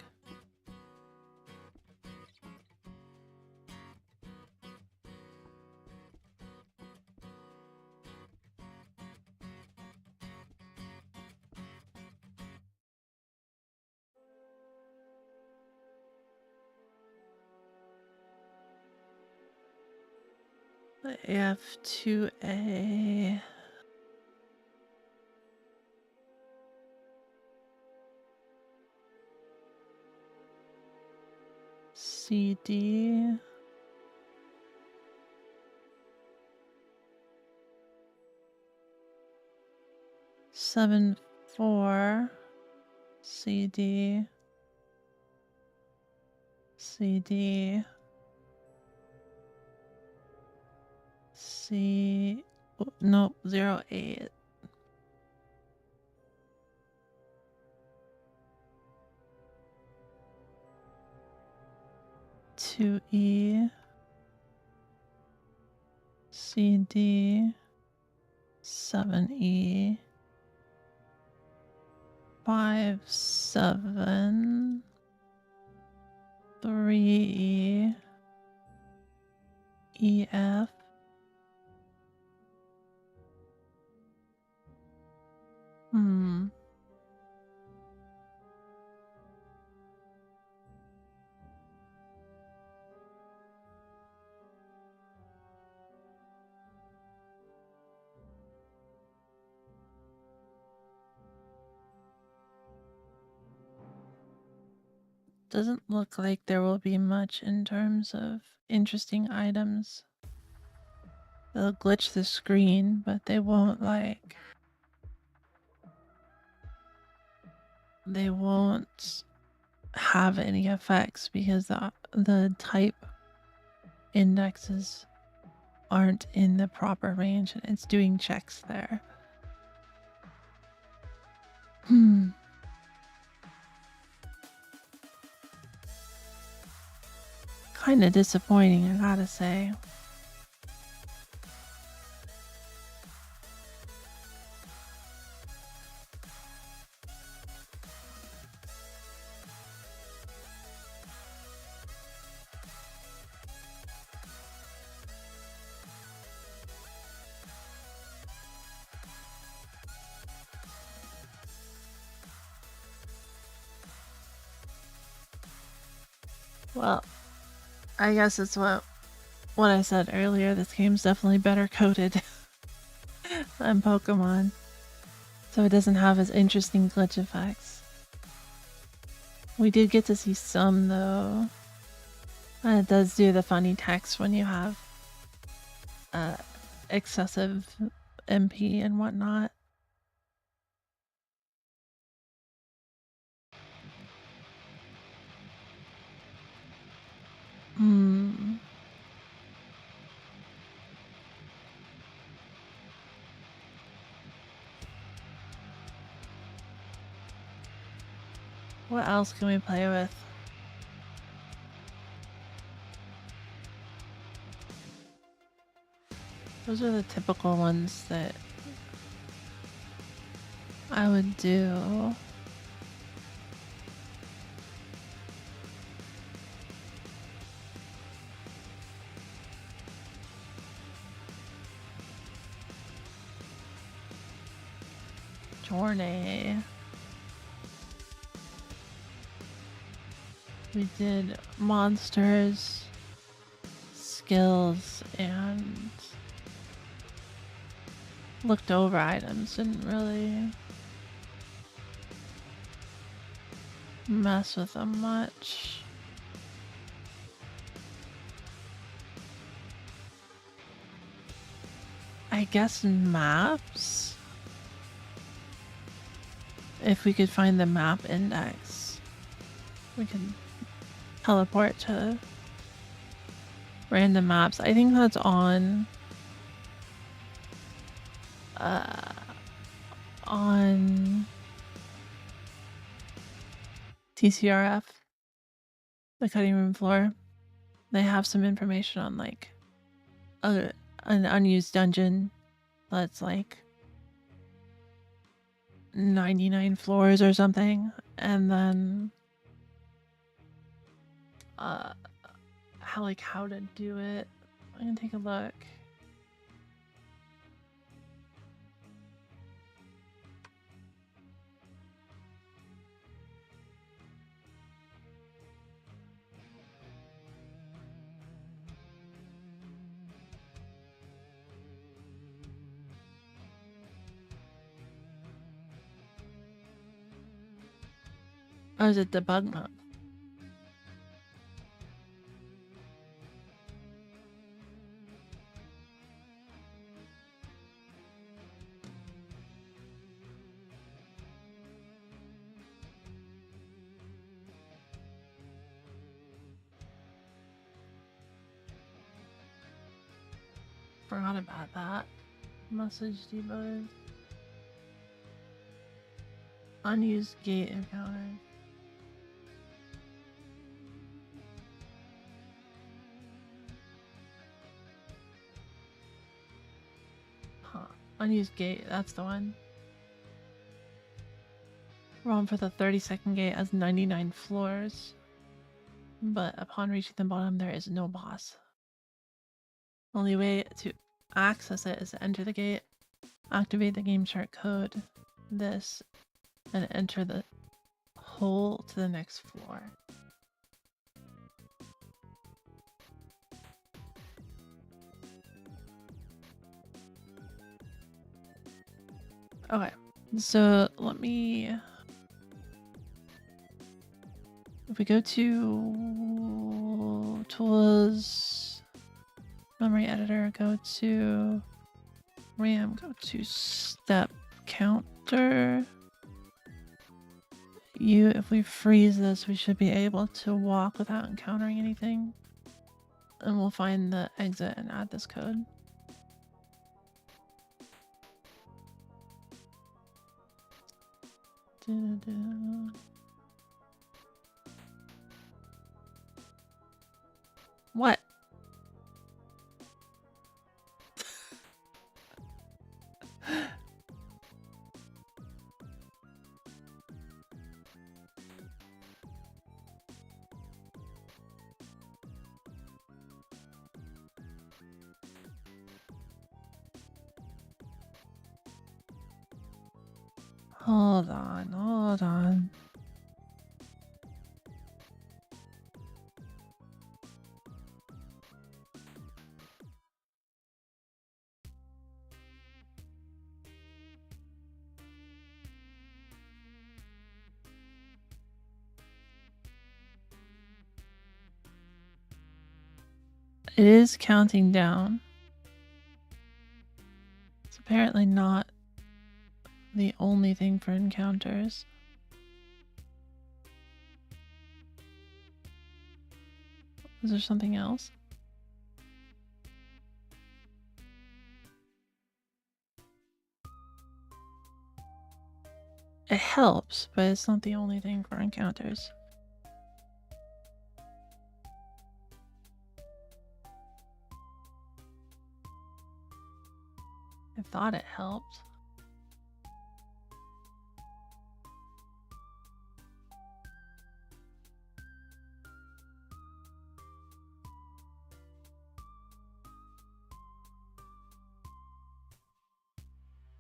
F2A. CD. Seven 4 CD CD C no 08 2E CD 7E 57 3E EF Doesn't look like there will be much in terms of interesting items. They'll glitch the screen, but they won't they won't have any effects because the type indexes aren't in the proper range and it's doing checks there. Kind of disappointing, I gotta say. Well, I guess it's what I said earlier. This game's definitely better coded than Pokemon, so it doesn't have as interesting glitch effects. We did get to see some though. And it does do the funny text when you have excessive MP and whatnot. What else can we play with? Those are the typical ones that I would do. Journey. We did monsters, skills, and looked over items. Didn't really mess with them much. I guess maps? If we could find the map index, we could teleport to random maps. I think that's on TCRF, the cutting room floor. They have some information on like an unused dungeon that's like 99 floors or something, and then how to do it. I'm gonna take a look. Oh, is it debug mode? Forgot about that. Message debugged. Unused gate encounter. Huh. Unused gate, that's the one. ROM for the 32nd gate has 99 floors. But upon reaching the bottom, there is no boss. Only way to access it is to enter the gate, activate the game chart code, this, and enter the hole to the next floor. Okay, so let me... If we go to tools, memory editor, go to RAM, go to step counter. If we freeze this, we should be able to walk without encountering anything. And we'll find the exit and add this code. What? Hold on, hold on. It is counting down. It's apparently not the only thing for encounters. Is there something else? It helps, but it's not the only thing for encounters. I thought it helped.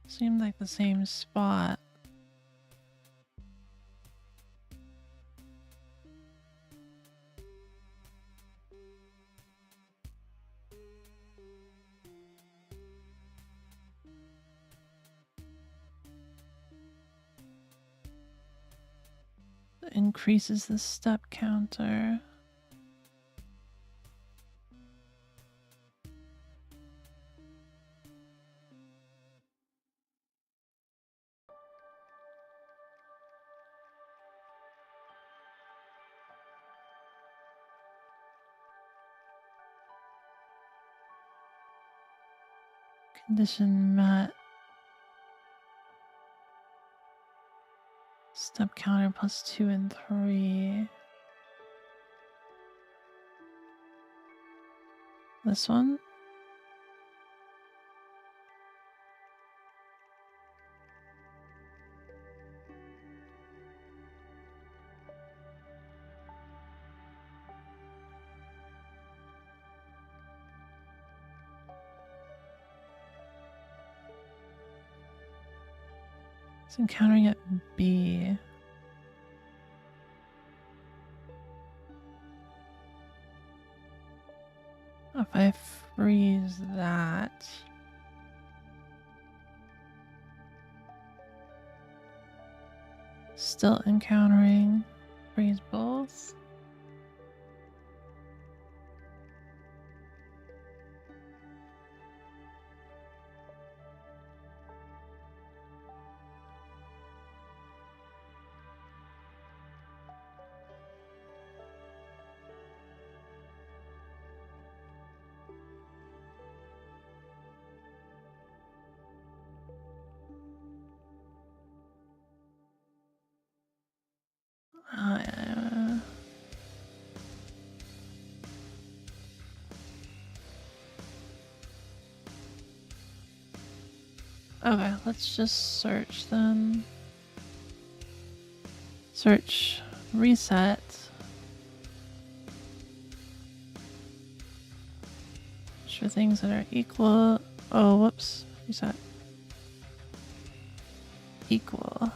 Seemed like the same spot. Increases the step counter. Condition met. Step counter plus 2 and 3. This one? It's encountering at B. If I freeze that, still encountering, freeze both. Okay, let's just search then. Search reset. Search for things that are equal. Oh, whoops. Reset. Equal.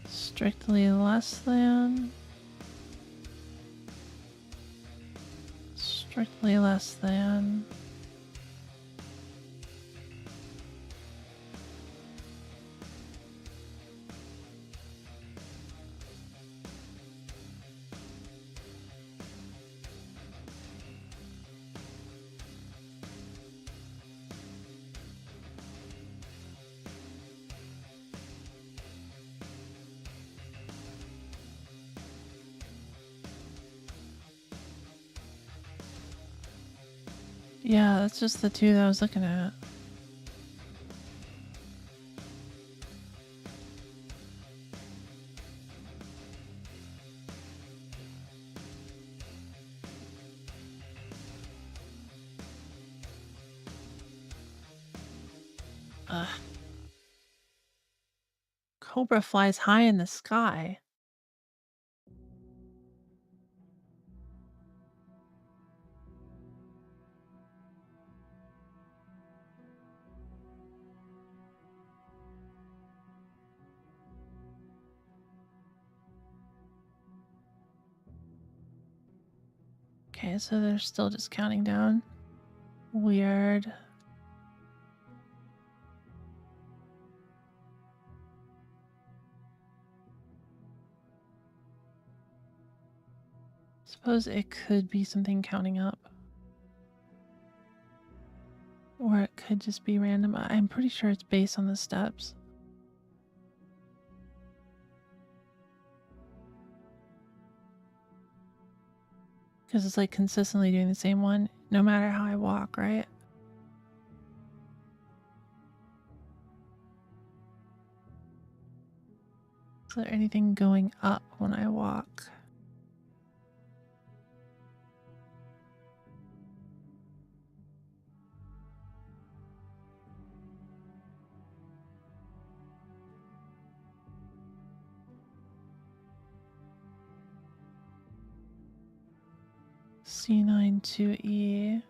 Strictly less than. Strictly less than. Yeah, that's just the two that I was looking at. Ugh. Cobra flies high in the sky. Okay, so they're still just counting down. Weird. Suppose it could be something counting up. Or it could just be random. I'm pretty sure it's based on the steps. Because it's like consistently doing the same one no matter how I walk, right? Is there anything going up when I walk? C92E.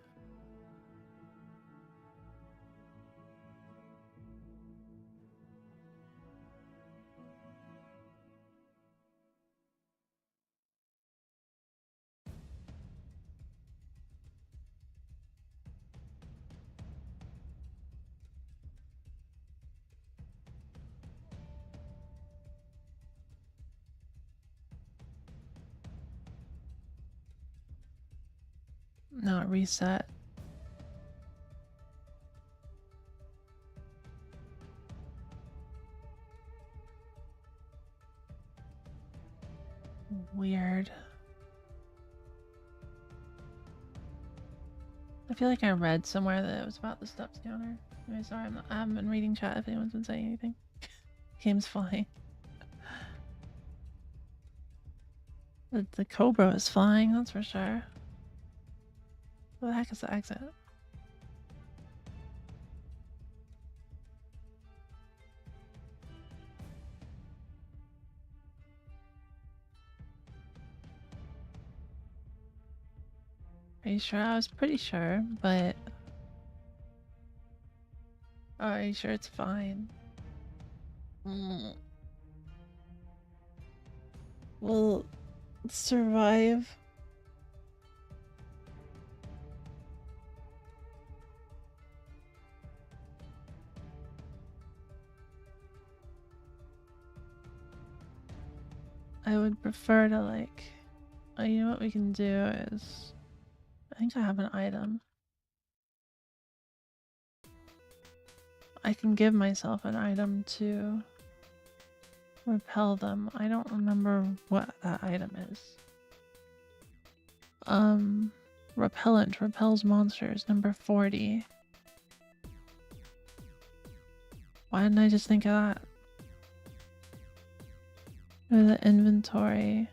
Not reset. Weird. I feel like I read somewhere that it was about the steps counter. Anyway, sorry, I haven't been reading chat if anyone's been saying anything. Game's flying. The Cobra is flying, that's for sure. What the heck is the exit? Are you sure? I was pretty sure, but... Oh, are you sure it's fine? We'll survive. I would prefer to like... Oh, you know what we can do is... I think I have an item. I can give myself an item to repel them. I don't remember what that item is. Repellent repels monsters, number 40. Why didn't I just think of that? Go to the inventory.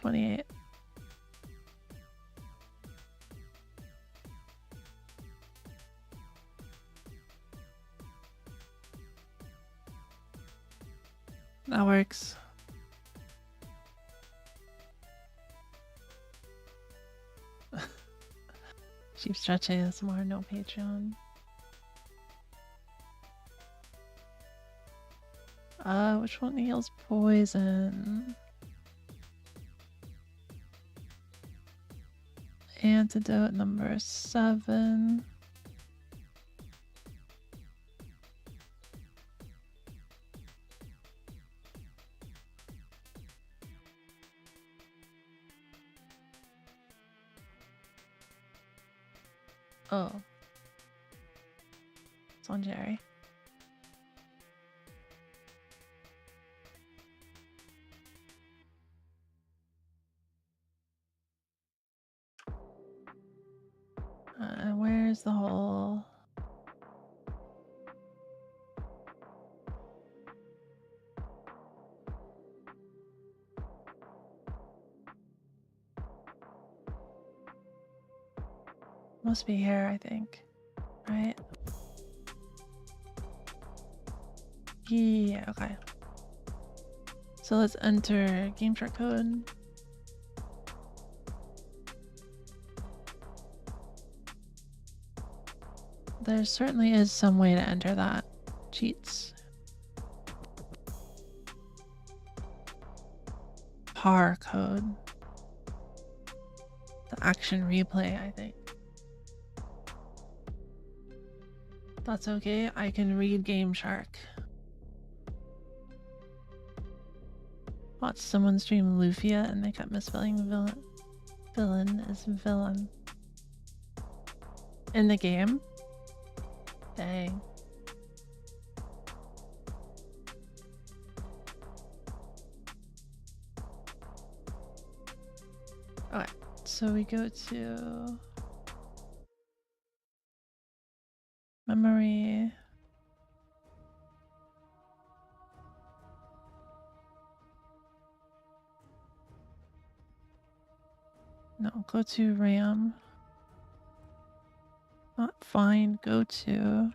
$28. That works. Sheep stretching ASMR, no Patreon. Which one heals poison? Antidote number 7. Oh. It's on Jerry. Where's the hole? Must be here, I think. Right? Yeah, okay. So let's enter game chart code. There certainly is some way to enter that. Cheats. Par code. The action replay, I think. That's okay, I can read Game Shark. Watched someone stream Lufia and they kept misspelling villain. Villain is villain. In the game? Dang. Okay, so we go to memory. No, go to RAM. Not find, go to.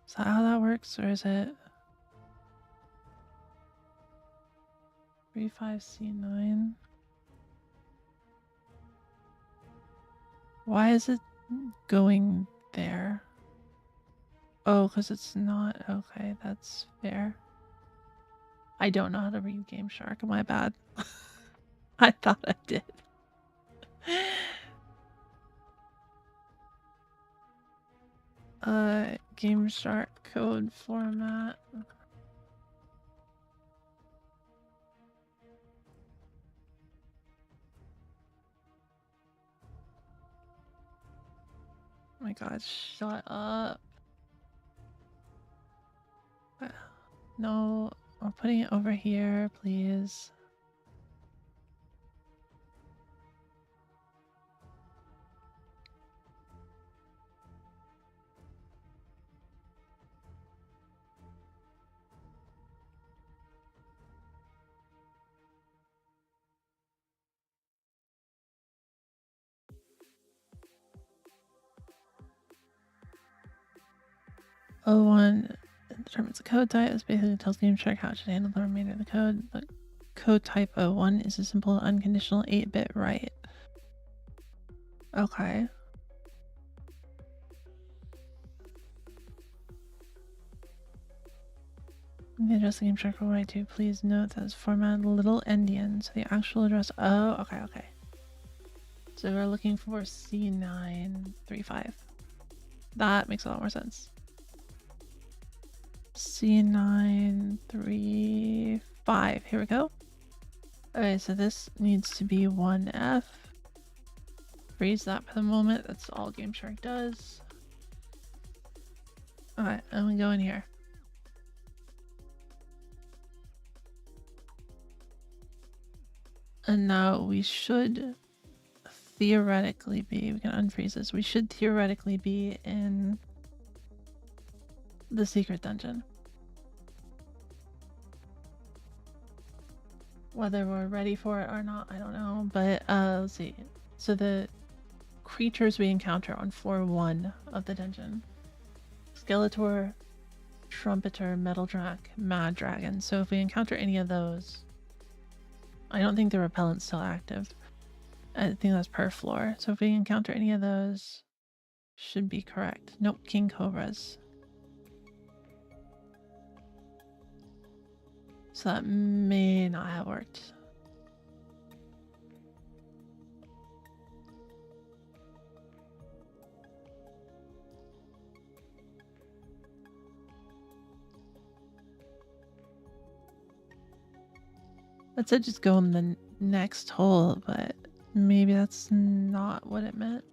Is that how that works, or is it 35C9? Why is it going there? Oh, because it's not. Okay, that's fair. I don't know how to read Game Shark. My bad. I thought I did. Game Shark code format. Oh my god, shut up. No, we're putting it over here, please. 01 determines the code type. This basically tells GameShark how it should handle the remainder of the code. The code type 01 is a simple unconditional 8-bit write. Okay. The address the GameShark will write to, please note that it's formatted little endian, so the actual address. Oh, okay. So we're looking for C935. That makes a lot more sense. C935. Here we go. Okay, so this needs to be 1F. Freeze that for the moment. That's all GameShark does. Alright, and we go in here. And now we should theoretically be, we can unfreeze this, we should theoretically be in the secret dungeon. Whether we're ready for it or not, I don't know, but let's see. So the creatures we encounter on floor 1 of the dungeon: Skeletor, Trumpeter, Metal Drak, Mad Dragon. So if we encounter any of those, I don't think the repellent's still active. I think that's per floor. So if we encounter any of those, should be correct. Nope, King Cobras. So that may not have worked. That said just go in the next hole, but maybe that's not what it meant.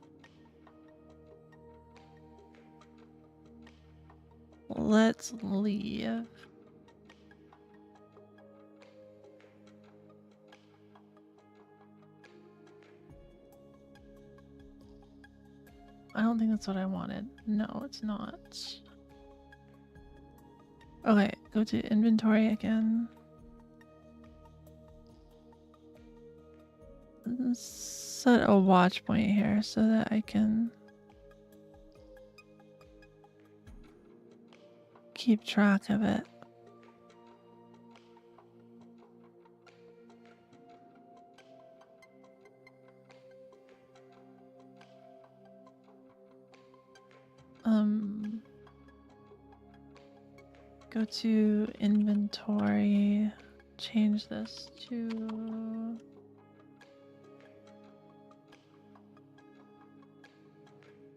Let's leave. I don't think that's what I wanted. No, it's not. Okay, go to inventory again. Set a watch point here so that I can keep track of it. Go to inventory, change this to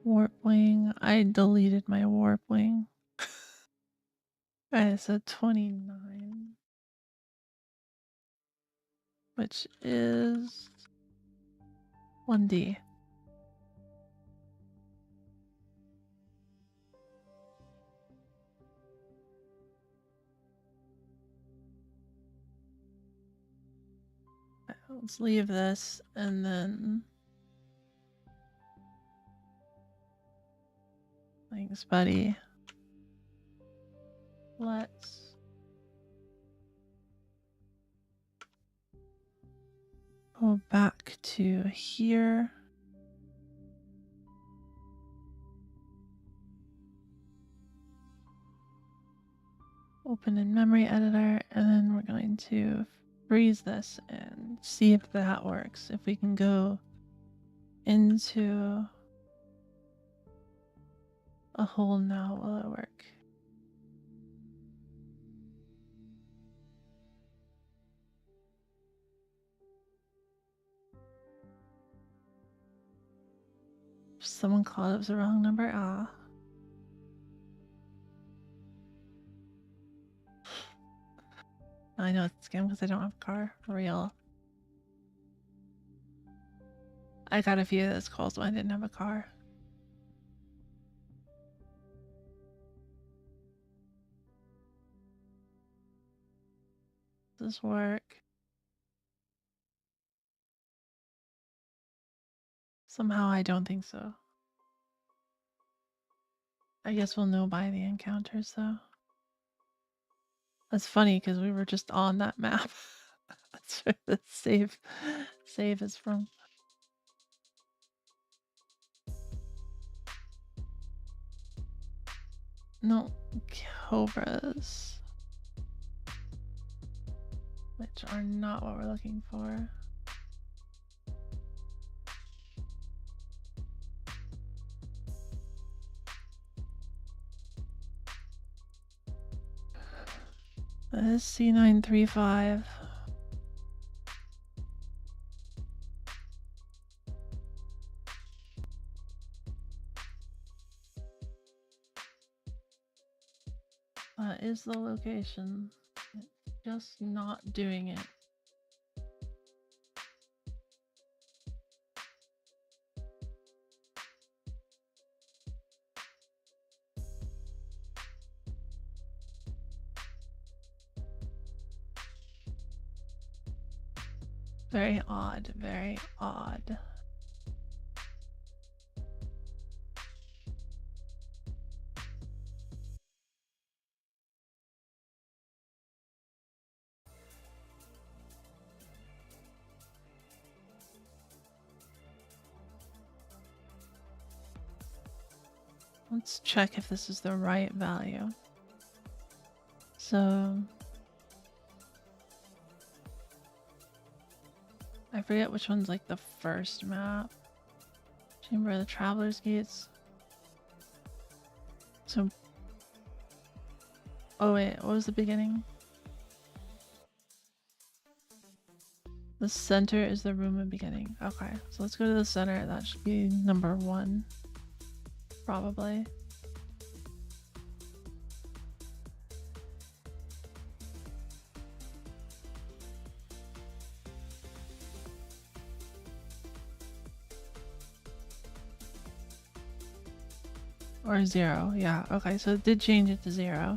warp wing. I deleted my warp wing. Okay, so 29, which is 1D. Let's leave this and then thanks, buddy. Let's go back to here. Open in memory editor, and then we're going to freeze this and see if that works. If we can go into a hole now, will it work? Someone called it was the wrong number. Ah. I know it's a scam because I don't have a car. For real. I got a few of those calls when I didn't have a car. Does this work? Somehow I don't think so. I guess we'll know by the encounters though. That's funny because we were just on that map. That's where the save is from. No, cobras, which are not what we're looking for. That is C935. That is the location. It's just not doing it. Very odd, very odd. Let's check if this is the right value. So I forget which one's like the first map. Chamber of the Traveler's Gates. So, oh wait, what was the beginning? The center is the room of beginning. Okay, so let's go to the center. That should be number 1. Probably. Or 0, yeah. Okay, so it did change it to 0.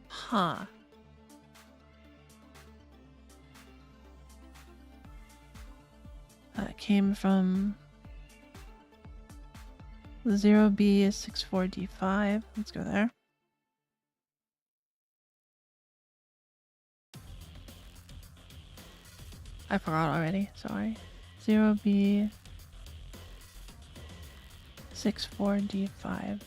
Huh. That came from 0B is 64D5. Let's go there. I forgot already, sorry. 0B 64D5.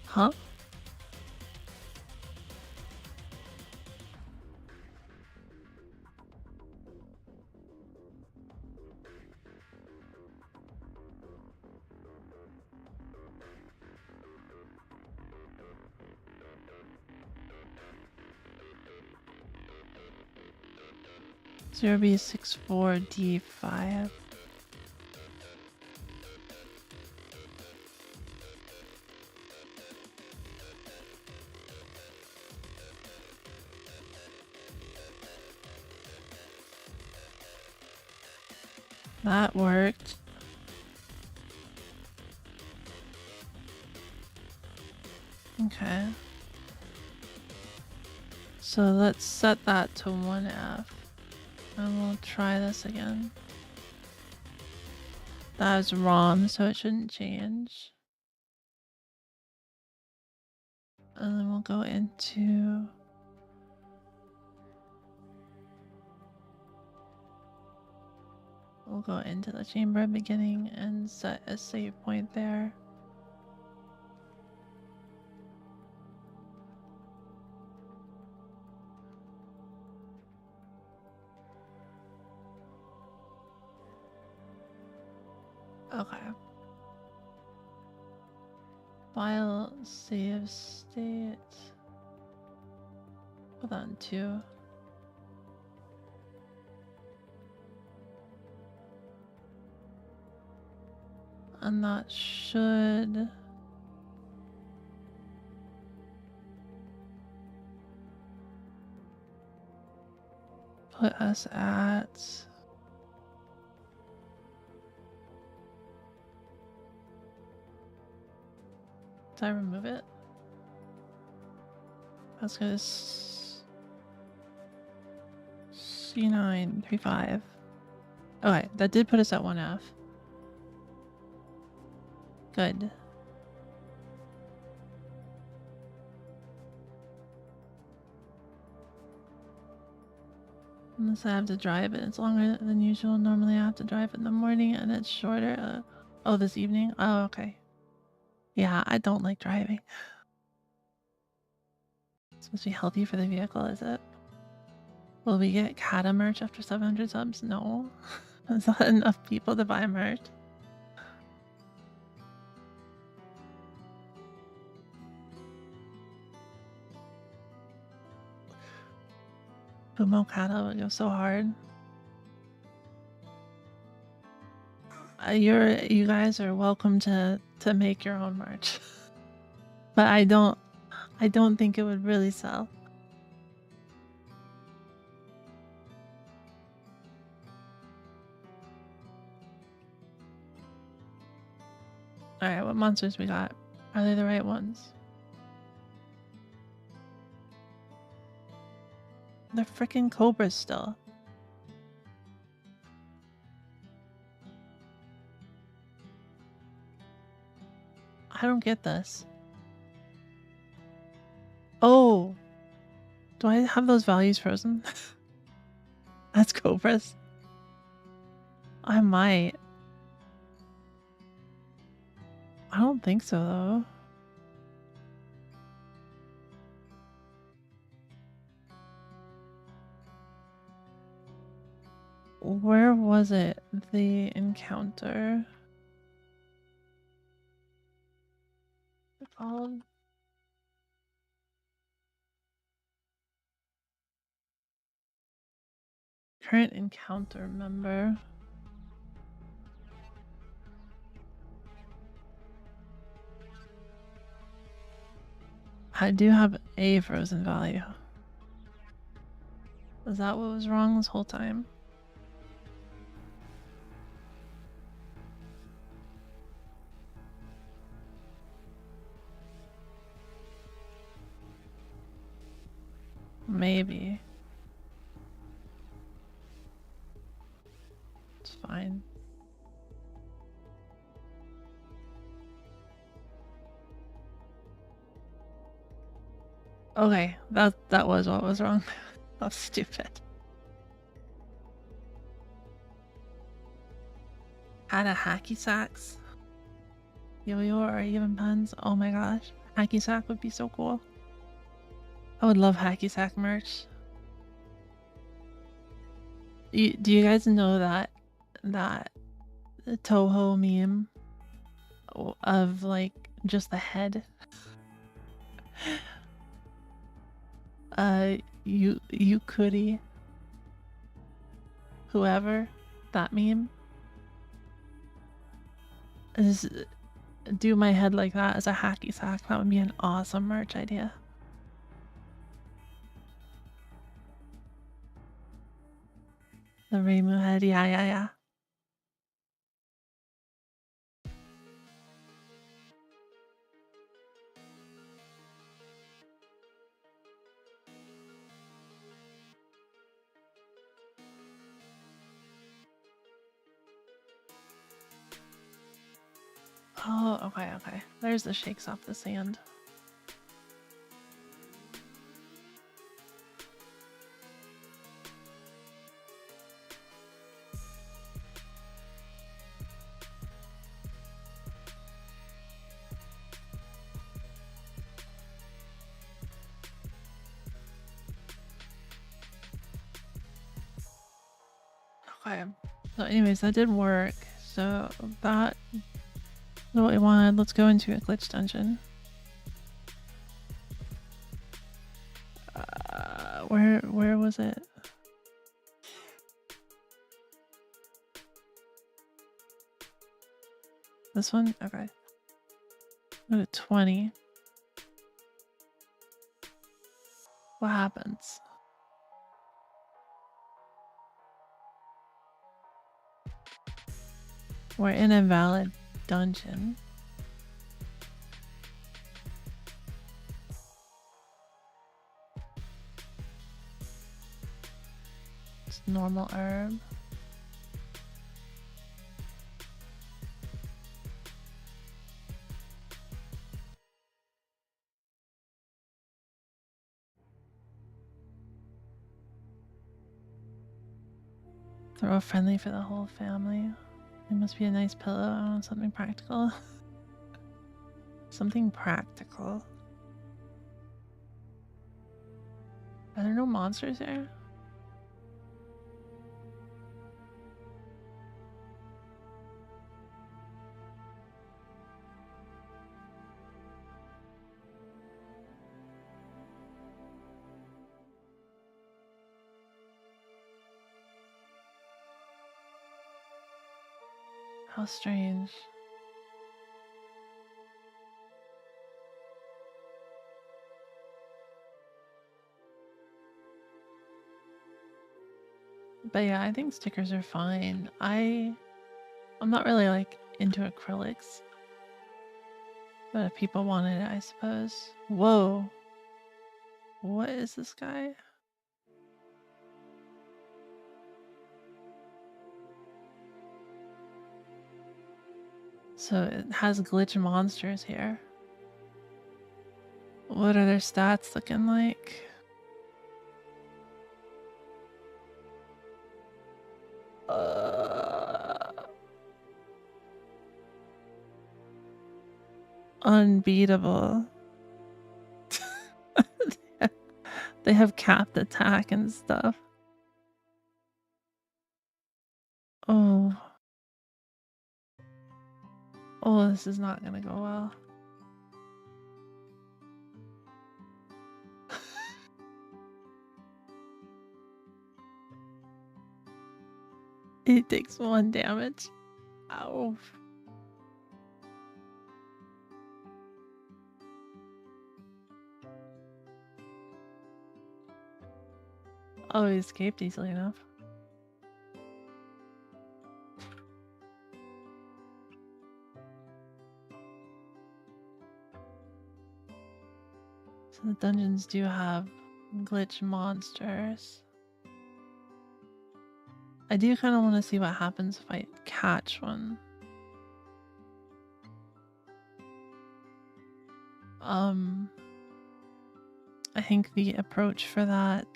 Huh? Zero B 64D5. That worked. Okay. So let's set that to 1F. And we'll try this again. That is ROM, so it shouldn't change. And then we'll go into... We'll go into the chamber beginning and set a save point there. Okay. File, save state. Put that on 2. And that should put us at Did I remove it? That's gonna C935. Okay, that did put us at 1F. Good. Unless I have to drive it, it's longer than usual. Normally I have to drive in the morning and it's shorter. Oh, this evening? Oh, okay. Yeah, I don't like driving. It's supposed to be healthy for the vehicle, is it? Will we get Kata merch after 700 subs? No. There's not enough people to buy merch. Fumo Kata would go so hard. You guys are welcome to make your own merch. But I don't think it would really sell. Alright, what monsters we got? Are they the right ones? They're freaking cobras still. I don't get this. Oh! Do I have those values frozen? That's cobras. I might. I don't think so though. Where was it? The encounter. Called current encounter member. I do have a frozen value. Is that what was wrong this whole time? Maybe. It's fine. Okay, that was what was wrong. That's stupid. Had a hacky sacks. Yo-yo or even puns. Oh my gosh. Hacky sack would be so cool. I would love hacky sack merch. Do you guys know that Toho meme of like just the head? Yukuri, whoever, that meme is do my head like that as a hacky sack. That would be an awesome merch idea. The Reimu head, yeah. Oh, okay. There's the shakes off the sand. Okay. So anyways, that did work. So that is what we wanted. Let's go into a glitch dungeon. Where was it? This one? Okay. Go to 20. What happens? We're in a valid dungeon. just normal herb. Throw a friendly for the whole family. It must be a nice pillow. I don't know, something practical. Something practical. Are there no monsters here? How strange. But yeah, I think stickers are fine. I'm not really like into acrylics. But if people wanted it, I suppose. Whoa. What is this guy? So it has glitch monsters here. What are their stats looking like? Unbeatable. They have capped attack and stuff. Oh. Oh, this is not gonna go well. It takes 1 damage. Ow. Oh, he escaped easily enough. So the dungeons do have glitch monsters. I do kind of want to see what happens if I catch one. I think the approach for that,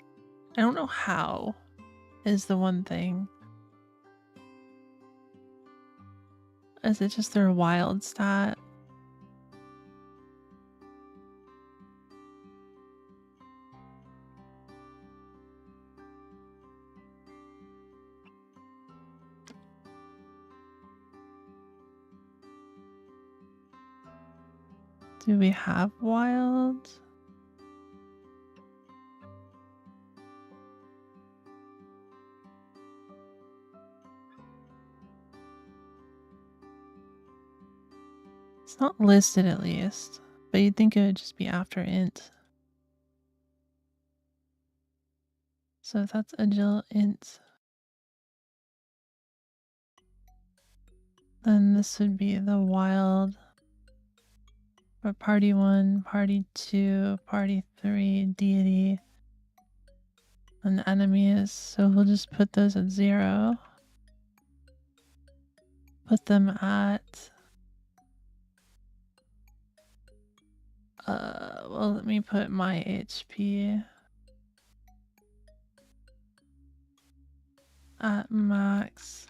I don't know how, is the one thing. Is it just their wild stat? Do we have wild? It's not listed at least, but you'd think it would just be after int. So if that's agile int, then this would be the wild for party 1, party 2, party 3, deity, and the enemy is. So we'll just put those at 0. Put them at well, let me put my HP at max.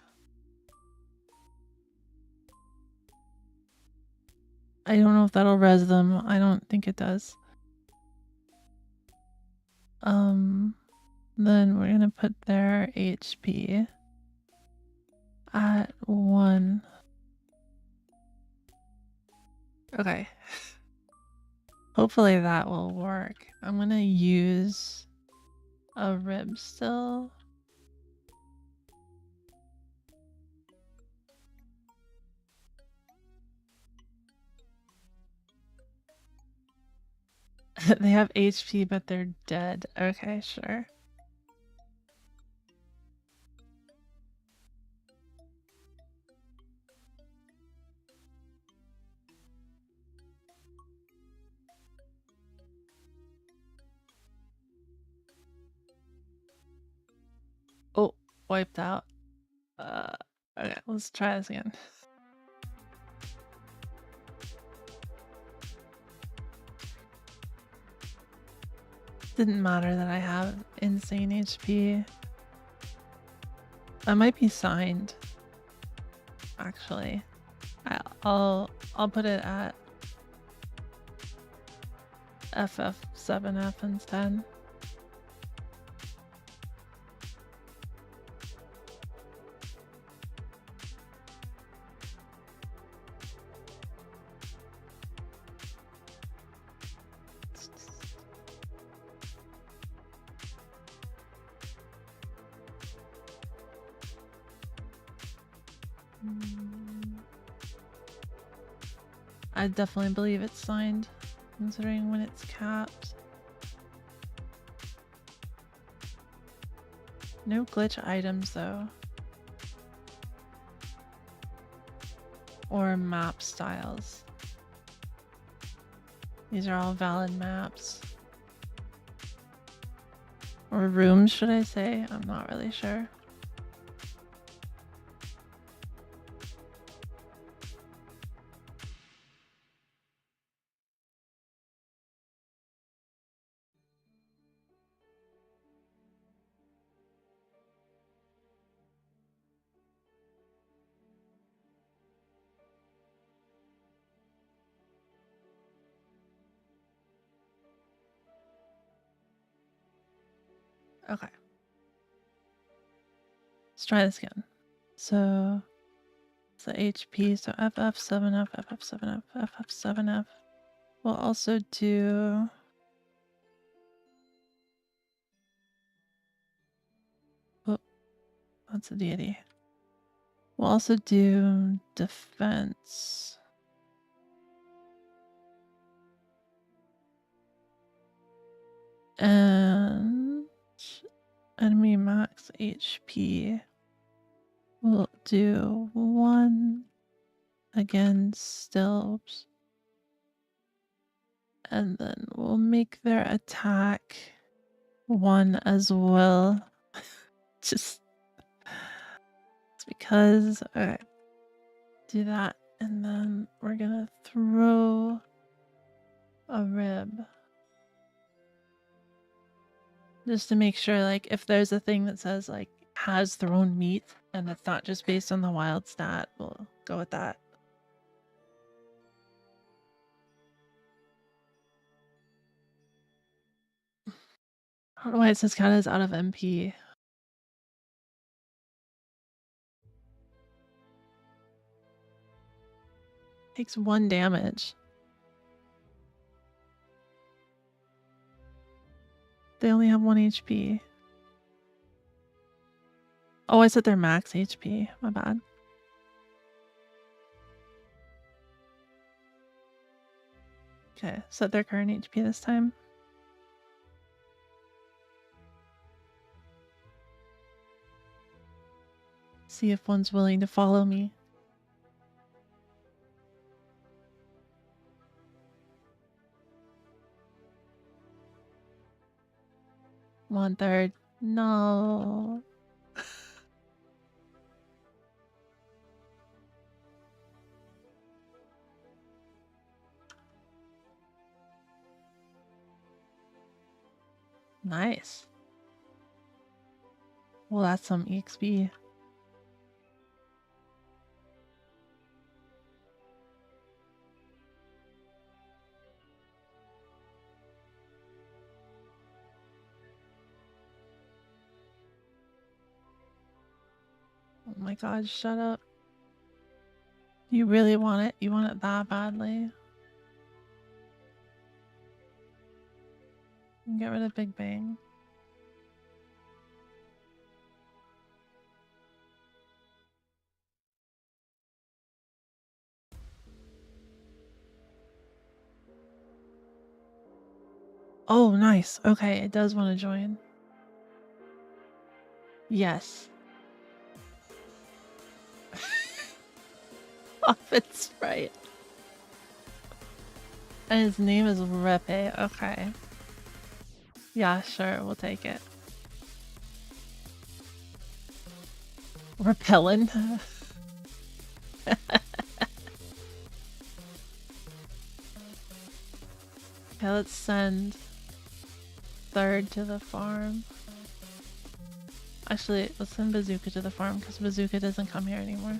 I don't know if that'll res them. I don't think it does. Then we're gonna put their HP at 1. Okay. Hopefully that will work. I'm gonna use a rib still. They have HP, but they're dead. Okay, sure. Oh. wiped out. Okay, let's try this again. Didn't matter that I have insane HP. I might be signed. Actually, I'll put it at FF7F instead. I definitely believe it's signed, considering when it's capped. No glitch items though. Or map styles. These are all valid maps. Or rooms, should I say? I'm not really sure. Okay. Let's try this again. So it's the HP, so FF7F, FF7F, FF7F. We'll also do that's a deity. We'll also do defense. And enemy max HP. We'll do 1 against Stilbs. And then we'll make their attack 1 as well. Just because. Okay. Do that. And then we're gonna throw a rib. Just to make sure, like, if there's a thing that says, like, has thrown meat, and it's not just based on the wild stat, we'll go with that. I don't know why it says Kada's out of MP. Takes 1 damage. They only have 1 HP. Oh, I said their max HP. My bad. Okay, set their current HP this time. See if one's willing to follow me. One third. No. Nice. Well, that's some EXP. Oh my god, shut up. You really want it? You want it that badly? Get rid of Big Bang. Oh, nice. Okay, it does want to join. Yes. It's right. And his name is Repe. Okay. Yeah, sure. We'll take it. Repellent. Okay, let's send Third to the farm. Actually, let's send Bazooka to the farm because Bazooka doesn't come here anymore.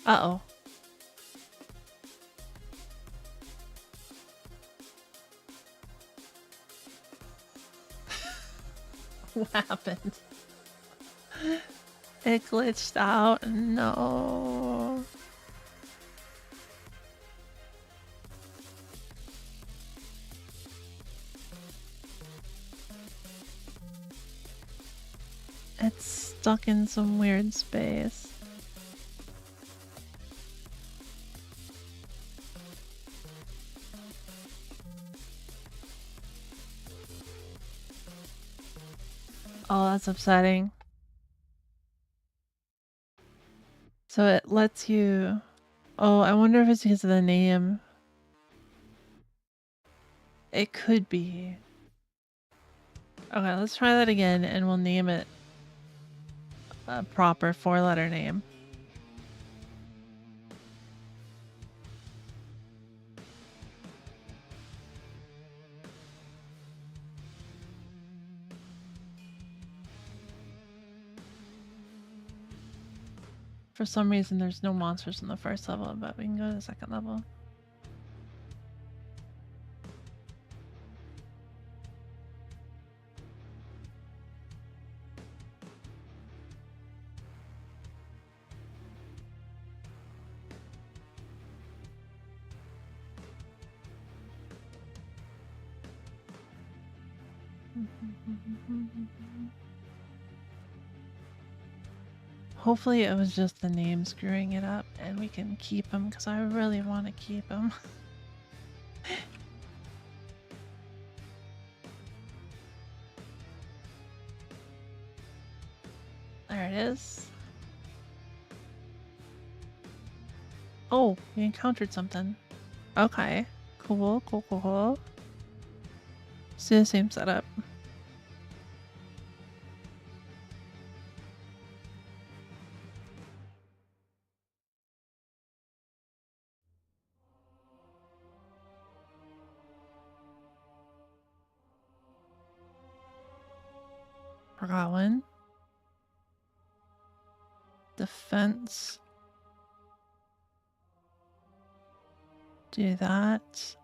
Uh-oh. What happened? It glitched out. No. It's stuck in some weird space. Oh, that's upsetting. So it lets you... Oh, I wonder if it's because of the name. It could be. Okay, let's try that again and we'll name it a proper 4-letter name. For some reason, there's no monsters in the first level, but we can go to the second level. Hopefully it was just the name screwing it up and we can keep him because I really want to keep him. There it is. Oh, we encountered something. Okay. Cool, cool, cool, cool. Still the same setup. Forgot one. Defense. Do that.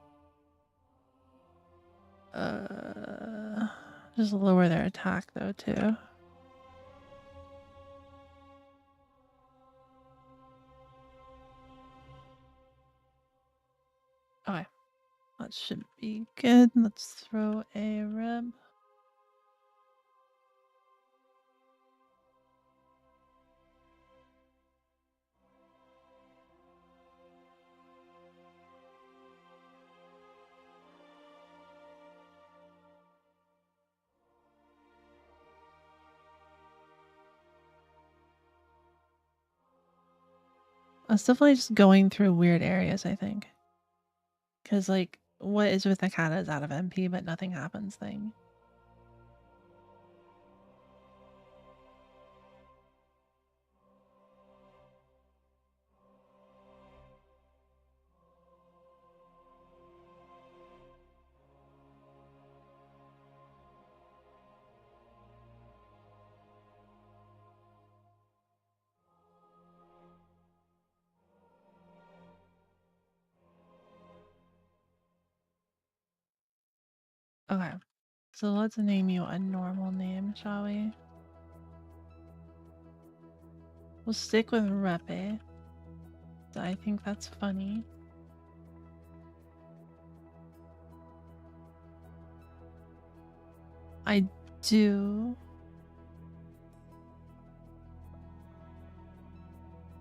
Just lower their attack though too. Okay. That should be good. Let's throw a rib. It's definitely just going through weird areas, I think. Because, like, what is with the cat is out of MP, but nothing happens thing. Okay. So let's name you a normal name, shall we? We'll stick with Repe. I think that's funny. I do.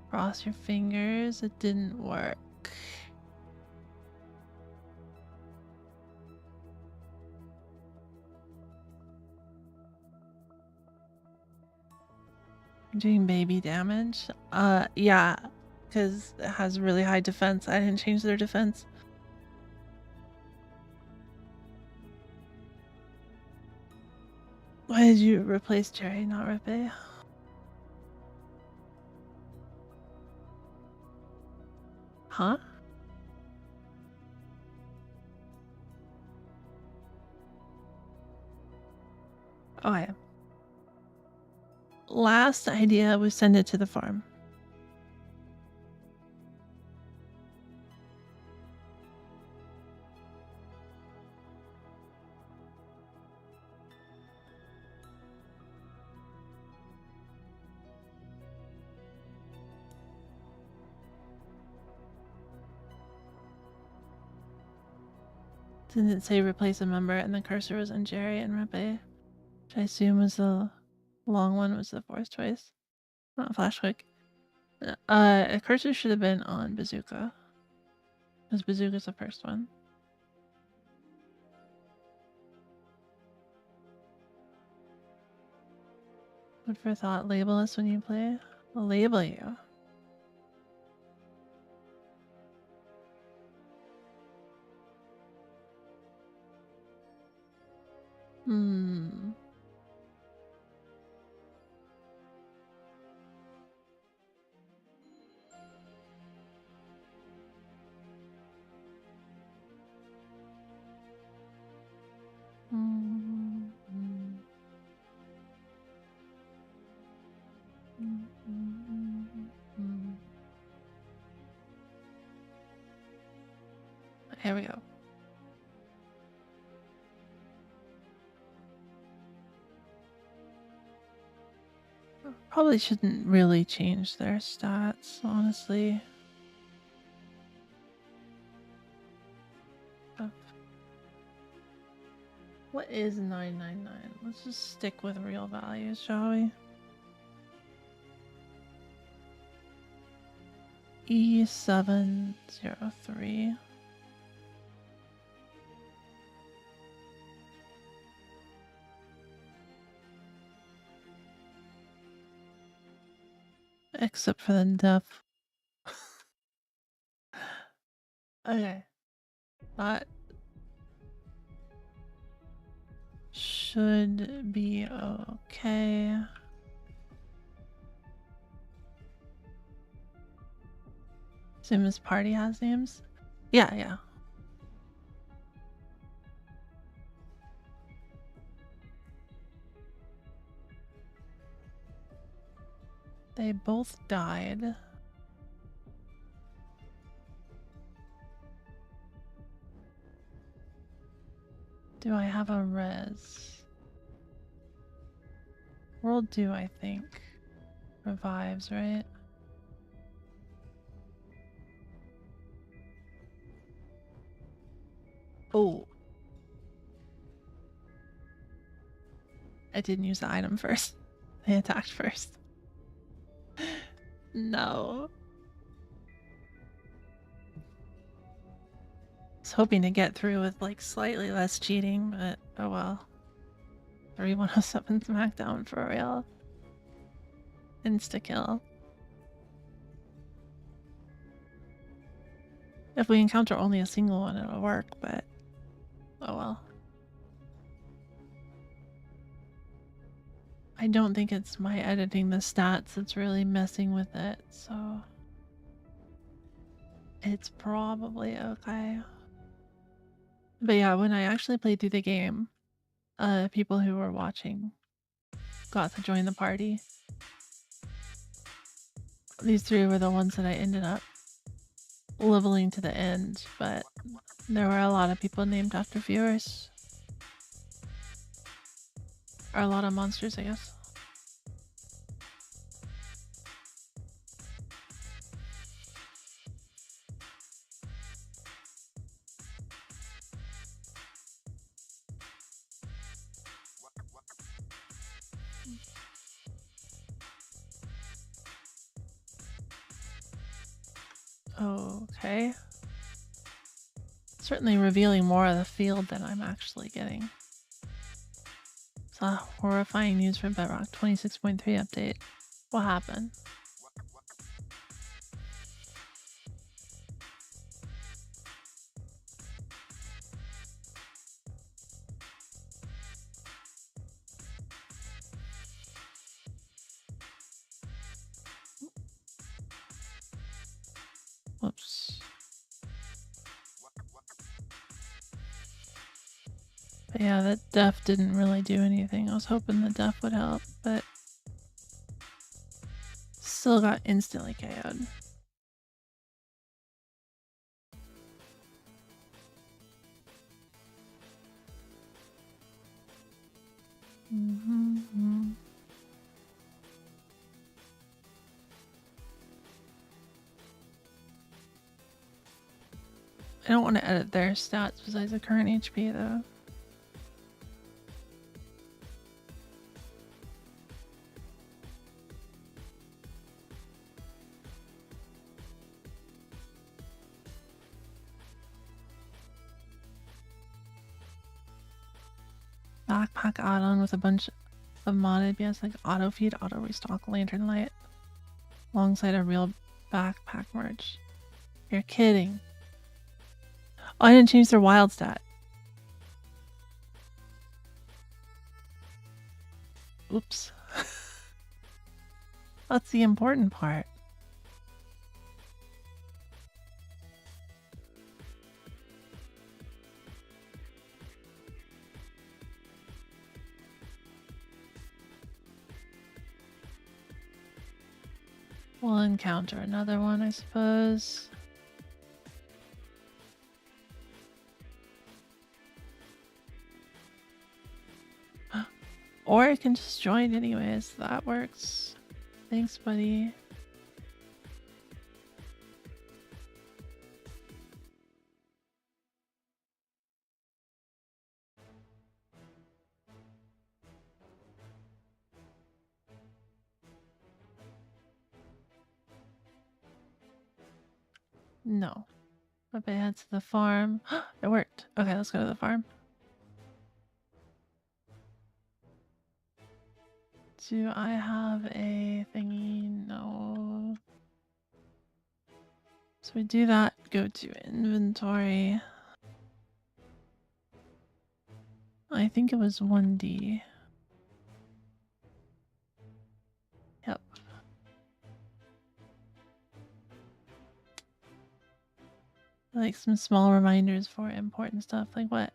Cross your fingers. It didn't work. Doing baby damage? Yeah. Because it has really high defense. I didn't change their defense. Why did you replace Jerry, not Rippe? Huh? Okay. Last idea was send it to the farm. Didn't it say replace a member and the cursor was on Jerry and Rippe? Which I assume was the long one was the fourth choice. Not Flashwick. A cursor should have been on Bazooka. Because Bazooka's the first one. Food for thought, label us when you play. I'll label you. Hmm. Here we go. Probably shouldn't really change their stats, honestly. What is 999? Let's just stick with real values, shall we? E703. Except for the deaf. Okay. That should be okay. Assume this party has names? Yeah. They both died. Do I have a res? World do, I think. Revives, right? Oh. I didn't use the item first. They attacked first. No. I was hoping to get through with like slightly less cheating, but oh well. 3107 SmackDown for real. Insta kill. If we encounter only a single one, it'll work, but oh well. I don't think it's my editing the stats that's really messing with it, so it's probably okay. But yeah, when I actually played through the game, people who were watching got to join the party. These three were the ones that I ended up leveling to the end, but there were a lot of people named after viewers. Or a lot of monsters, I guess. Okay. Certainly revealing more of the field than I'm actually getting. Saw horrifying news from Bedrock 26.3 update. What happened? But yeah, that def didn't really do anything. I was hoping the def would help, but still got instantly KO'd. I don't want to edit their stats besides the current HP though. Backpack add-on with a bunch of modded BS like auto feed, auto restock, lantern light, alongside a real backpack merch. You're kidding. Oh, I didn't change their wild stat. Oops. That's the important part. We'll encounter another one, I suppose. Or I can just join anyways. That works. Thanks, buddy. No. But I head to the farm. It worked. Okay, let's go to the farm. Do I have a thingy? No. So we do that, go to inventory. I think it was 1D. Yep. Like some small reminders for important stuff. Like what?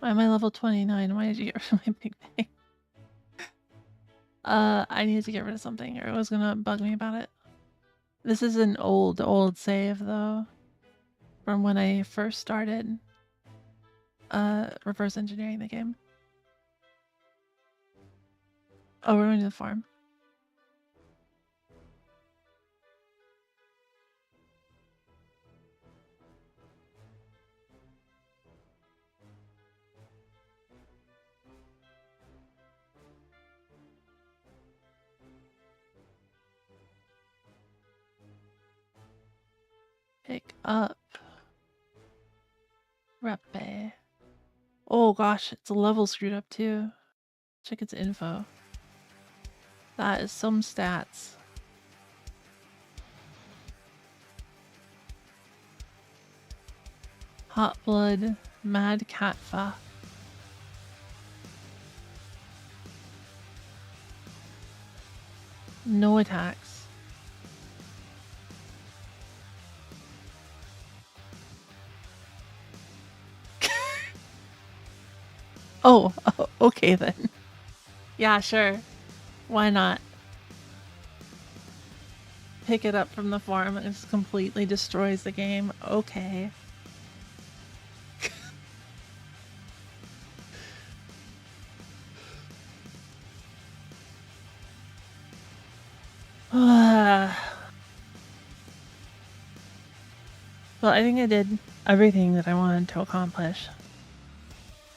Why am I level 29? Why did you get rid of my big bang? I needed to get rid of something or it was gonna bug me about it. This is an old save though. From when I first started reverse engineering the game. Oh, we're going to the farm. Pick up. Repe. Oh gosh, it's a level screwed up too. Check its info. That is some stats. Hot blood, mad catfa. No attacks. Oh, okay then. Yeah, sure. Why not? Pick it up from the farm and it just completely destroys the game. Okay. Well, I think I did everything that I wanted to accomplish.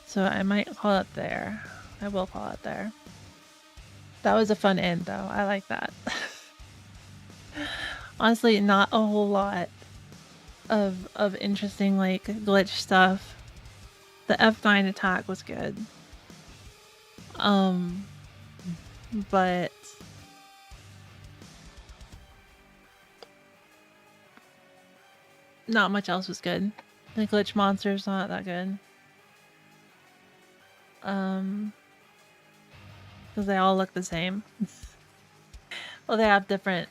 So I might call it there. I will call it there. That was a fun end though. I like that. Honestly, not a whole lot of interesting like glitch stuff. The F9 attack was good. But not much else was good. The glitch monster's not that good. Because they all look the same. Well, they have different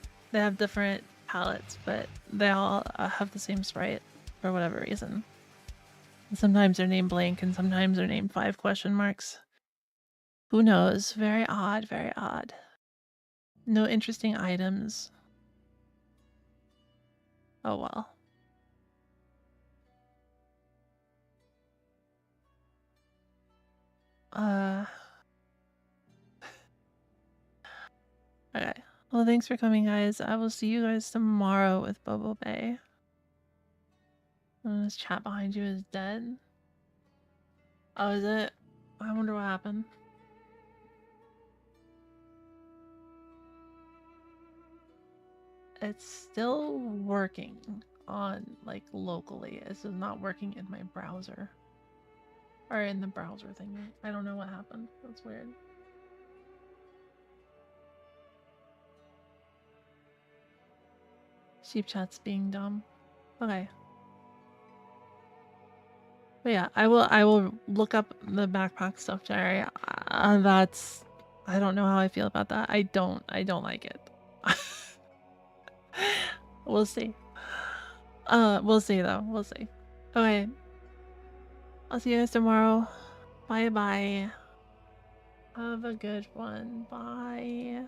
palettes, but they all have the same sprite for whatever reason. Sometimes they're named blank and sometimes they're named 5 question marks. Who knows? Very odd, very odd. No interesting items. Oh well. Okay. Well, thanks for coming, guys. I will see you guys tomorrow with Bobo Bay. This chat behind you is dead. Oh, is it? I wonder what happened. It's still working on, like, locally. It's just not working in my browser. Or in the browser thing. I don't know what happened. That's weird. Sheep chat's being dumb. Okay. But yeah, I will look up the backpack stuff, Jerry. That's, I don't know how I feel about that. I don't like it. We'll see. We'll see though. We'll see. Okay. I'll see you guys tomorrow. Bye bye. Have a good one. Bye.